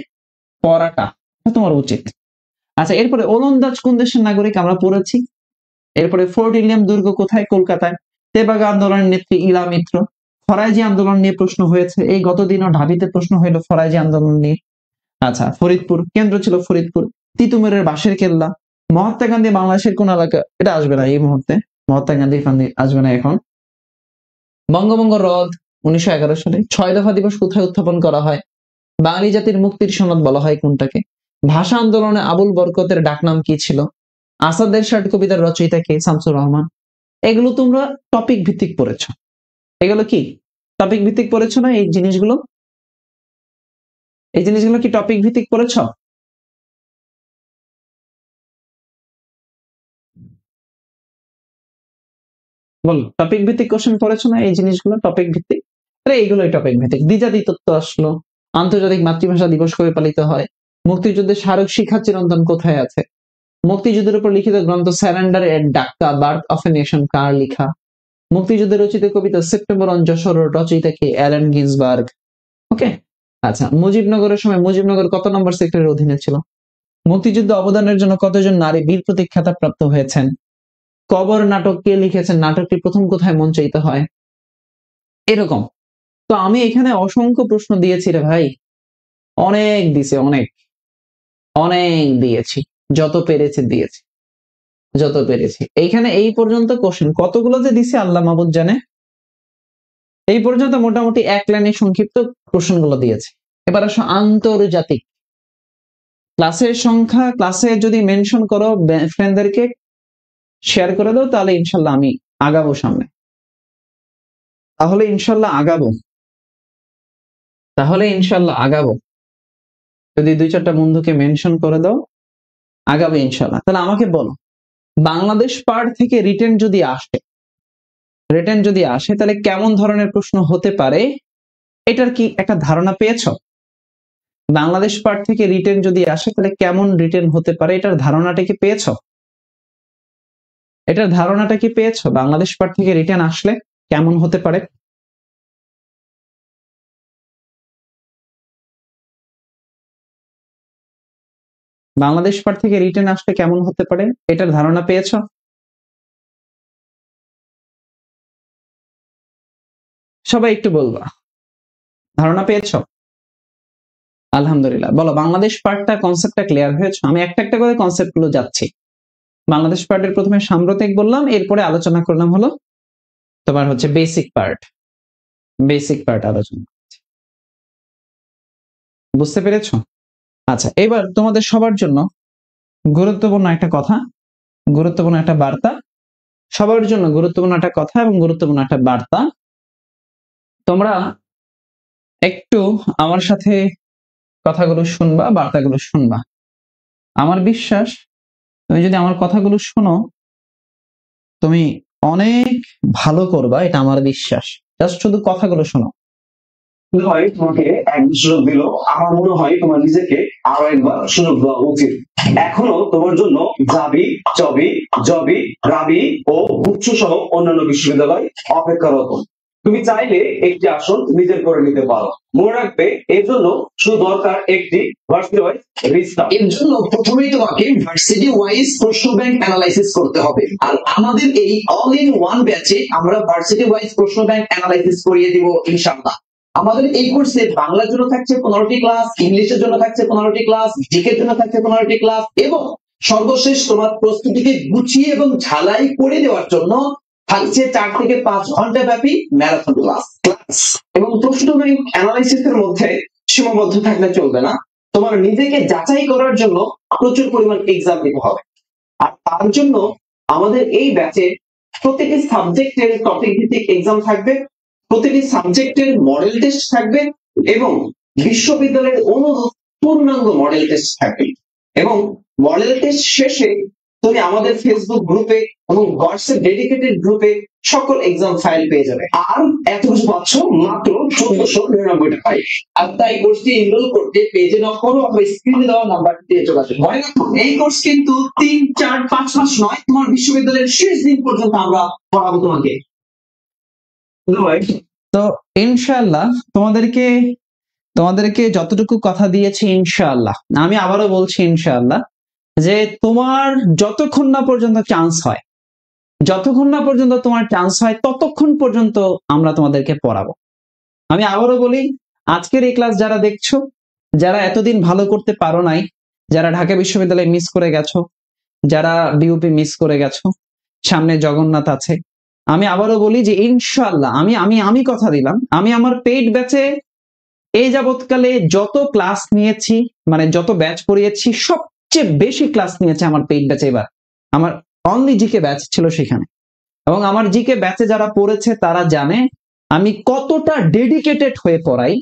পড়াটা, তোমার উচিত। আচ্ছা, এরপরে ওলন্দাজ কোন দেশের নাগরিক আমরা পড়েছি। এরপরে ফোর্ট উইলিয়াম দুর্গ কোথায়? কলকাতায়। তেবাগা আন্দোলনের নেত্রী ইলা মিত্র। ফরাজি আন্দোলন নিয়ে প্রশ্ন হয়েছে, এই গতদিনও ঢাবিতে প্রশ্ন হইলো ফরাজি আন্দোলন নিয়ে। আচ্ছা, ফরিদপুর কেন্দ্র ছিল ফরিদপুর। তিতুমিরের বাঁশের কেল্লা। মহাত্মা গান্ধী বাংলাদেশের কোন এলাকা? এটা আসবে না এই মুহূর্তে। মহাত্মা গান্ধী আসবে না এখন। বঙ্গভঙ্গ রদ 1911 সালে। 6 দফা দিবস কোথায় উত্থাপন করা হয়? বাঙালি জাতির মুক্তির সনদ বলা হয় কোনটাকে? ভাষা আন্দোলনে আবুল বরকতের ডাকনাম কি ছিল? আসাদের ষাট কবিতার রচয়িতা কে? শামসুর রহমান। এগুলো তোমরা টপিক ভিত্তিক পড়েছো। এগুলো কি টপিক ভিত্তিক পড়েছো না? এই জিনিসগুলো কি টপিক ভিত্তিক পড়েছো? বল, টপিক ভিত্তিক কোশ্চেন পড়েছো না? এই জিনিসগুলো টপিক ভিত্তিক। আরে এইগুলোই টপিক ভিত্তিক। দ্বিজাতি তত্ত্ব আসলো। আন্তর্জাতিক মাতৃভাষা দিবস কবে পালিত হয়? মুক্তিযুদ্ধের স্মারক শিখা চিরন্তন কোথায় আছে? মুক্তিযুদ্ধের উপর লিখিত গ্রন্থ surrender at Dacca birth of a nation কার লিখা? মুক্তিযুদ্ধে রচিত কবিতা সেপ্টেম্বর অন যশোর রচয়িতা কে? Allen Ginsberg. ওকে। আচ্ছা, মুজিবনগরের সময় মুজিবনগর কত নম্বর সেক্টরের অধীনে ছিল? মুক্তিযুদ্ধে অবদানের জন্য কতজন নারী বীর প্রতীক খেতাব প্রাপ্ত হয়েছেন? কবর নাটক কে লিখেছেন? নাটকটি প্রথম কোথায় মঞ্চায়িত হয়? এরকম। তো আমি এখানে অসংখ্য প্রশ্ন দিয়েছি রে ভাই, অনেক দিছে, অনেক অনেক দিয়েছি, যত পেরেছি দিয়েছি, যত পেরেছি। এইখানে এই পর্যন্ত কোশ্চেন কতগুলো যে দিছে আল্লাহ মাহবুদ জানে। এই পর্যন্ত মোটামুটি এক লাইনে সংক্ষিপ্ত প্রশ্নগুলো দিয়েছে। এবার আসো আন্তর্জাতিক। ক্লাসের সংখ্যা ক্লাসে যদি মেনশন করো, ফ্রেন্ডদেরকে শেয়ার করে দাও, তাহলে ইনশাল্লাহ আমি আগাবো সামনে। তাহলে ইনশাল্লাহ আগাবো। যদি 2-4টা বন্ধুকে মেনশন করে দাও, আগাবে ইনশাল্লাহ। তাহলে আমাকে বলো, বাংলাদেশ পার্ট থেকে রিটেন যদি আসে তাহলে কেমন ধরনের প্রশ্ন হতে পারে, এটার কি একটা ধারণা পেয়েছো? বাংলাদেশ পার্ট থেকে রিটেন যদি আসে তাহলে কেমন রিটেন হতে পারে, এটার ধারণাটা কি পেয়েছো? বাংলাদেশ পার্ট থেকে রিটেন আসলে কেমন হতে পারে? বাংলাদেশ পার্ট থেকে রিটেন আসলে কেমন হতে পারে, এটার ধারণা পেয়েছো? সবাই একটু বলবা, ধারণা পেয়েছো? আলহামদুলিল্লাহ। বলো, বাংলাদেশ পার্টটা কনসেপ্টটা ক্লিয়ার হয়েছে? আমি একটা একটা করে কনসেপ্ট গুলো যাচ্ছি। বাংলাদেশ পার্টের প্রথমে সাম্প্রতিক বললাম, এরপরে আলোচনা করলাম হলো তোমার হচ্ছে বেসিক পার্ট আলোচনা। বুঝতে পেরেছো? আচ্ছা, এবার তোমাদের সবার জন্য গুরুত্বপূর্ণ একটা কথা, গুরুত্বপূর্ণ একটা বার্তা, সবার জন্য গুরুত্বপূর্ণ একটা কথা এবং গুরুত্বপূর্ণ একটা বার্তা। তোমরা একটু আমার সাথে কথাগুলো শুনবা, বার্তাগুলো শুনবা। আমার বিশ্বাস, তুমি যদি আমার কথাগুলো শোনো, তুমি অনেক ভালো করবা, এটা আমার বিশ্বাস। জাস্ট শুধু কথাগুলো শোনো। হয় তোমাকে এক সুযোগ দিল, আমার মনে হয় তোমার নিজেকে আরো একবার সুযোগ দেওয়া উচিত। এখনো তোমার জন্য জাবি, জবি, রাবি ও গুচ্ছ সহ অন্যান্য বিশ্ববিদ্যালয় অপেক্ষারত। তুমি চাইলে একটি আসন নিজের করে নিতে পারো। মনে রাখবে, এর জন্য শুধু দরকার একটি ভার্সিটি ওয়াইজ রিস্টার্ট। এর জন্য প্রথমেই তোমাকে ভার্সিটি ওয়াইজ প্রশ্ন ব্যাংক অ্যানালাইসিস করতে হবে। আর আমাদের এই অল ইন ওয়ান ব্যাচে আমরা ভার্সিটি ওয়াইজ প্রশ্ন ব্যাংক অ্যানালাইসিস করিয়ে দিব ইনশাআল্লাহ। আমাদের এই কোর্সে বাংলার জন্য থাকছে 15টি ক্লাস, ইংলিশের জন্য থাকছে 15টি ক্লাস, জিকের জন্য থাকছে 15টি ক্লাস, এবং সর্বশেষ তোমার প্রস্তুতিকে গুছিয়ে এবং ঝালাই করে দেওয়ার জন্য থাকছে 4 থেকে 5 ঘন্টা ব্যাপী ম্যারাথন ক্লাস। এবং প্রশ্ন ব্যাংক অ্যানালাইসিসের মধ্যে সীমাবদ্ধ থাকলে চলবে না, তোমার নিজেকে যাচাই করার জন্য প্রচুর পরিমাণ এক্সাম দিতে হবে। আর তার জন্য আমাদের এই ব্যাচে প্রতিটি সাবজেক্টের টপিক ভিত্তিক এক্সাম থাকবে, প্রতিটি সাবজেক্টের মডেল টেস্ট থাকবে, এবং বিশ্ববিদ্যালয়ের অনুরূপ পূর্ণাঙ্গ মডেল টেস্ট থাকবে। এবং মডেল টেস্ট শেষে তুমি আমাদের ফেসবুক গ্রুপে এবং হোয়াটসঅ্যাপ ডেডিকেটেড গ্রুপে সকল এক্সাম ফাইল পেয়ে যাবে। আর এত কিছু পাচ্ছ মাত্র 1499 টাকায়। আর তাই কোর্সটি এনরোল করতে পেজে নক করো অথবা স্ক্রিনে দেওয়া নাম্বারটি দিয়ে চলে আসবে। মনে রাখো, এই কোর্স কিন্তু 3, 4, 5 মাস নয়, তোমার বিশ্ববিদ্যালয়ের শেষ দিন পর্যন্ত আমরা পড়াবো তোমাকে। তো ইনশাআল্লাহ তোমাদেরকে যতটুকু কথা দিয়েছি, ইনশাআল্লাহ আমি আবারও বলছি, ইনশাআল্লাহ যে তোমার যতক্ষণ না পর্যন্ত চান্স হয়, ততক্ষণ পর্যন্ত আমরা তোমাদেরকে পড়াবো। আমি আবারও বলি, আজকের এই ক্লাস যারা দেখছো, যারা এতদিন ভালো করতে পারো নাই, যারা ঢাকা বিশ্ববিদ্যালয়ে মিস করে গেছো, যারা বিউপি মিস করে গেছো, সামনে জগন্নাথ আছে। আমি আবারও বলি যে ইনশাআল্লাহ আমি আমি আমি কথা দিলাম, আমি আমার পেইড ব্যাচে এই যাবৎকালে যত ক্লাস নিয়েছি, মানে যত ব্যাচ পড়িয়েছি, সবচেয়ে বেশি ক্লাস নিয়েছে আমার পেইড ব্যাচে। এবার আমার অনলি জিকে ব্যাচ ছিল সেখানে, এবং আমার জিকে ব্যাচে যারা পড়েছে তারা জানে আমি কতটা ডেডিকেটেড হয়ে পড়াই,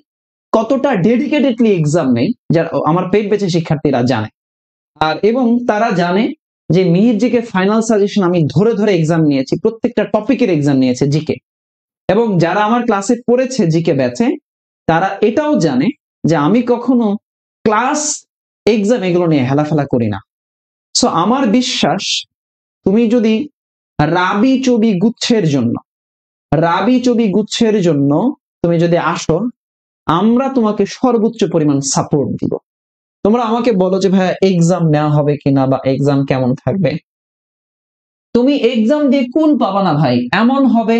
কতটা ডেডিকেটেডলি এক্সাম নেই, যারা আমার পেইড ব্যাচে শিক্ষার্থীরা জানে। আর এবং তারা জানে যে মিহির জিকে ফাইনাল সাজেশন আমি ধরে ধরে এক্সাম নিয়েছি, প্রত্যেকটা টপিকের এক্সাম নিয়েছে জিকে। এবং যারা আমার ক্লাসে পড়েছে জিকে ব্যাচে তারা এটাও জানে যে আমি কখনো ক্লাস এক্সাম এগুলো নিয়ে হেলাফেলা করি না। সো আমার বিশ্বাস, তুমি যদি রাবি চবি গুচ্ছের জন্য তুমি যদি আসো, আমরা তোমাকে সর্বোচ্চ পরিমাণ সাপোর্ট দিব। তোমরা আমাকে বলো যে ভাইয়া এক্সাম নেওয়া হবে কিনা বা এক্সাম কেমন থাকবে। তুমি এক্সাম দিয়ে কুল পাবা না ভাই, এমন হবে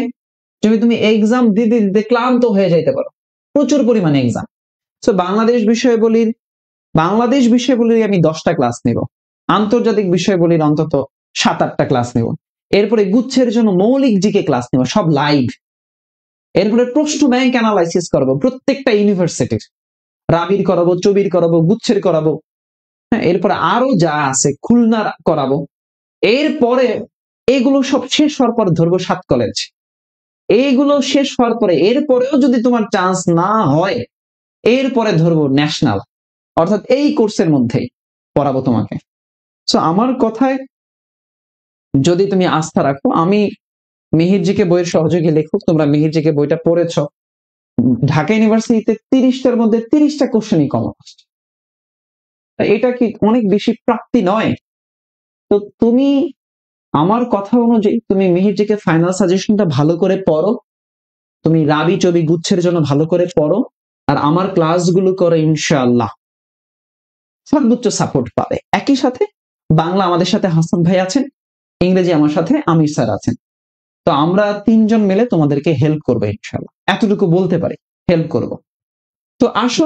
যদি তুমি এক্সাম দিতে দিতে ক্লান্ত হয়ে যাইতে পারো। প্রচুর পরিমাণে এক্সাম। সো বাংলাদেশ বিষয়গুলির আমি 10টা ক্লাস নেব, আন্তর্জাতিক বিষয়গুলির অন্তত 7-8টা ক্লাস নেব, এরপরে গুচ্ছের জন্য মৌলিক জিকে ক্লাস নেব, সব লাইভ। এরপরে প্রশ্ন ব্যাংক অ্যানালাইসিস করবো প্রত্যেকটা ইউনিভার্সিটির, রাবির করাবো, চবির করাবো, গুচ্ছের করাবো, হ্যাঁ, এরপরে আরো যা আছে খুলনার করাবো। এরপরে এগুলো সব শেষ হওয়ার পর ধরবো 7 কলেজ। এইগুলো শেষ হওয়ার পরে এরপরেও যদি তোমার চান্স না হয়, এরপরে ধরবো ন্যাশনাল, অর্থাৎ এই কোর্সের মধ্যেই পড়াবো তোমাকে। সো আমার কথায় যদি তুমি আস্থা রাখো, আমি মিহির জিকে বইয়ের সহযোগী লেখক, তোমরা মিহির জিকে বইটা পড়েছ, ঢাকা ইউনিভার্সিটিতে 30টার মধ্যে 30টা কোশ্চেনই কমন আসছে। এটা কি অনেক বেশি প্রাপ্তি নয়? তো তুমি আমার কথা অনুযায়ী তুমি মিহির জিকে ফাইনাল সাজেশনটা ভালো করে পড়ো, তুমি রাবি চবি গুচ্ছের জন্য ভালো করে পড়ো, আর আমার ক্লাসগুলো করো, ইনশাআল্লাহ সর্বোচ্চ সাপোর্ট পাবে। একই সাথে বাংলা আমাদের সাথে হাসান ভাই আছেন, ইংরেজি আমার সাথে আমির স্যার আছেন। তো আমরা 3জন মিলে তোমাদেরকে হেল্প করবো ইনশাআল্লাহ, এতটুকু বলতে পারি, হেল্প করব। তো আসো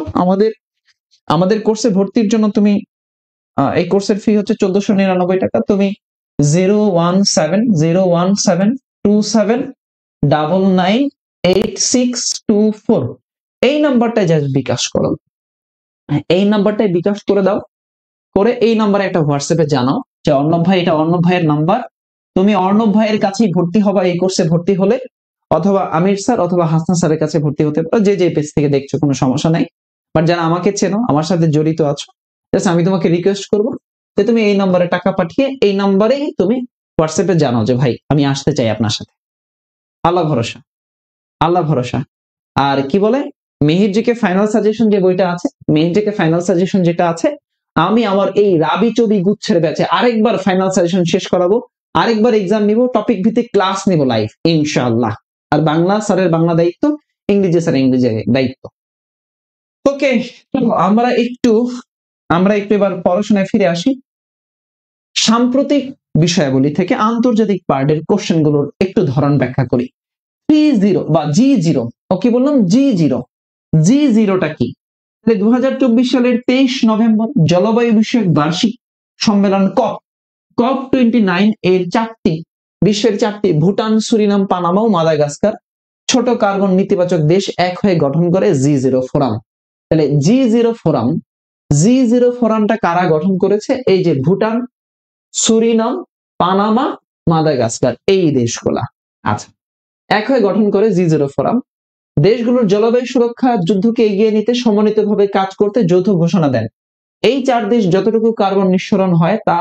আমাদের কোর্সে ভর্তির জন্য তুমি এই কোর্সের ফি হচ্ছে 1499 টাকা। তুমি 0170727998624 এই নাম্বারটায় জাস্ট বিকাশ করো, এই নাম্বারটায় বিকাশ করে দাও, করে এই নাম্বারে একটা হোয়াটসঅ্যাপে জানাও যে অর্ণব ভাই, এটা অর্ণব ভাইয়ের নাম্বার, তুমি অর্ণব ভাইয়ের কাছেই ভর্তি হবা এই কোর্সে ভর্তি হলে, অথবা আমির স্যার অথবা হাসান স্যারের কাছে ভর্তি হতে পারো, যে যে পেজ থেকে দেখছো কোনো সমস্যা নাই। বাট যারা আমাকে চেনো, আমার সাথে জড়িত আছো, আমি তোমাকে রিকোয়েস্ট করবো যে তুমি এই নাম্বারে টাকা পাঠিয়ে এই নাম্বারেই তুমি হোয়াটসঅ্যাপে জানাও যে ভাই আমি আসতে চাই আপনার সাথে। আল্লাহ ভরসা, আল্লাহ ভরসা। আর কি বলে, মিহির জিকে ফাইনাল সাজেশন যে বইটা আছে, মিহির জিকে ফাইনাল সাজেশন যেটা আছে, আমি আমার এই রাবি চবি গুচ্ছের ব্যাচে আরেকবার ফাইনাল সাজেশন শেষ করাবো, আরেকবার এক্সাম নিব, টপিক ভিত্তিক ক্লাস নিব লাইভ ইনশাআল্লাহ। আর বাংলা স্যারের বাংলা দায়িত্ব, ইংরেজি স্যারের ইংরেজি দায়িত্ব। ওকে, আমরা একটু এবার পড়াশোনায় ফিরে আসি। সাম্প্রতিক বিষয়াবলী থেকে আন্তর্জাতিক পার্টের কোশ্চেন গুলোর একটু ধরন ব্যাখ্যা করি। P0 বা G0, কি বললাম, G0টা কি? 2024 সালের 23 নভেম্বর জলবায়ু বিষয়ক বার্ষিক সম্মেলন COP 29 এর বিশ্বের 4টি ভুটান, সুরিনাম, পানামা ও মাদাগাস্কার ছোট কার্বন নেতিবাচক দেশ এক হয়ে গঠন করে G0 ফোরাম। তাহলে G0 ফোরামটা কারা গঠন করেছে? এই যে ভুটান, সুরিনাম, পানামা, মাদাগাস্কার, এই দেশগুলা। আচ্ছা, এক হয়ে গঠন করে G0 ফোরাম। দেশগুলোর জলবায়ু সুরক্ষা যুদ্ধকে এগিয়ে নিতে সমন্বিতভাবে কাজ করতে যৌথ ঘোষণা দেন। এই 4 দেশ যতটুকু কার্বন নিঃসরণ হয় তা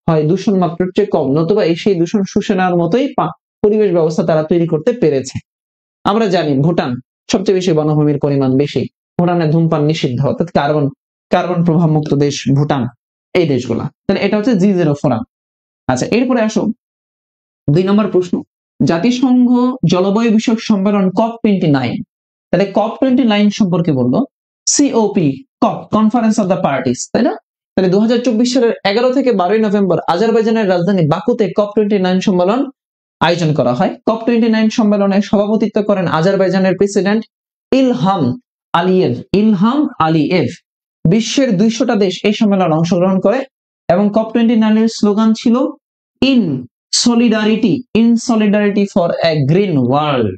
হয় দূষণ মাত্রার চেয়ে কম, নতুবা সেই দূষণ শুষে নেওয়ার মতোই পরিবেশ ব্যবস্থা তারা তৈরি করতে পেরেছে। আমরা জানি ভুটান সবচেয়ে বেশি বনভূমির পরিমাণ বেশি, ভুটানে ধূমপান নিষিদ্ধ, অর্থাৎ কার্বন প্রভাব মুক্ত দেশ ভুটান, এই দেশগুলা। তাহলে এটা হচ্ছে G0 ফোরাম। আচ্ছা, এরপরে আসো 2 নম্বর প্রশ্ন, জাতিসংঘ জলবায়ু বিষয়ক সম্মেলন COP29। তাহলে COP29 সম্পর্কে বলবো, COP conference of the parties, তাই না? তাহলে 2024 সালের 11 থেকে 12 নভেম্বর আজারবাইজানের রাজধানী বাকুতে COP29 সম্মেলন আয়োজন করা হয়। COP29 সম্মেলনে সভাপতিত্ব করেন আজারবাইজানের প্রেসিডেন্ট ইলহাম আলিয়েভ। বিশ্বের 200টা দেশ এই সম্মেলনে অংশগ্রহণ করে। এবং COP29 এর স্লোগান ছিল in solidarity for a green world.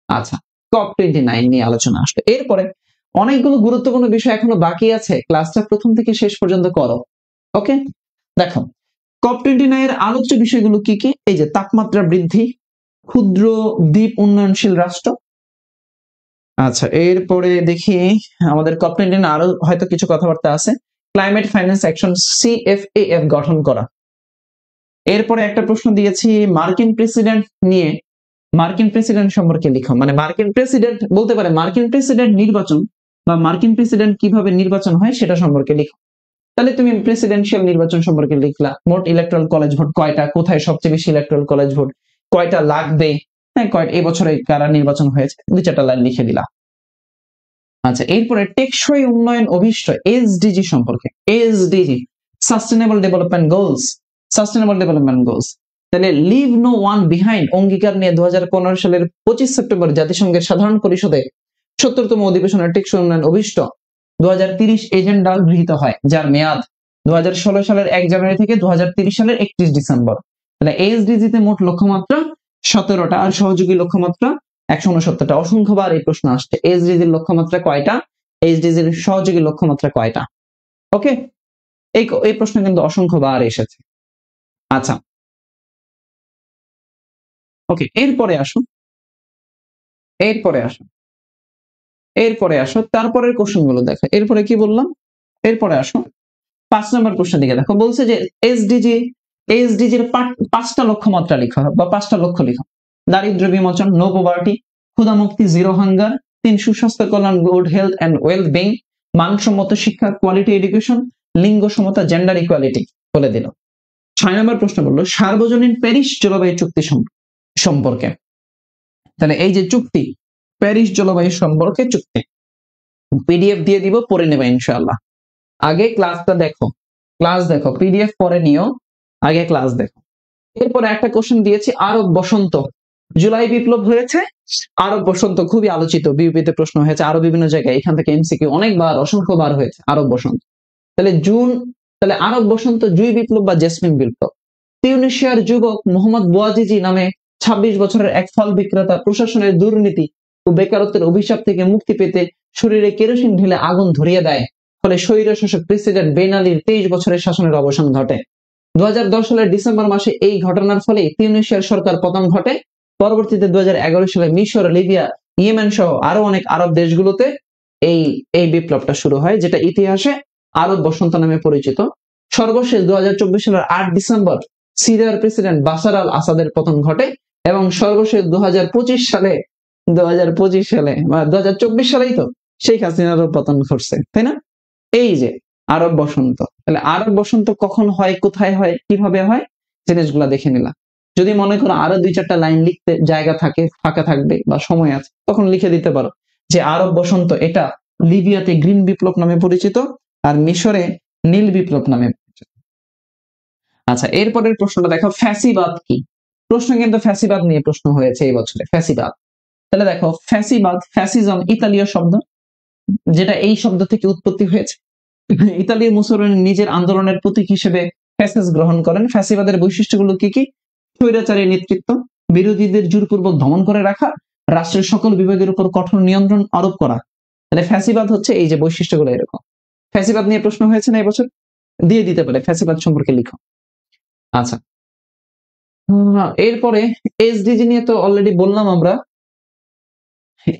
আচ্ছা, COP29 নিয়ে আলোচনা আসলো। এরপরে অনেকগুলো গুরুত্বপূর্ণ বিষয় এখনো বাকি আছে, ক্লাসটা প্রথম থেকে শেষ পর্যন্ত করো। ওকে, দেখো COP29 এর আলোচ্য বিষয়গুলো কি কি? এই যে তাপমাত্রা বৃদ্ধি, ক্ষুদ্র দ্বীপ উন্নয়নশীল রাষ্ট্র। আচ্ছা, এরপরে দেখি আমাদের COP29 আরো হয়তো কিছু কথাবার্তা আছে। ক্লাইমেট ফাইন্যান্স অ্যাকশন CFAF গঠন করা। এরপরে একটা প্রশ্ন দিয়েছি মার্কিন প্রেসিডেন্ট নিয়ে, মার্কিন প্রেসিডেন্ট সম্পর্কে লিখো। মানে মার্কিন প্রেসিডেন্ট বলতে পারে মার্কিন প্রেসিডেন্ট নির্বাচন বা মার্কিন প্রেসিডেন্ট কিভাবে নির্বাচন হয় সেটা সম্পর্কে লিখো। তাহলে তুমি প্রেসিডেন্সিয়াল নির্বাচন সম্পর্কে লিখলা, মোট ইলেকট্রাল কলেজ ভোট কয়টা, কোথায় সবচেয়ে বেশি ইলেকট্রাল কলেজ ভোট, কয়টা লাগবে, হ্যাঁ কয়টা এই বছরে কারা নির্বাচন হয়েছে, দুই চারটা লাইন লিখে দিলা। আচ্ছা, এরপরে টেকসই উন্নয়ন অভিষ্ট এসডিজি সম্পর্কে। SDG sustainable development goals, sustainable development goals. তাহলে লিভ নো ওয়ান বিহাইন্ড অঙ্গীকার নিয়ে 2015 সালের 25 সেপ্টেম্বর জাতিসংঘের সাধারণ পরিষদে 70তম অধিবেশনের টেকসই উন্নয়ন অভিষ্ট 2030 এজেন্ডা গৃহীত হয়, যার মেয়াদ 2016 সালের 1 জানুয়ারি থেকে 2030 সালের 31 ডিসেম্বর। তাহলে এসডিজি তে মোট লক্ষ্যমাত্রা 17টা আর সহযোগী লক্ষ্যমাত্রা 169টা। অসংখ্যবার এই প্রশ্ন আসছে, এসডিজির লক্ষ্যমাত্রা কয়টা, এসডিজির সহযোগী লক্ষ্যমাত্রা কয়টা। ওকে, এই প্রশ্ন কিন্তু অসংখ্যবার এসেছে। আচ্ছা, ওকে, এরপরে আসো, তারপরের কোশ্চেন গুলো দেখো। এরপরে কি বললাম, এরপরে আসো 5 নম্বর প্রশ্নের দিকে দেখো। বলছে যে এসডিজির 5টা লক্ষ্যমাত্রা লিখো বা 5টা লক্ষ্য লিখো। দারিদ্র বিমোচন, নো পভার্টি, ক্ষুধামুক্তি, জিরো হাঙ্গার। 3 সুস্বাস্থ্য কল্যাণ, good health and well being. মানসম্মত শিক্ষা, কোয়ালিটি এডুকেশন। লিঙ্গ সমতা, জেন্ডার ইকুয়ালিটি বলে দিল। 6 নম্বর প্রশ্ন বললো সার্বজনীন প্যারিস জলবায়ু চুক্তি সম্পর্কে। তাহলে এই যে চুক্তি, প্যারিস জলবায়ু সম্পর্কে চুক্তি, পিডিএফ দিয়ে দিব, পড়ে নেবে ইনশাআল্লাহ। আগে ক্লাসটা দেখো, ক্লাস দেখো, পিডিএফ পরে নিও, আগে ক্লাস দেখো। এরপরে একটা কোশ্চেন দিয়েছি আরব বসন্ত। জুলাই বিপ্লব হয়েছে, আরব বসন্ত খুবই আলোচিত, বিউপিতে প্রশ্ন হয়েছে আরো বিভিন্ন জায়গায়, এখান থেকে এমসিকিউ অনেকবার অসংখ্যবার হয়েছে আরব বসন্ত। তাহলে আরব বসন্ত জুই বিপ্লব বা জেসমিন বিপ্লব। তিউনিসিয়ার যুবক মোহাম্মদ বোয়াজিজি নামে 26 বছরের এক ফল বিক্রেতা প্রশাসনের দুর্নীতি ও বেকারত্বের অভিশাপ থেকে মুক্তি পেতে শরীরে কেরোসিন ঢেলে আগুন ধরিয়ে দেয়, ফলে স্বৈরশাসক প্রেসিডেন্ট বেন আলীর 23 বছরের শাসনের অবসান ঘটে। 2010 সালের ডিসেম্বর মাসে এই ঘটনার ফলে তিউনিসিয়ার সরকার পতন ঘটে। পরবর্তীতে 2011 সালে মিশর, লিবিয়া, ইয়েমেন সহ আরো অনেক আরব দেশগুলোতে এই বিপ্লবটা শুরু হয়, যেটা ইতিহাসে আরব বসন্ত নামে পরিচিত। সর্বশেষ 2024 সালের 8 ডিসেম্বর সিরিয়ার প্রেসিডেন্ট বাশার আল আসাদের পতন ঘটে এবং সর্বশেষ 2025 সালে 2024 সালেই তো শেখ হাসিনারও পতন ঘটছে, তাই না? এই যে আরব বসন্ত, তাহলে আরব বসন্ত কখন হয়, কোথায় হয়, কিভাবে হয়, জিনিসগুলা দেখে নিলাম। যদি মনে করো আরো 2-4টা লাইন লিখতে জায়গা থাকে, ফাঁকা থাকবে বা সময় আছে, তখন লিখে দিতে পারো যে আরব বসন্ত এটা লিবিয়াতে গ্রিন বিপ্লব নামে পরিচিত আর মিশরে নীল বিপ্লব নামে পরিচিত। আচ্ছা, এরপরের প্রশ্নটা দেখো, ফ্যাসিবাদ কি? প্রশ্ন কিন্তু ফ্যাসিবাদ নিয়ে প্রশ্ন হয়েছে এই বছরে, ফ্যাসিবাদ। তাহলে দেখো ফ্যাসিবাদ, ফ্যাসিজম ইতালীয় শব্দ, যেটা এই শব্দ থেকে উৎপত্তি হয়েছে। ইতালির মুসোলিনি নিজের আন্দোলনের প্রতীক হিসেবে ফ্যাসিস গ্রহণ করেন। ফ্যাসিবাদের বৈশিষ্ট্যগুলো কি কি? স্বৈরাচারী নেতৃত্ব, বিরোধীদের জোরপূর্বক দমন করে রাখা, রাষ্ট্রের সকল বিভাগের উপর কঠোর নিয়ন্ত্রণ আরোপ করা। তাহলে ফ্যাসিবাদ হচ্ছে এই যে বৈশিষ্ট্যগুলো এরকম। ফ্যাসিবাদ নিয়ে প্রশ্ন হয়েছে না এবছর, দিয়ে দিতে পারে, ফ্যাসিবাদ সম্পর্কে লিখো। আচ্ছা, এরপরে এসডিজি নিয়ে তো অলরেডি বললাম আমরা,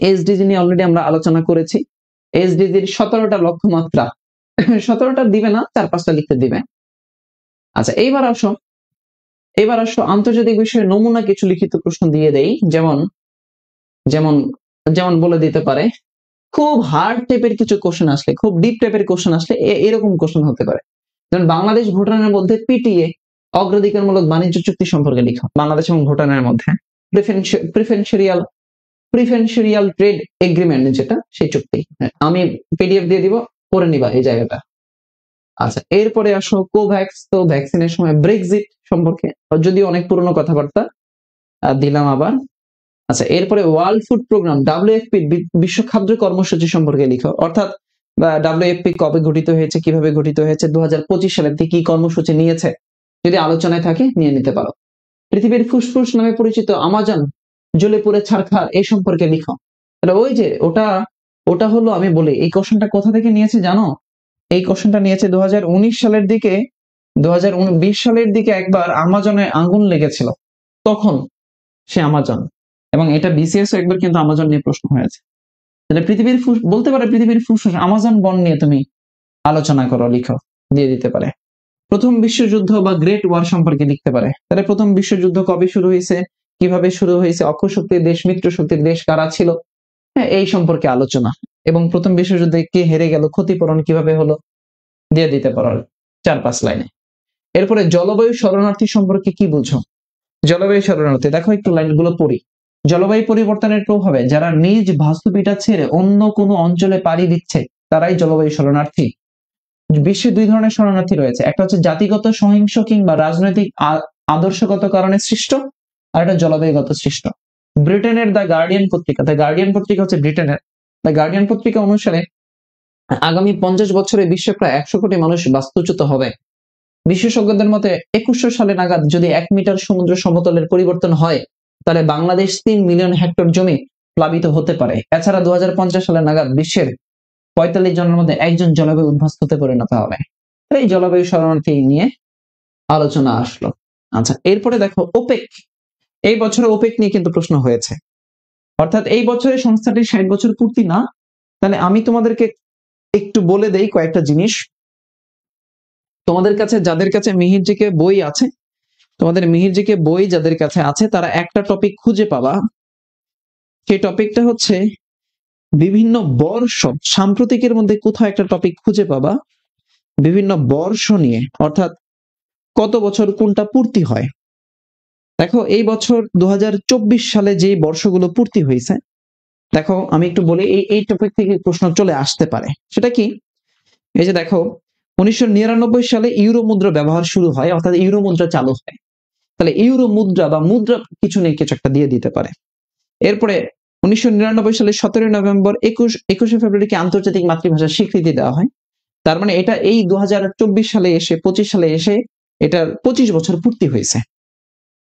এসডিজি নিয়ে অলরেডি আমরা আলোচনা করেছি। এসডিজির 17টা লক্ষ্যমাত্রা, 17টা দিবে না, 4-5টা লিখতে দিবে। আচ্ছা, এইবার আসো আন্তর্জাতিক বিষয়ে নমুনা কিছু লিখিত প্রশ্ন দিয়ে দেই। যেমন যেমন যেমন বলে দিতে পারে খুব হার্ড টাইপের কিছু কোশ্চেন আসলে, খুব ডিপ টাইপের কোশ্চেন আসলে এরকম কোশ্চেন হতে পারে। যেমন বাংলাদেশ ভুটানের মধ্যে পিটিএ অগ্রাধিকারমূলক বাণিজ্য চুক্তি সম্পর্কে লিখো। বাংলাদেশ এবং ভুটানের মধ্যে প্রিফারেন্সিয়াল ট্রেড এগ্রিমেন্ট, যেটা সেই চুক্তি, আমি পিডিএফ দিয়ে দিব, পড়ে নিবা এই জায়গাটা। আচ্ছা, এরপরে আসো কোভ্যাক্স, তো ভ্যাকসিনের সময় ব্রেক্সিট সম্পর্কে, যদিও অনেক পুরনো কথাবার্তা দিলাম আবার। আচ্ছা, এরপরে ওয়ার্ল্ড ফুড প্রোগ্রাম WFP বিশ্ব খাদ্য কর্মসূচি সম্পর্কে লিখো। অর্থাৎ বা ডাব্লিউএফপি কবে গঠিত হয়েছে, কিভাবে গঠিত হয়েছে, 2025 সালের থেকে কি কর্মসূচি নিয়েছে, যদি আলোচনায় থাকে নিয়ে নিতে পারো। পৃথিবীর ফুসফুস নামে পরিচিত আমাজন জ্বলে পুড়ে ছারখার এই সম্পর্কে লিখো। তাহলে ওই যে ওটা ওটা হলো, আমি বলি এই কোশ্চেনটা কোথা থেকে নিয়েছে জানো? এই কোশ্চেনটা নিয়েছে 2019 সালের দিকে, 2020 সালের দিকে একবার আমাজনে আগুন লেগেছিল, তখন সে আমাজন, এবং এটা বিসিএস একবার কিন্তু আমাজন নিয়ে প্রশ্ন হয়েছে। তাহলে পৃথিবীর বলতে পারে পৃথিবীর ফুসফুস আমাজন বন নিয়ে তুমি আলোচনা করো, লিখো, দিয়ে দিতে পারে। প্রথম বিশ্বযুদ্ধ বা গ্রেট ওয়ার সম্পর্কে লিখতে পারে। তাহলে প্রথম বিশ্বযুদ্ধ কবে শুরু হয়েছে, কিভাবে শুরু হয়েছে, অক্ষশক্তির দেশ মিত্র শক্তির দেশ কারা ছিল, হ্যাঁ এই সম্পর্কে আলোচনা। এবং প্রথম বিশ্বযুদ্ধে কে হেরে গেল, ক্ষতিপূরণ কিভাবে হলো, দিয়ে দিতে পারো 4-5 লাইনে। এরপরে জলবায়ু শরণার্থী সম্পর্কে কি বুঝো? জলবায়ু শরণার্থী দেখো একটু লাইনগুলো পড়ি। জলবায়ু পরিবর্তনের প্রভাবে যারা নিজ বাস্তুপিটা ছেড়ে অন্য কোনো অঞ্চলে পাড়ি দিচ্ছে তারাই জলবায়ু শরণার্থী। বিশ্বে দুই ধরনের শরণার্থী রয়েছে, একটা হচ্ছে জাতিগত, সহিংস কিংবা রাজনৈতিক আদর্শগত কারণে সৃষ্ট, আর একটা জলবায়ুগত সৃষ্ট। ব্রিটেনের দ্য গার্ডিয়ান পত্রিকা, দ্য গার্ডিয়ান পত্রিকা হচ্ছে ব্রিটেনের, দ্য গার্ডিয়ান পত্রিকা অনুসারে আগামী 50 বছরে বিশ্বে প্রায় 100 কোটি মানুষ বাস্তুচ্যুত হবে। বিশেষজ্ঞদের মতে 2100 সালে নাগাদ যদি 1 মিটার সমুদ্র সমতলের পরিবর্তন হয়, তাহলে বাংলাদেশ 3 মিলিয়ন হেক্টর জমি প্লাবিত হতে পারে। এছাড়া 2050 সালে নাগাদ বিশ্বের 45 জনের মধ্যে একজন জলবায়ু উদ্বাস্তুতে পরিণত হবে। এই জলবায়ু শরণার্থী নিয়ে আলোচনা আসলো। আচ্ছা, এরপরে দেখো ওপেক। এই বছরে ওপেক নিয়ে কিন্তু প্রশ্ন হয়েছে, অর্থাৎ এই বছরে সংস্থাটির 60 বছর পূর্তি না। তাহলে আমি তোমাদেরকে একটু বলে দেই কয়েকটা জিনিস। তোমাদের কাছে যাদের কাছে মিহির বই আছে, তোমাদের মিহির বই যাদের কাছে আছে তারা একটা টপিক খুঁজে পাবা। সেই টপিকটা হচ্ছে বিভিন্ন বর্ষ, সাম্প্রতিকের মধ্যে কোথাও একটা টপিক খুঁজে পাবা বিভিন্ন বর্ষ নিয়ে, অর্থাৎ কত বছর কোনটা পূর্তি হয়। দেখো এই বছর 2024 সালে যে বর্ষগুলো পূর্তি হয়েছে, দেখো আমি একটু বলি, এই টপিক থেকে প্রশ্ন চলে আসতে পারে। সেটা কি? এই যে দেখো 1999 সালে ইউরো মুদ্রা ব্যবহার শুরু হয়, অর্থাৎ ইউরো মুদ্রা চালু হয়। তাহলে ইউরো মুদ্রা বা মুদ্রা কিছু নিয়ে কিছু একটা দিয়ে দিতে পারে। এরপরে 1999 সালে 17 নভেম্বর 21শে ফেব্রুয়ারিকে আন্তর্জাতিক মাতৃভাষার স্বীকৃতি দেওয়া হয়। তার মানে এটা এই 2024 সালে এসে 25 সালে এসে এটার 25 বছর পূর্তি হয়েছে।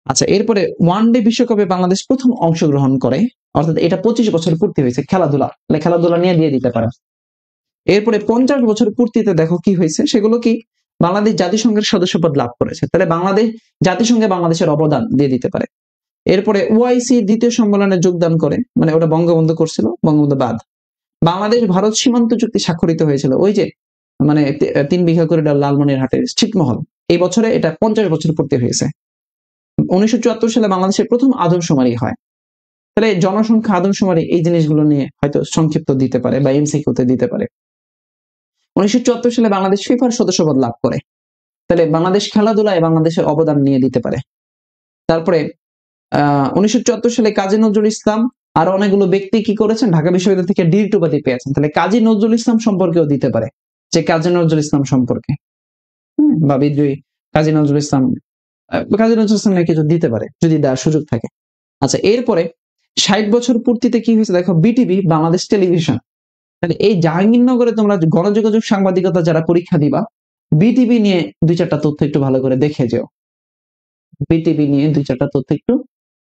আচ্ছা, এরপরে ওয়ানডে বিশ্বকাপে বাংলাদেশ প্রথম অংশগ্রহণ করে, অর্থাৎ এটা 25 বছর পূর্তি হয়েছে। খেলাধুলা, তাহলে খেলাধুলা নিয়ে দিয়ে দিতে পারে। এরপরে 50 বছর পূর্তিতে দেখো কি হয়েছে, সেগুলো কি? বাংলাদেশ জাতিসংঘের সদস্যপদ লাভ করেছে, তাহলে বাংলাদেশ জাতিসংঘে বাংলাদেশের অবদান দিয়ে দিতে পারে। এরপরে ওআইসি দ্বিতীয় সম্মেলনে যোগদান করে, মানে ওটা বঙ্গবন্ধু করছিল, বঙ্গবন্ধু বাদ। বাংলাদেশ ভারত সীমান্ত চুক্তি স্বাক্ষরিত হয়েছিল, ওই যে মানে 3 বিঘা করিডর লালমনিরহাটের ছিটমহল। এই বছরে এটা 50 বছর পূর্তি হয়েছে। 1974 সালে বাংলাদেশের প্রথম আদমশুমারি হয়। তাহলে জনসংখ্যা, আদমশুমারি, এই জিনিসগুলো নিয়ে হয়তো সংক্ষিপ্ত দিতে পারে বা এমসিকিউতে দিতে পারে। 1974 সালে বাংলাদেশ ফিফার সদস্যপদ লাভ করে, তাহলে বাংলাদেশ খেলাধুলায় বাংলাদেশের অবদান নিয়ে দিতে পারে। তারপরে 1974 সালে কাজী নজরুল ইসলাম আর অনেকগুলো ব্যক্তি কি করেছেন, ঢাকা বিশ্ববিদ্যালয় থেকে ডিগ্রি উপাধি পেয়েছেন, তাহলে কাজী নজরুল ইসলাম সম্পর্কেও দিতে পারে, যে কাজী নজরুল ইসলাম সম্পর্কে, বা বিদ্রোহী কাজী নজরুল ইসলাম, কাজী নজরুল ইসলাম নিয়ে কিছু দিতে পারে যদি দেওয়ার সুযোগ থাকে। আচ্ছা, এরপরে 60 বছর পূর্তিতে কি হয়েছে দেখো, বিটিভি বাংলাদেশ টেলিভিশন। তাহলে এই জাহাঙ্গীরনগরে তোমরা গণযোগাযোগ সাংবাদিকতা যারা পরীক্ষা দিবা, বিটিভি নিয়ে 2-4টা তথ্য একটু ভালো করে দেখে যেও, বিটিভি নিয়ে 2-4টা তথ্য একটু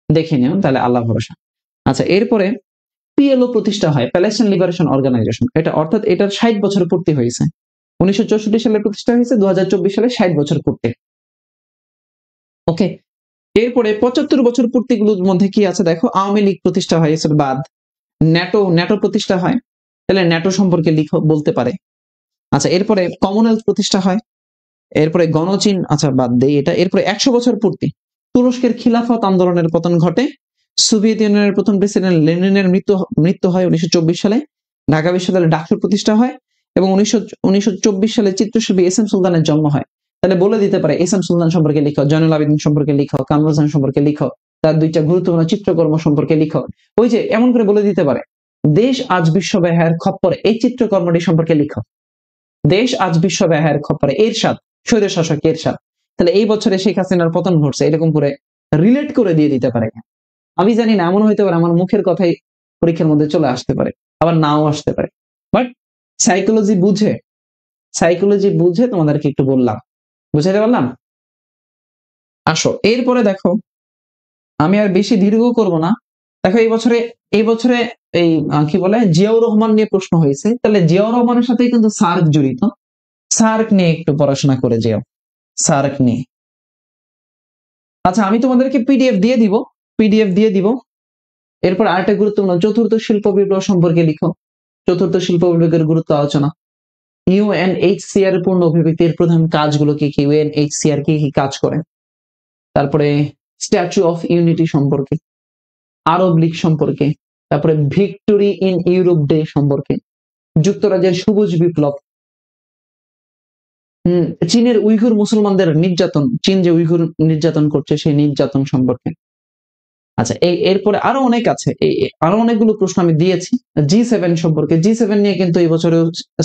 দেখে নিও, তাহলে আল্লাহ ভরসা। আচ্ছা, এরপরে পিএলও প্রতিষ্ঠা হয়, প্যালেস্টাইন লিবারেশন অর্গানাইজেশন, এটা অর্থাৎ এটার 60 বছর পূর্তি হয়েছে। 1964 সালে প্রতিষ্ঠা হয়েছে, 2024 সালে 60 বছর পূর্তি। ওকে, এরপরে 75 বছর পূর্তিগুলোর মধ্যে কি আছে দেখো, আওয়ামী লীগ প্রতিষ্ঠা হয়েছে বাদ, ন্যাটো প্রতিষ্ঠা হয়, তাহলে ন্যাটো সম্পর্কে লিখো, বলতে পারে। আচ্ছা, এরপরে কমনওয়েলথ প্রতিষ্ঠা হয়, এরপরে গণচীন, আচ্ছা বাদ দেই এটা। এরপরে 100 বছর পূর্তি, তুরস্কের খিলাফত আন্দোলনের পতন ঘটে, সোভিয়েত ইউনিয়নের প্রথম প্রেসিডেন্ট লেনিনের মৃত্যু হয় 1924 সালে, ঢাকা বিশ্ববিদ্যালয়ে ডাকসুর প্রতিষ্ঠা হয়, এবং 1924 সালে চিত্রশিল্পী এস এম সুলতানের জন্ম হয়। তাহলে বলে দিতে পারে এস এম সুলতান সম্পর্কে লিখো, জয়নুল আবেদিন সম্পর্কে লিখো, কামরুল হাসান সম্পর্কে লিখো, তার 2টা গুরুত্বপূর্ণ চিত্রকর্ম সম্পর্কে লিখো। ওই যে এমন করে বলে দিতে পারে, দেশ আজ বিশ্ব ব্যয়ের খপ্পরে, এই চিত্রকর্মটি সম্পর্কে লিখো। দেশ আজ বিশ্ব ব্যয়ের খপ্পরে, এরশাদ, স্বৈর শাসক এরশাদ। তাহলে এই বছরে শেখ হাসিনার পতন ঘটছে, এরকম করে রিলেট করে দিয়ে দিতে পারে। আমি জানি না, এমন হইতে পারে আমার মুখের কথাই পরীক্ষার মধ্যে চলে আসতে পারে, আবার নাও আসতে পারে, বাট সাইকোলজি বুঝে তোমাদেরকে একটু বললাম, বুঝাইতে পারলাম? আসো এরপরে দেখো, আমি আর বেশি দীর্ঘ করব না। দেখো এই বছরে এই কি বলে জিয়াউর রহমান নিয়ে প্রশ্ন হয়েছে, তাহলে জিয়াউর রহমানের সাথে কিন্তু সার্ক জড়িত, সার্ক নিয়ে একটু পড়াশোনা করে যেও, সার্ক নিয়ে। আচ্ছা আমি তোমাদেরকে পিডিএফ দিয়ে দিব। এরপর আরেকটা গুরুত্বপূর্ণ, চতুর্থ শিল্প বিপ্লব সম্পর্কে লিখো, চতুর্থ শিল্প বিপ্লবের গুরুত্ব আলোচনা, ইউএনএইচসিআর পূর্ণ অভিব্যক্তির প্রধান কাজগুলো কি কি, ইউএনএইচসিআর কি কি কাজ করে, তারপরে স্ট্যাচু অফ ইউনিটি সম্পর্কে, আরব লীগ সম্পর্কে, তারপরে ভিক্টোরি ইন ইউরোপ ডে সম্পর্কে, যুক্তরাজ্যের সবুজ বিপ্লব, চীনের উইঘুর মুসলমানদের নির্যাতন, চীন যে উইঘুর নির্যাতন করছে সেই নির্যাতন সম্পর্কে। আচ্ছা এরপরে আরো অনেক আছে, আরো অনেকগুলো প্রশ্ন আমি দিয়েছি। G7 সম্পর্কে, G7 নিয়ে কিন্তু এই বছরে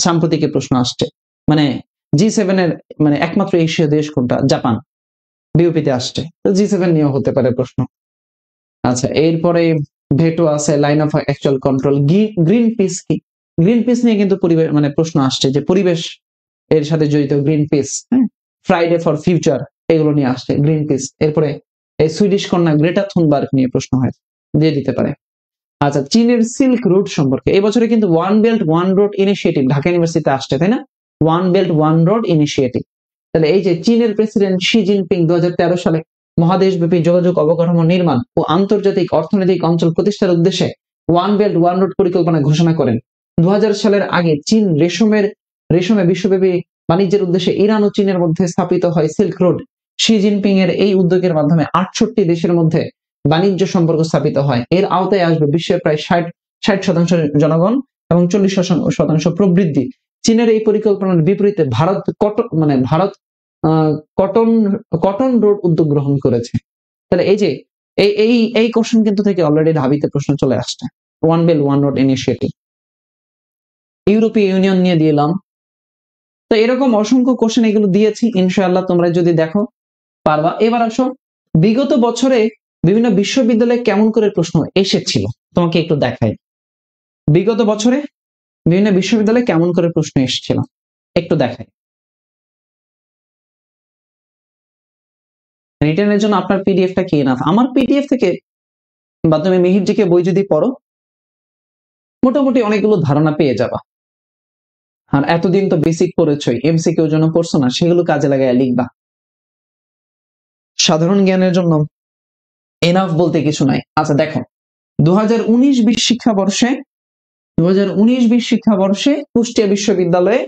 সাম্প্রতিক প্রশ্ন আসছে, মানে G7 এর মানে একমাত্র এশীয় দেশ কোনটা, জাপান, বিউপিতে আসছে, তো G7 নিয়েও হতে পারে প্রশ্ন। আচ্ছা এরপরে ভেটো আছে, line of actual control, green piece কি, গ্রিন পিস নিয়ে কিন্তু পরিবেশ মানে প্রশ্ন আসছে, যে পরিবেশ এর সাথে জড়িত গ্রিন পিস, হ্যাঁ, ফ্রাইডে ফর ফিউচার এগুলো নিয়ে আসছে গ্রিন পিস। এরপরে এই সুইডিশ কন্যা গ্রেটা থুনবার্গ নিয়ে প্রশ্ন হয়, দিয়ে দিতে পারে। আচ্ছা চীনের সিল্ক রুট সম্পর্কে, এই বছরে কিন্তু one belt one road initiative Dhaka ইউনিভার্সিটিতে আসছে, তাই না? One belt one road initiative. তাহলে এই যে চীনের প্রেসিডেন্ট শি জিনপিং 2013 সালে মহাদেশব্যাপী যোগাযোগ অবকাঠামো নির্মাণ ও আন্তর্জাতিক অর্থনৈতিক অঞ্চল প্রতিষ্ঠার উদ্দেশ্যে ওয়ান বেল্ট ওয়ান রোড পরিকল্পনা ঘোষণা করেন। 2000 সালের আগে চীন রেশমে বিশ্বব্যাপী বাণিজ্যের উদ্দেশ্যে ইরান ও চীনের মধ্যে স্থাপিত হয় সিল্ক রোড। শি জিনপিং এর এই উদ্যোগের মাধ্যমে 68 দেশের মধ্যে বাণিজ্য সম্পর্ক স্থাপিত হয়। এর আওতায় আসবে বিশ্বের প্রায় 60% জনগণ এবং 40% প্রবৃদ্ধি। চীনের এই পরিকল্পনার বিপরীতে ভারত কটন রোড উদ্যোগ গ্রহণ করেছে। তাহলে এই যে এই কোশ্চেন কিন্তু থেকে অলরেডি ঢাবিতে প্রশ্ন চলে আসছে, one belt one road initiative. ইউরোপীয় ইউনিয়ন নিয়ে দিলাম। তো এরকম অসংখ্য কোশ্চেন এগুলো দিয়েছি, ইনশাআল্লাহ তোমরা যদি দেখো পারবা। এবার আসো, বিগত বছরে বিভিন্ন বিশ্ববিদ্যালয়ে কেমন করে প্রশ্ন এসেছিল তোমাকে একটু দেখাই। বিগত বছরে বিভিন্ন বিশ্ববিদ্যালয়ে কেমন করে প্রশ্ন এসেছিল একটু দেখাই। রিটেনের জন্য আপনার পিডিএফটা কি না, আমার পিডিএফ থেকে বা তুমি মিহিরজিকে বই যদি পড়ো মোটামুটি অনেকগুলো ধারণা পেয়ে যাবা। আর এতদিন তো বেসিক পড়েছই, এমসিকিউ জন্য পড়ছো না, সেগুলো কাজে লাগায় লিখবা। সাধারণ জ্ঞানের জন্য এনাফ বলতে কিছু নাই। আচ্ছা দেখো 2019-20 শিক্ষাবর্ষে কুষ্টিয়া বিশ্ববিদ্যালয়ে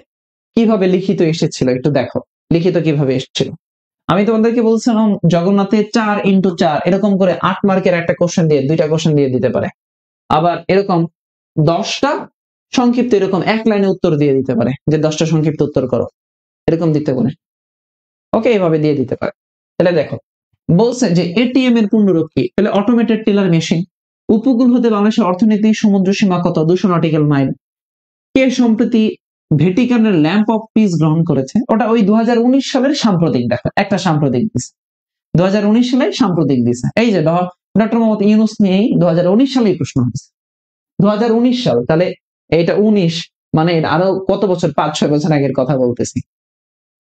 কিভাবে লিখিত এসেছিল একটু দেখো, লিখিত কিভাবে এসেছিল। আমি তোমাদেরকে বলছিলাম জগন্নাথে 4x4 এরকম করে 8 মার্কের একটা কোশ্চেন দিয়ে 2টা কোশ্চেন দিয়ে দিতে পারে, আবার এরকম 10টা সংক্ষিপ্ত এরকম এক লাইনে উত্তর দিয়ে দিতে পারে, যে 10টা সংক্ষিপ্ত উত্তর করো, এরকম দিতে পারে। ওকে, এভাবে দিয়ে দিতে পারে। তাহলে দেখো বলছে যে এটিএম এর পূর্ণরূপ কি, তাহলে অটোমেটেড টেলার মেশিন। উপকূল হতে বাংলাদেশের অর্থনীতি সমুদ্র সীমা কত, 200 নটিক্যাল মাইল। কে সম্প্রতি ভ্যাটিকানের ল্যাম্প অফ পিস গ্রহণ করেছে, ওটা ওই 2019 সালের সাম্প্রতিক, দেখো একটা সাম্প্রতিক দিছে, 2019 সালে সাম্প্রতিক দিছে। এই যে ডক্টর মোহাম্মদ ইউনূস নিয়েই 2019 সালেই প্রশ্ন হয়েছে, 2019 সাল, তাহলে এটা 19 মানে আরো কত বছর, 5-6 বছর আগের কথা বলতেছি।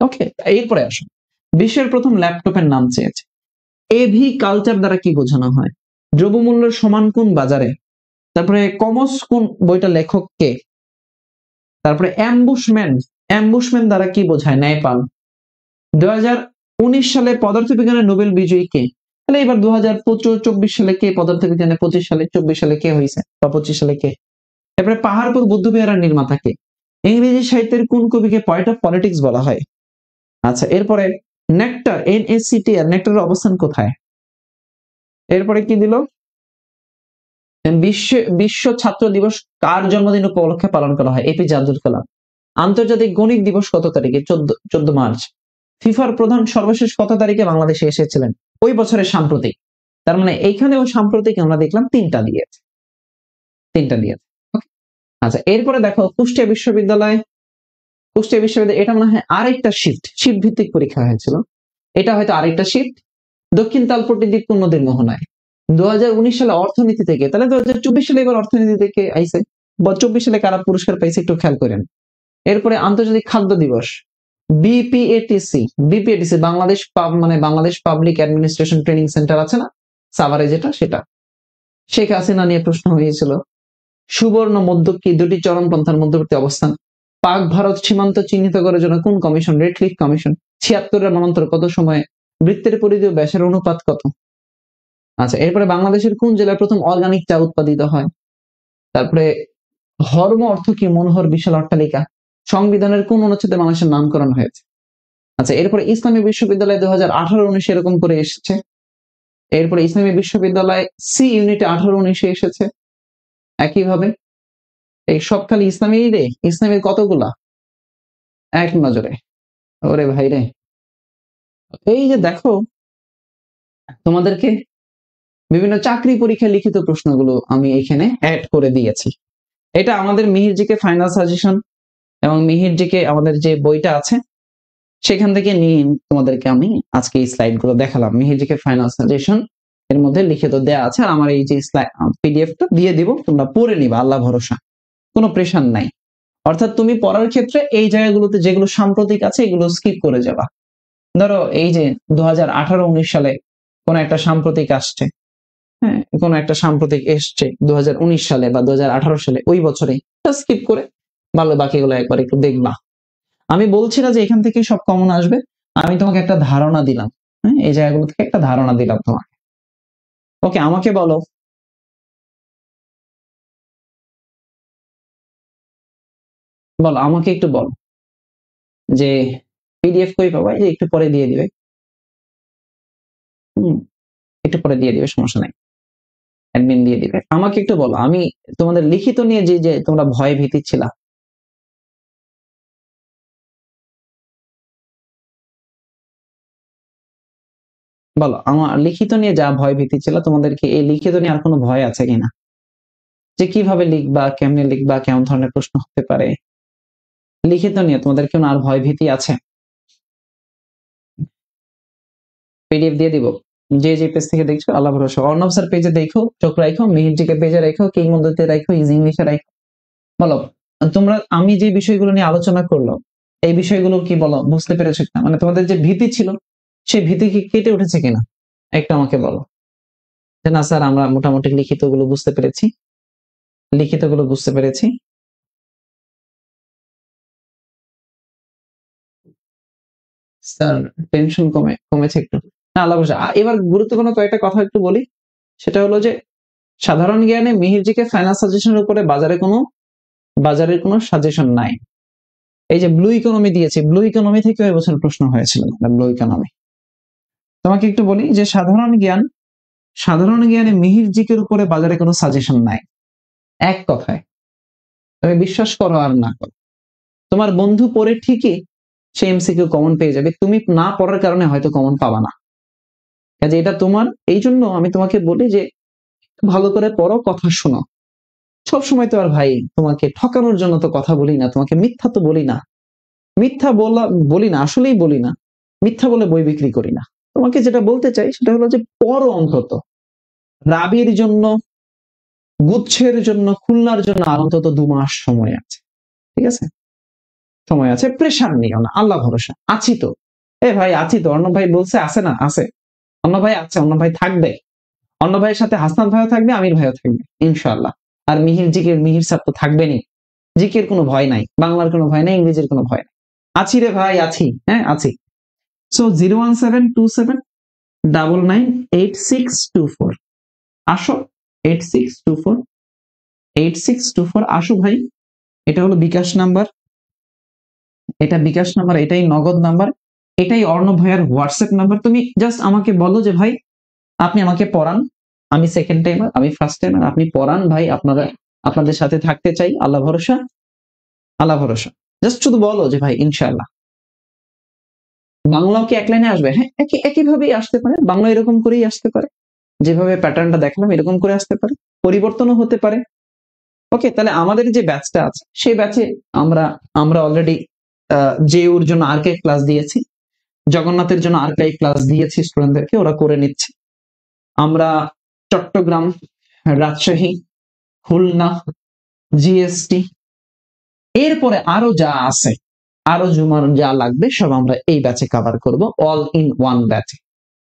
ওকে, এরপরে আসো, বিশ্বের প্রথম ল্যাপটপের নাম চেয়েছে। এভি কালচার দ্বারা কি বোঝানো হয়, দ্রব্যমূল্যের সমান কোন বাজারে, তারপরে কমস কোন বইটা লেখক কে, তারপরে অ্যাম্বুশমেন্ট দ্বারা কি বোঝায়, ন্যায়পাল। 2019 সালে পদার্থবিজ্ঞানের নোবেল বিজয়ী কে, তাহলে এবার 2024 সালে কে পদার্থবিজ্ঞানে, 25 সালে, 24 সালে কে হয়েছে, বা 25 সালে কে। তারপরে পাহাড়পুর বৌদ্ধবিহারের নির্মাতা কে, ইংরেজি সাহিত্যের কোন কবিকে পয়েট অফ পলিটিক্স বলা হয়। আচ্ছা এরপরে নেকটার, NACTR নেকটারের অবস্থান কোথায়। এরপরে কি দিল, বিশ্ব ছাত্র দিবস কার জন্মদিন উপলক্ষে পালন করা হয়, এপিজে আব্দুল কালাম। আন্তর্জাতিক গণিত দিবস কত তারিখে, 14 মার্চ। ফিফার প্রধান সর্বশেষ কত তারিখে বাংলাদেশে এসেছিলেন, ওই বছরের সাম্প্রতিক। তার মানে এইখানেও সাম্প্রতিক আমরা দেখলাম 3টা দিয়েছে। আচ্ছা এরপরে দেখো কুষ্টিয়া বিশ্ববিদ্যালয়, এটা মনে হয় আরেকটা শিফট ভিত্তিক পরীক্ষা হয়েছিল, এটা হয়তো আরেকটা শিফট। দক্ষিণ তালপট্টি দ্বীপ কোন নদীর মোহনায়, 2019 সালে অর্থনীতি থেকে, তাহলে 2024 সালে এবার অর্থনীতি থেকে আইছে, বা 24 সালে কারা পুরস্কার পাইছে একটু খেয়াল করেন। এরপরে আন্তর্জাতিক খাদ্য দিবস, বিপিএটিসি। বিপিএটিসি বাংলাদেশ মানে Bangladesh public administration training centre আছে না সাভারে, যেটা সেটা। শেখ হাসিনা নিয়ে প্রশ্ন হয়েছিল। সুবর্ণ মধ্যকি দুটি চরমপন্থার মধ্যবর্তী অবস্থান। পাক ভারত সীমান্ত চিহ্নিত করার জন্য কোন কমিশন? Radcliffe commission. ৭৬ মনন্তর কত সময়ে? বৃত্তের পরিধি ও ব্যাসের অনুপাত কত? আচ্ছা, এরপরে বাংলাদেশের কোন জেলায় প্রথম অর্গানিক চা উৎপাদিত হয়? তারপরে হর্ম অর্থ কি? মনোহর বিশাল অট্টালিকা। সংবিধানের কোন অনুচ্ছেদে বাংলাদেশের নামকরণ হয়েছে? আচ্ছা, এরপরে ইসলামী বিশ্ববিদ্যালয় 2018-19 এরকম করে এসেছে। এরপরে ইসলামী বিশ্ববিদ্যালয় সি ইউনিটে 18-19 এসেছে একইভাবে। এই সব খালি ইসলামী রে। ইসলামের কতগুলা এক নজরে। ওরে ভাই রে, এই যে দেখো তোমাদেরকে বিভিন্ন চাকরি পরীক্ষায় লিখিত প্রশ্নগুলো আমি এখানে অ্যাড করে দিয়েছি। এটা আমাদের মিহির জিকে ফাইনাল সাজেশন এবং মিহির জিকে আমাদের যে বইটা আছে সেখান থেকে নিয়ে তোমাদেরকে আমি আজকে এই স্লাইড গুলো দেখালাম। মিহির জিকে ফাইনাল সাজেশন এর মধ্যে লিখিত দেয়া আছে, আর আমার এই যে পিডিএফটা দিয়ে দিব, তোমরা পড়ে নিবা, আল্লাহ ভরসা, কোনো প্রেশার নাই। অর্থাৎ তুমি পড়ার ক্ষেত্রে এই জায়গাগুলোতে যেগুলো সাম্প্রতিক আছে এগুলো স্কিপ করে যাবা। ধরো এই যে 2018-19 সালে কোন একটা সাম্প্রতিক আসছে, হ্যাঁ, কোন একটা সাম্প্রতিক এসছে 2019 সালে বা 2018 সালে, ওই বছরে স্কিপ করে ভালো বাকিগুলো একবার একটু দেখবা। আমি বলছি না যে এখান থেকে সব কমন আসবে, আমি তোমাকে একটা ধারণা দিলাম। হ্যাঁ, এই জায়গাগুলো থেকে একটা ধারণা দিলাম তোমাকে। ওকে, আমাকে বলো বলো আমাকে একটু বলো যে পিডিএফ কই পাবা? এই যে একটু পরে দিয়ে দিবে। একটু পরে দিয়ে দিবে, সমস্যা নাই, অ্যাডমিন দিয়ে দিবে। আমাকে একটু বলো, আমি তোমাদের লিখিত নিয়ে যে যে তোমরা ভয় ভীতি ছিলা, বলো আমার লিখিত নিয়ে যা ভয় ভীতি ছিল, তোমাদেরকে এই লিখিত নিয়ে আর কোনো ভয় আছে কিনা? যে কিভাবে লিখবা, কেমনে লিখবা, কেমন ধরনের প্রশ্ন হতে পারে, লিখিত নিয়ে তোমাদের কেউ আর ভয় ভীতি আছে? পিডিএফ দিয়ে দিব। যে যে পেজ থেকে দেখছো আল্লাহ ভরসা, অর্ণব স্যার পেজে দেখো, চোখ রাখো, মিহিরজিকে পেজে রাখো, কিং মধ্যে রাখো, ইজি ইংলিশে রাখো। বলো তোমরা আমি যে বিষয়গুলো নিয়ে আলোচনা করলাম এই বিষয়গুলো কি বলো বুঝতে পেরেছো কিনা? মানে তোমাদের যে ভীতি ছিল সেই ভীতি কি কেটে উঠেছে কিনা একটু আমাকে বলো। যে না স্যার আমরা মোটামুটি লিখিত গুলো বুঝতে পেরেছি, লিখিত গুলো বুঝতে পেরেছি। স্যার টেনশন কমেছে একটু। না আল্লাহ ভরসা। এবার গুরুত্বপূর্ণ কয়েকটা কথা একটু বলি। সেটা হলো যে সাধারণ জ্ঞানে মিহিরজিকে ফাইনাল সাজেশনের উপরে বাজারের কোনো সাজেশন নাই। এই যে ব্লু ইকোনমি দিয়েছে, ব্লু ইকোনমি থেকে এবছর প্রশ্ন হয়েছিল, ব্লু ইকোনমি। তোমাকে একটু বলি যে সাধারণ জ্ঞানে মিহিরজিকের উপরে বাজারে কোনো সাজেশন নাই। এক কথায় তুমি বিশ্বাস করো আর না করো, তোমার বন্ধু পড়ে ঠিকই সে এমসিকিউ কমন পেয়ে যাবে, তুমি না পড়ার কারণে হয়তো কমন পাবা না। কাজে এটা তোমার, এই জন্য আমি তোমাকে বলি যে ভালো করে পড়ো, কথা শোনো। সবসময় তো আর ভাই তোমাকে ঠকানোর জন্য তো কথা বলি না, তোমাকে মিথ্যা তো বলি না, মিথ্যা বলি না, আসলেই বলি না, মিথ্যা বলে বই বিক্রি করি না। তোমাকে যেটা বলতে চাই সেটা হলো যে পড়ো অন্তত। রাবির জন্য, গুচ্ছের জন্য, খুলনার জন্য আর অন্তত 2 মাস সময় আছে, ঠিক আছে? সময় আছে, প্রেশার নিও না, আল্লাহ ভরসা, আছি তো। এ ভাই আছি তো, অর্ণব ভাই বলছে আছে না? আছে, অর্ণব ভাই আছে, অর্ণব ভাই থাকবে, অর্ণব ভাইয়ের সাথে হাসনাত ভাইও থাকবে, আমির ভাইও থাকবে ইনশাআল্লাহ। আর মিহির স্যার তো থাকবেনই। জিকের কোনো ভয় নাই, বাংলার কোনো ভয় নাই, ইংরেজির কোনো ভয় নাই। আছি রে ভাই, আছি, হ্যাঁ আছি। সো 01727998624 আসো, 8624 আসো ভাই। এটা হলো বিকাশ নাম্বার, এটা বিকাশ নাম্বার, এটাই নগদ নাম্বার, এটাই অর্ণব ভাইয়ার হোয়াটসঅ্যাপ নাম্বার। তুমি জাস্ট আমাকে বলো যে ভাই আপনি আমাকে পড়ান, আমি সেকেন্ড টাইমার, আমি ফার্স্ট টাইমার, আপনি পড়ান ভাই, আপনাদের সাথে থাকতে চাই, আল্লাহ ভরসা, আল্লাহ ভরসা। জাস্ট শুধু বলো যে ভাই ইনশাআল্লাহ। বাংলাও কি এক লাইনে আসবে? হ্যাঁ, একইভাবেই আসতে পারে, বাংলা এরকম করেই আসতে পারে, যেভাবে প্যাটার্নটা দেখালাম এরকম করে আসতে পারে, পরিবর্তনও হতে পারে। ওকে, তাহলে আমাদের যে ব্যাচটা আছে সেই ব্যাচে আমরা অলরেডি জেউর জন্য আর্কাইভ ক্লাস দিয়েছি, জগন্নাথের জন্য আর্কাইভ ক্লাস দিয়েছি, স্টুডেন্টদেরকে ওরা করে নিচ্ছে। আমরা চট্টগ্রাম, রাজশাহী, খুলনা, জিএসটি, এরপরে আরো যা আছে, আরো জুমার যা লাগবে সব আমরা এই ব্যাচে কভার করব, অল ইন ওয়ান ব্যাচে।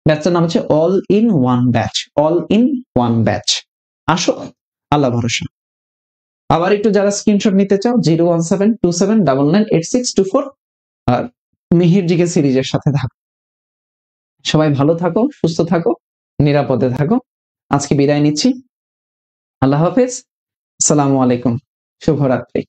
ব্যাচটার নাম হচ্ছে all in one batch, all in one batch. আসো, আল্লাহ ভরসা। আবার একটু যারা স্ক্রিনশট নিতে চাও 01727998624 আর মিহির জিকে সিরিজের সাথে থাকো। সবাই ভালো থাকো, সুস্থ থাকো, নিরাপদে থাকো। আজকে বিদায় নিচ্ছি। আল্লাহ হাফেজ, আসসালামু আলাইকুম, শুভরাত্রি।